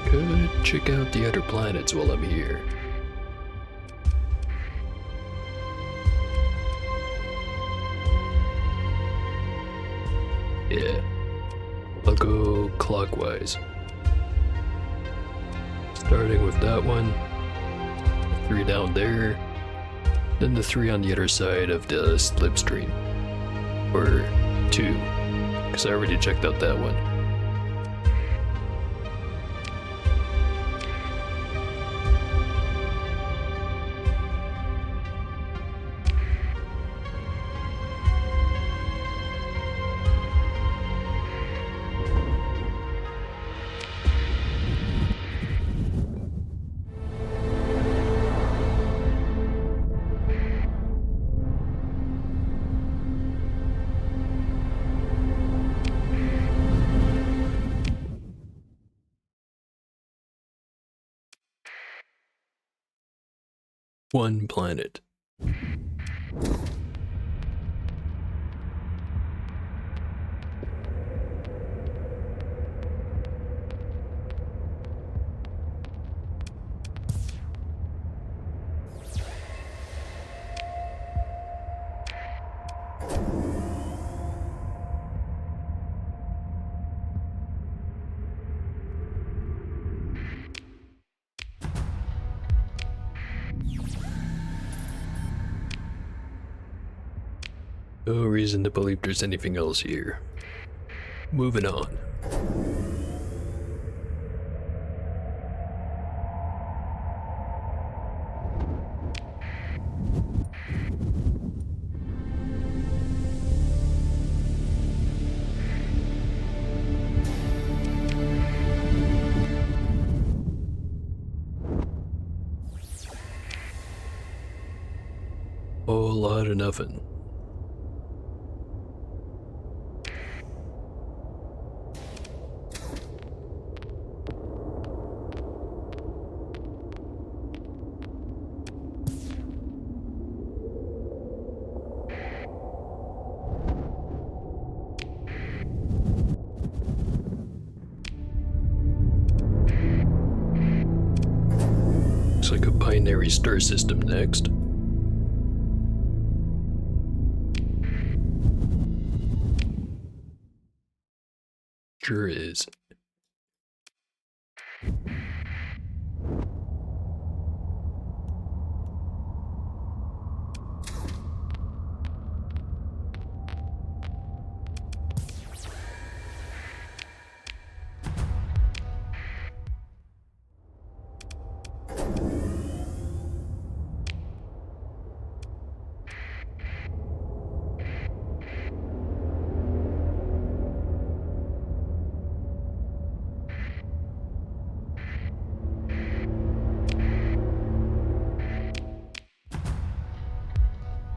Could check out the other planets while I'm here. Yeah. I'll go clockwise. Starting with that one, 3 down there, then the 3 on the other side of the slipstream. Or 2, because I already checked out that one. One planet. No reason to believe there's anything else here. Moving on. Whole lot of nothing. Looks like a binary star system next. Sure is.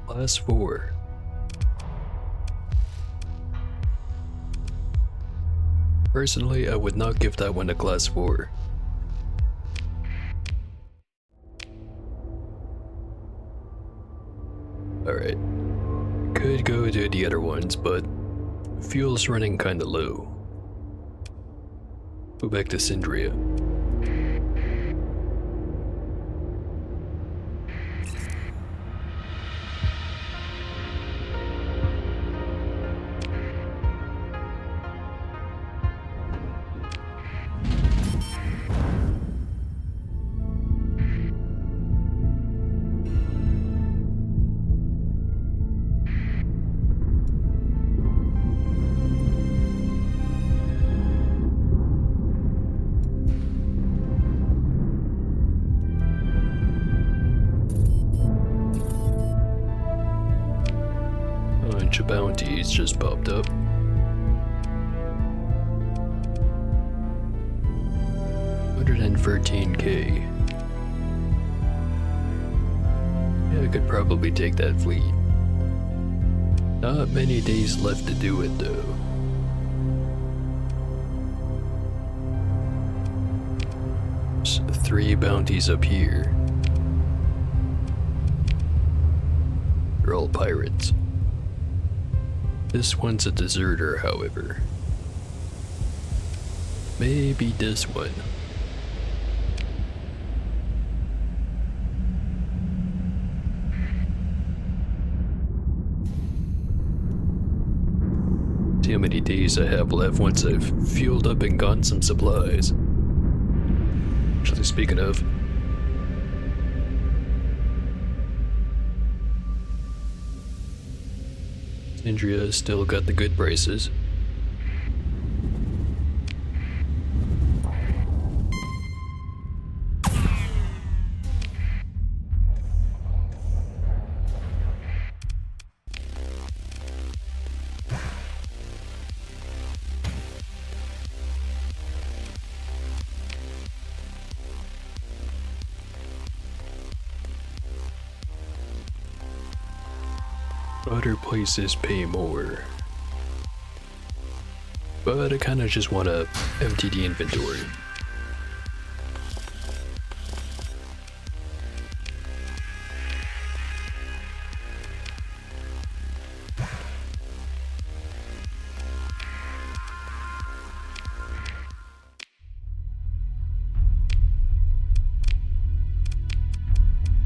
Class 4. Personally, I would not give that one a Class 4. Alright. Could go to the other ones, but fuel's running kinda low. Go back to Syndria. Bunch of bounties just popped up. $113K. Yeah, I could probably take that fleet. Not many days left to do it though. There's 3 bounties up here. They're all pirates. This one's a deserter, however. Maybe this one. how many days I have left once I've fueled up and gotten some supplies. Actually, speaking of, Indria's still got the good prices. Other places pay more. But I kinda just wanna empty the inventory.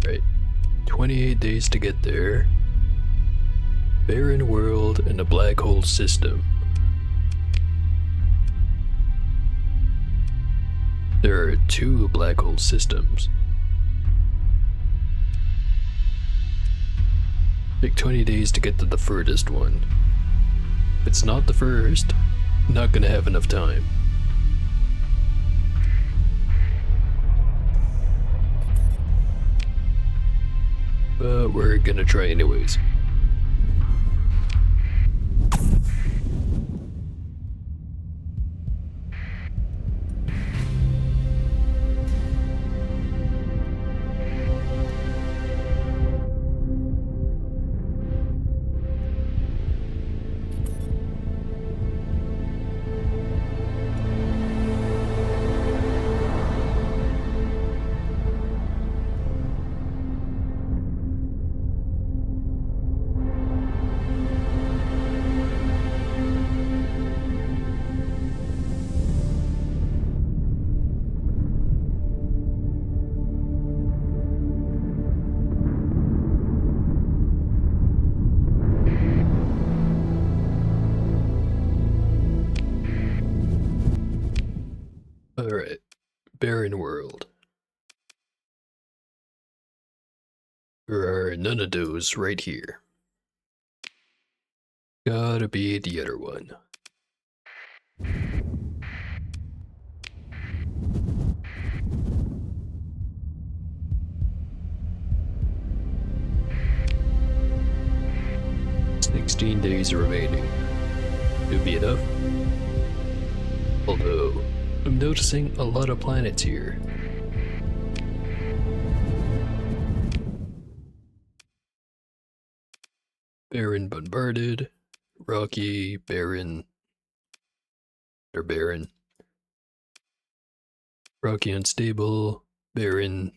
Right. 28 days to get there. Barren world and a black hole system. There are 2 black hole systems. Take 20 days to get to the furthest one. If it's not the first, not gonna have enough time. But we're gonna try anyways. Alright, barren world. There are none of those right here. Gotta be the other one. "16 days remaining. Could be enough. Although, I'm noticing a lot of planets here. Barren bombarded, rocky, barren, or barren. Rocky unstable, barren,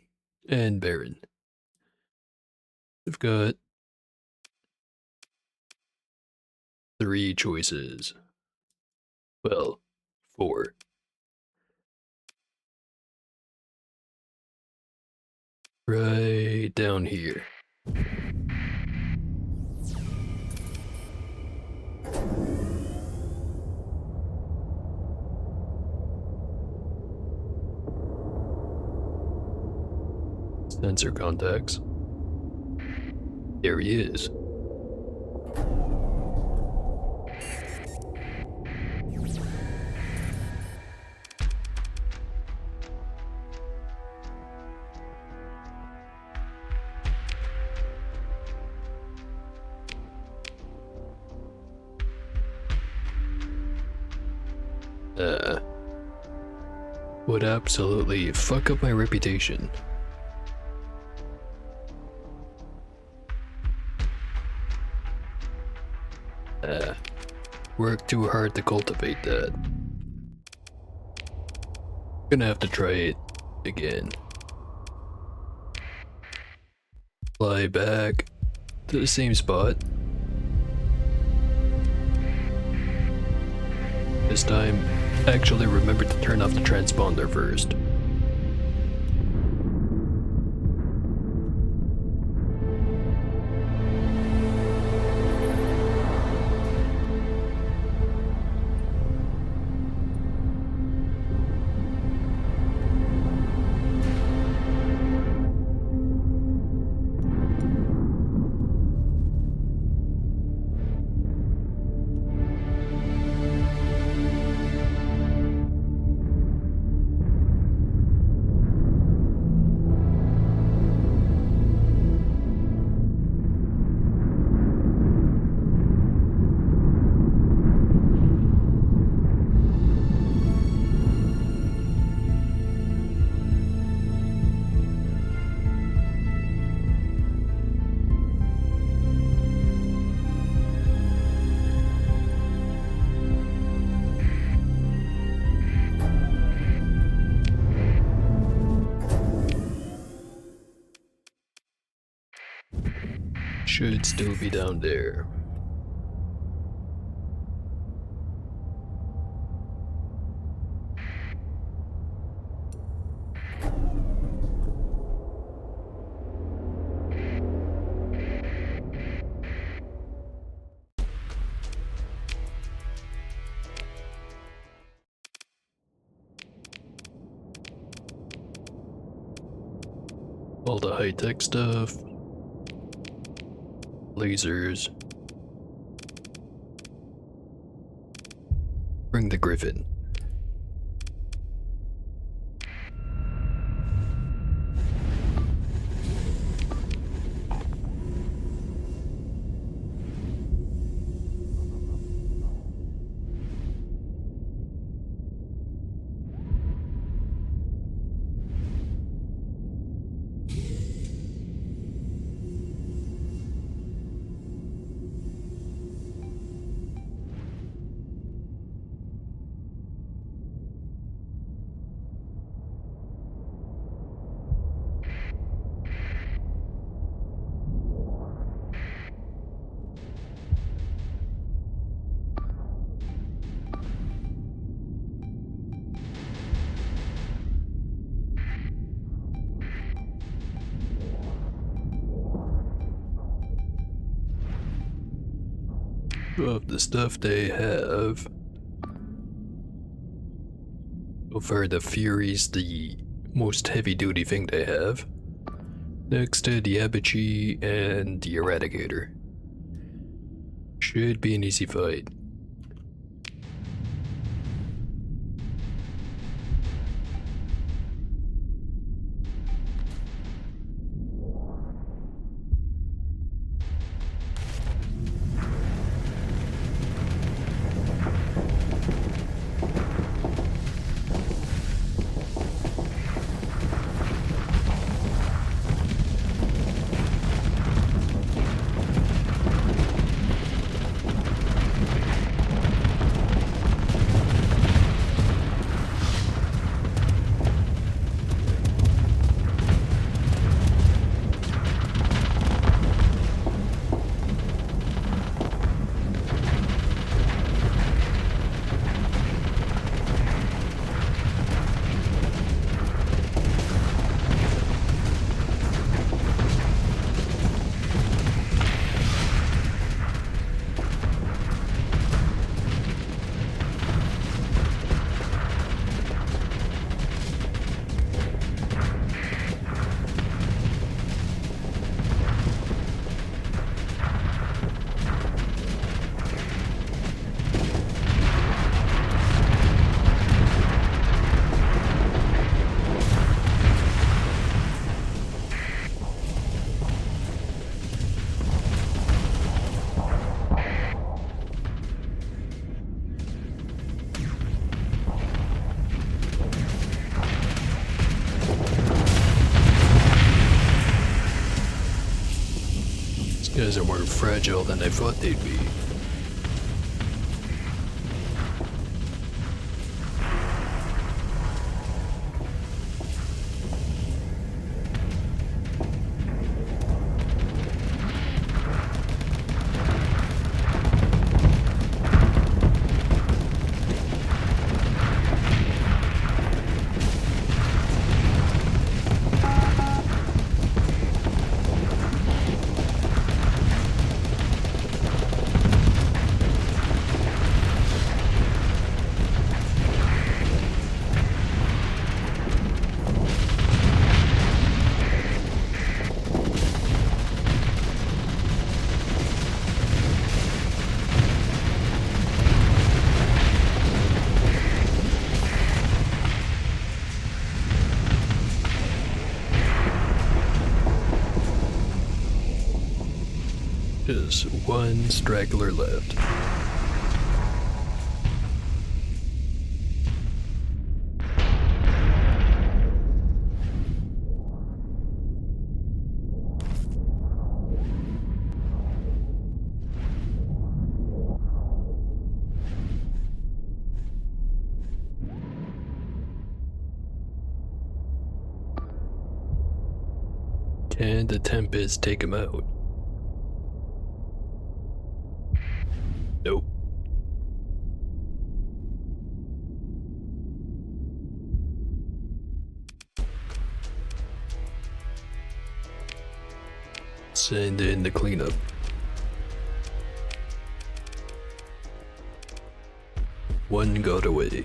and barren. We've got 3 choices. Well, 4. Right down here. Sensor contacts. There he is. Would absolutely fuck up my reputation. Work too hard to cultivate that. Gonna have to try it again. Fly back to the same spot. This time, actually remember to turn off the transponder first. Should still be down there. All the high-tech stuff. Lasers. Bring the Griffin. Of the stuff they have. So far, the Fury's the most heavy-duty thing they have. Next, the Abachi and the Eradicator. Should be an easy fight. Guys are more fragile than I thought they'd be. Just one straggler left. Can the Tempest take him out? Nope. Send in the cleanup. One got away.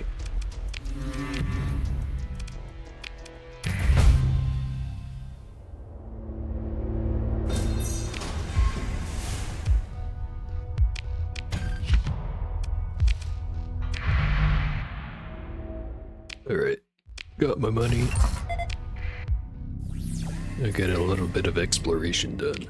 Alright, got my money. I get a little bit of exploration done.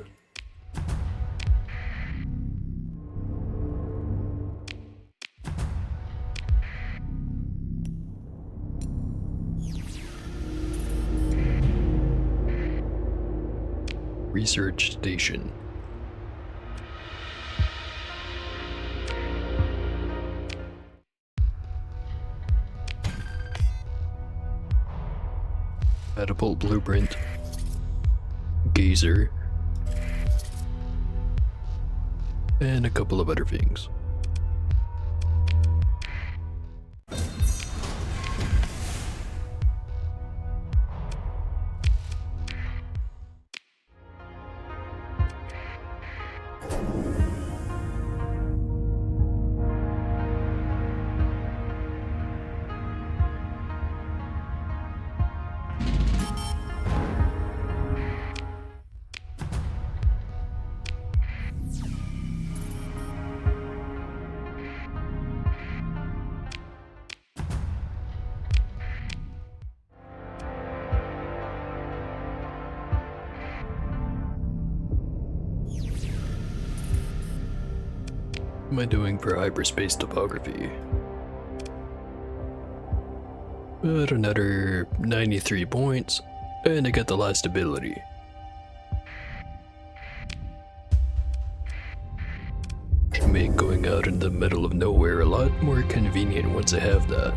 Research station. Catapult blueprint. Gazer. And a couple of other things. What am I doing for hyperspace topography? But another 93 points, and I get the last ability. Should make going out in the middle of nowhere a lot more convenient once I have that.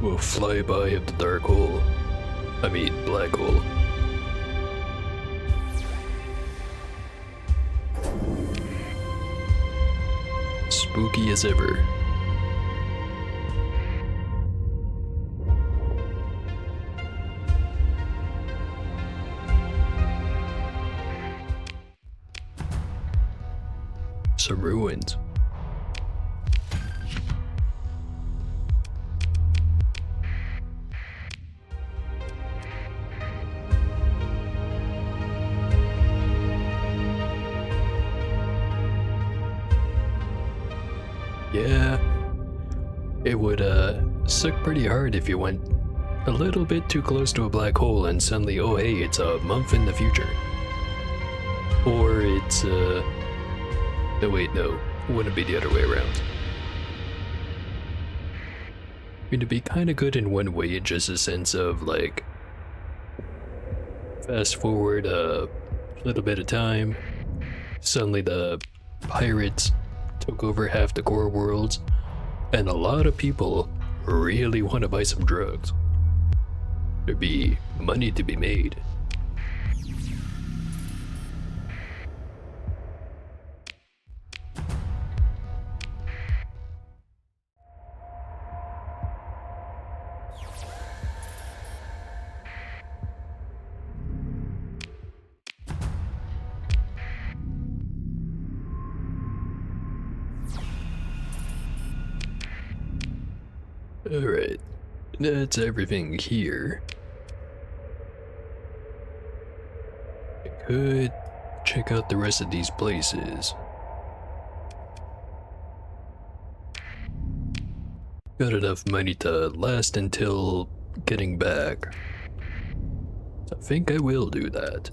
We'll fly by of the dark hole. I mean, black hole. Spooky as ever. Some ruins. Yeah, it would suck pretty hard if you went a little bit too close to a black hole and suddenly, oh hey, it's a month in the future. Or it's no wait, no, it wouldn't be the other way around. I mean, it'd be kinda good in one way, just a sense of like, fast forward a little bit of time, suddenly the pirates took over half the core worlds, and a lot of people really want to buy some drugs. There'd be money to be made. Alright, that's everything here. I could check out the rest of these places. Got enough money to last until getting back. So I think I will do that.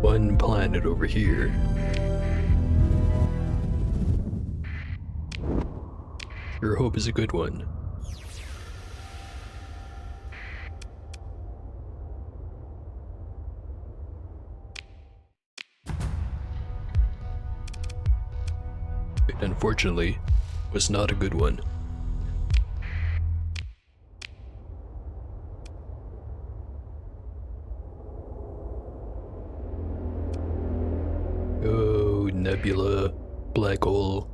one planet over here. Sure hope is a good one. It unfortunately was not a good one. Oh, nebula, black hole,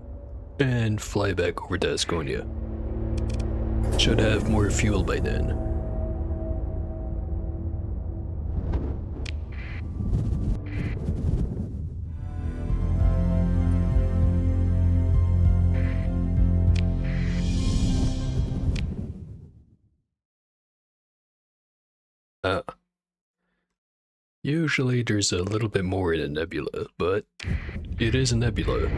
and fly back over to Asconia. Should have more fuel by then. Usually there's a little bit more in a nebula, but it is a nebula.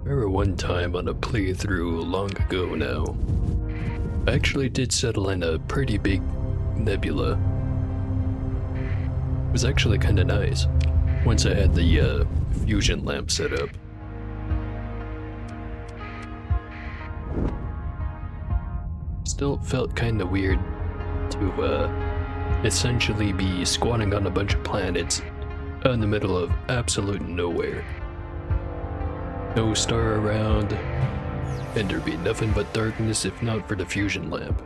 I remember one time on a playthrough long ago now, I actually did settle in a pretty big nebula. It was actually kinda nice, once I had the fusion lamp set up. Still felt kinda weird to essentially be squatting on a bunch of planets out in the middle of absolute nowhere. No star around, and there'd be nothing but darkness if not for the fusion lamp.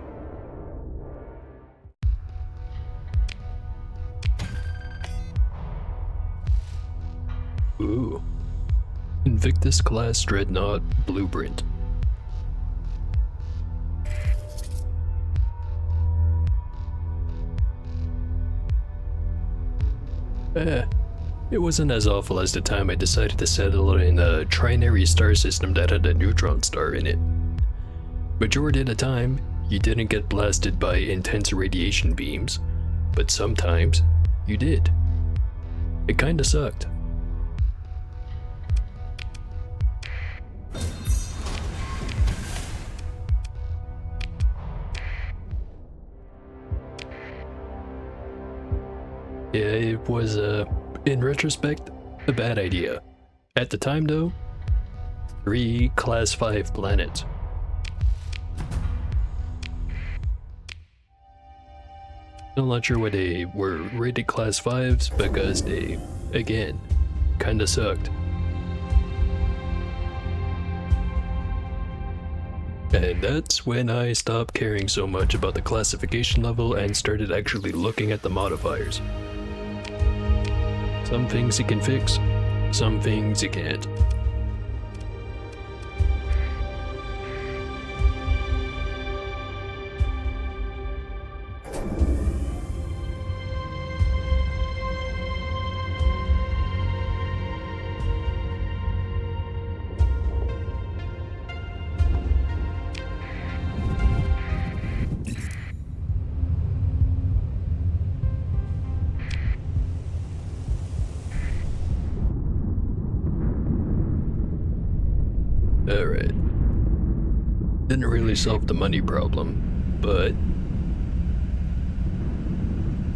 Ooh. Invictus class Dreadnought blueprint. It wasn't as awful as the time I decided to settle in a trinary star system that had a neutron star in it. Majority of the time, you didn't get blasted by intense radiation beams, but sometimes you did. It kinda sucked. Yeah, it was, in retrospect, a bad idea. At the time though, 3 class 5 planets. I'm not sure why they were rated class 5s because they, again, kinda sucked. And that's when I stopped caring so much about the classification level and started actually looking at the modifiers. Some things you can fix, some things you can't. Alright. Didn't really solve the money problem, but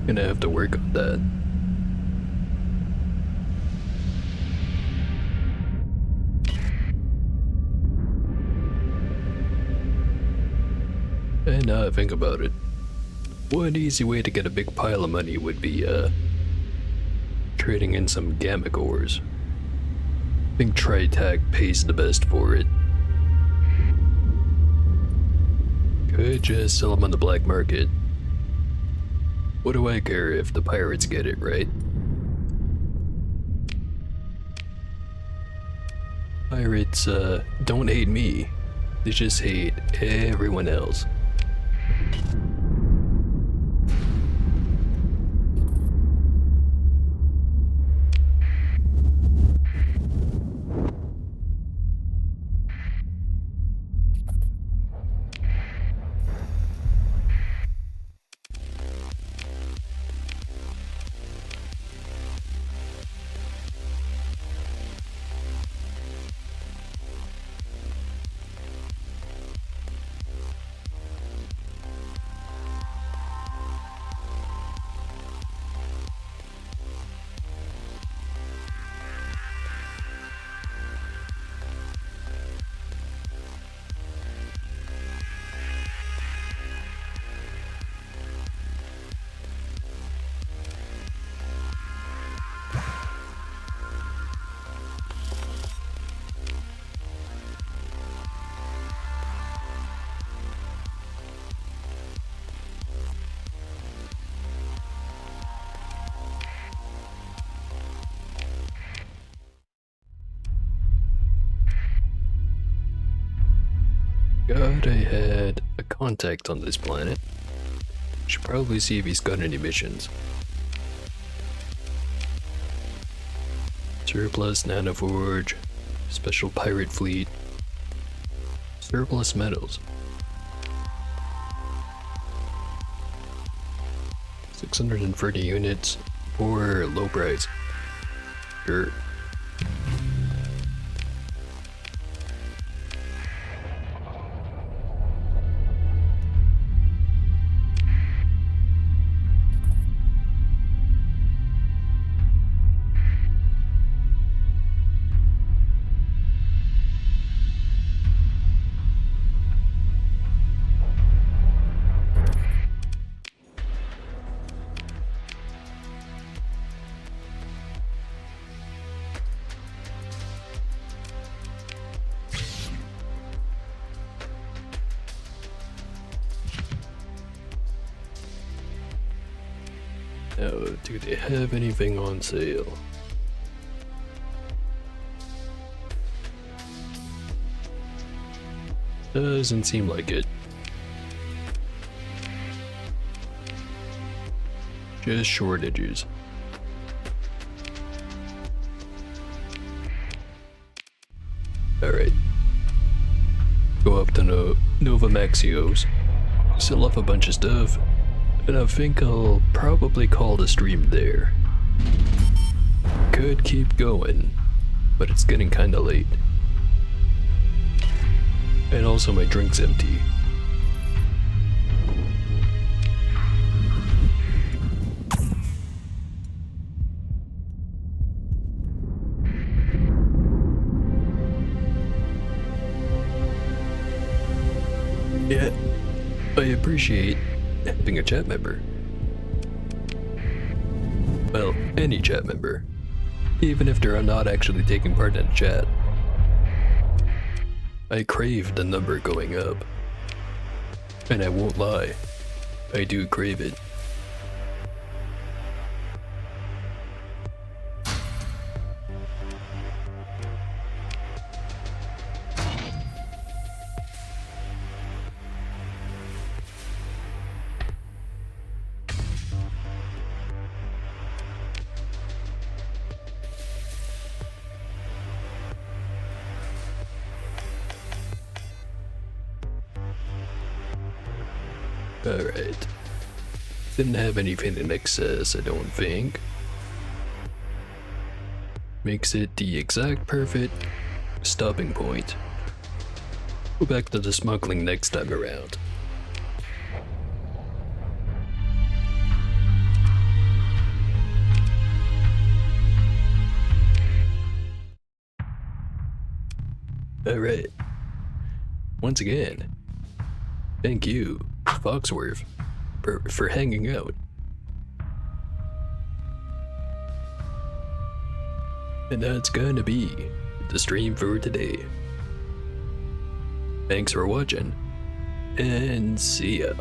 gonna have to work on that. And now I think about it, one easy way to get a big pile of money would be trading in some gamma cores. I think Tritag pays the best for it. Could just sell them on the black market. What do I care if the pirates get it, right? Pirates, don't hate me. They just hate everyone else. God, I had a contact on this planet. Should probably see if he's got any missions. Surplus nanoforge, special pirate fleet, surplus metals. 630 units for low price. Sure. Now, do they have anything on sale? Doesn't seem like it. Just shortages. Alright. Go up to Nova Maxios, sell off a bunch of stuff, and I think I'll probably call the stream there. Could keep going, but it's getting kinda late. And also my drink's empty. Yeah, I appreciate having a chat member. Well, any chat member. Even if they're not actually taking part in the chat. I crave the number going up. And I won't lie, I do crave it. Alright. Didn't have anything in excess, I don't think. Makes it the exact perfect stopping point. Go back to the smuggling next time around. Alright. Once again, thank you, Foxworth, for hanging out. And that's gonna be the stream for today. Thanks for watching, and see ya.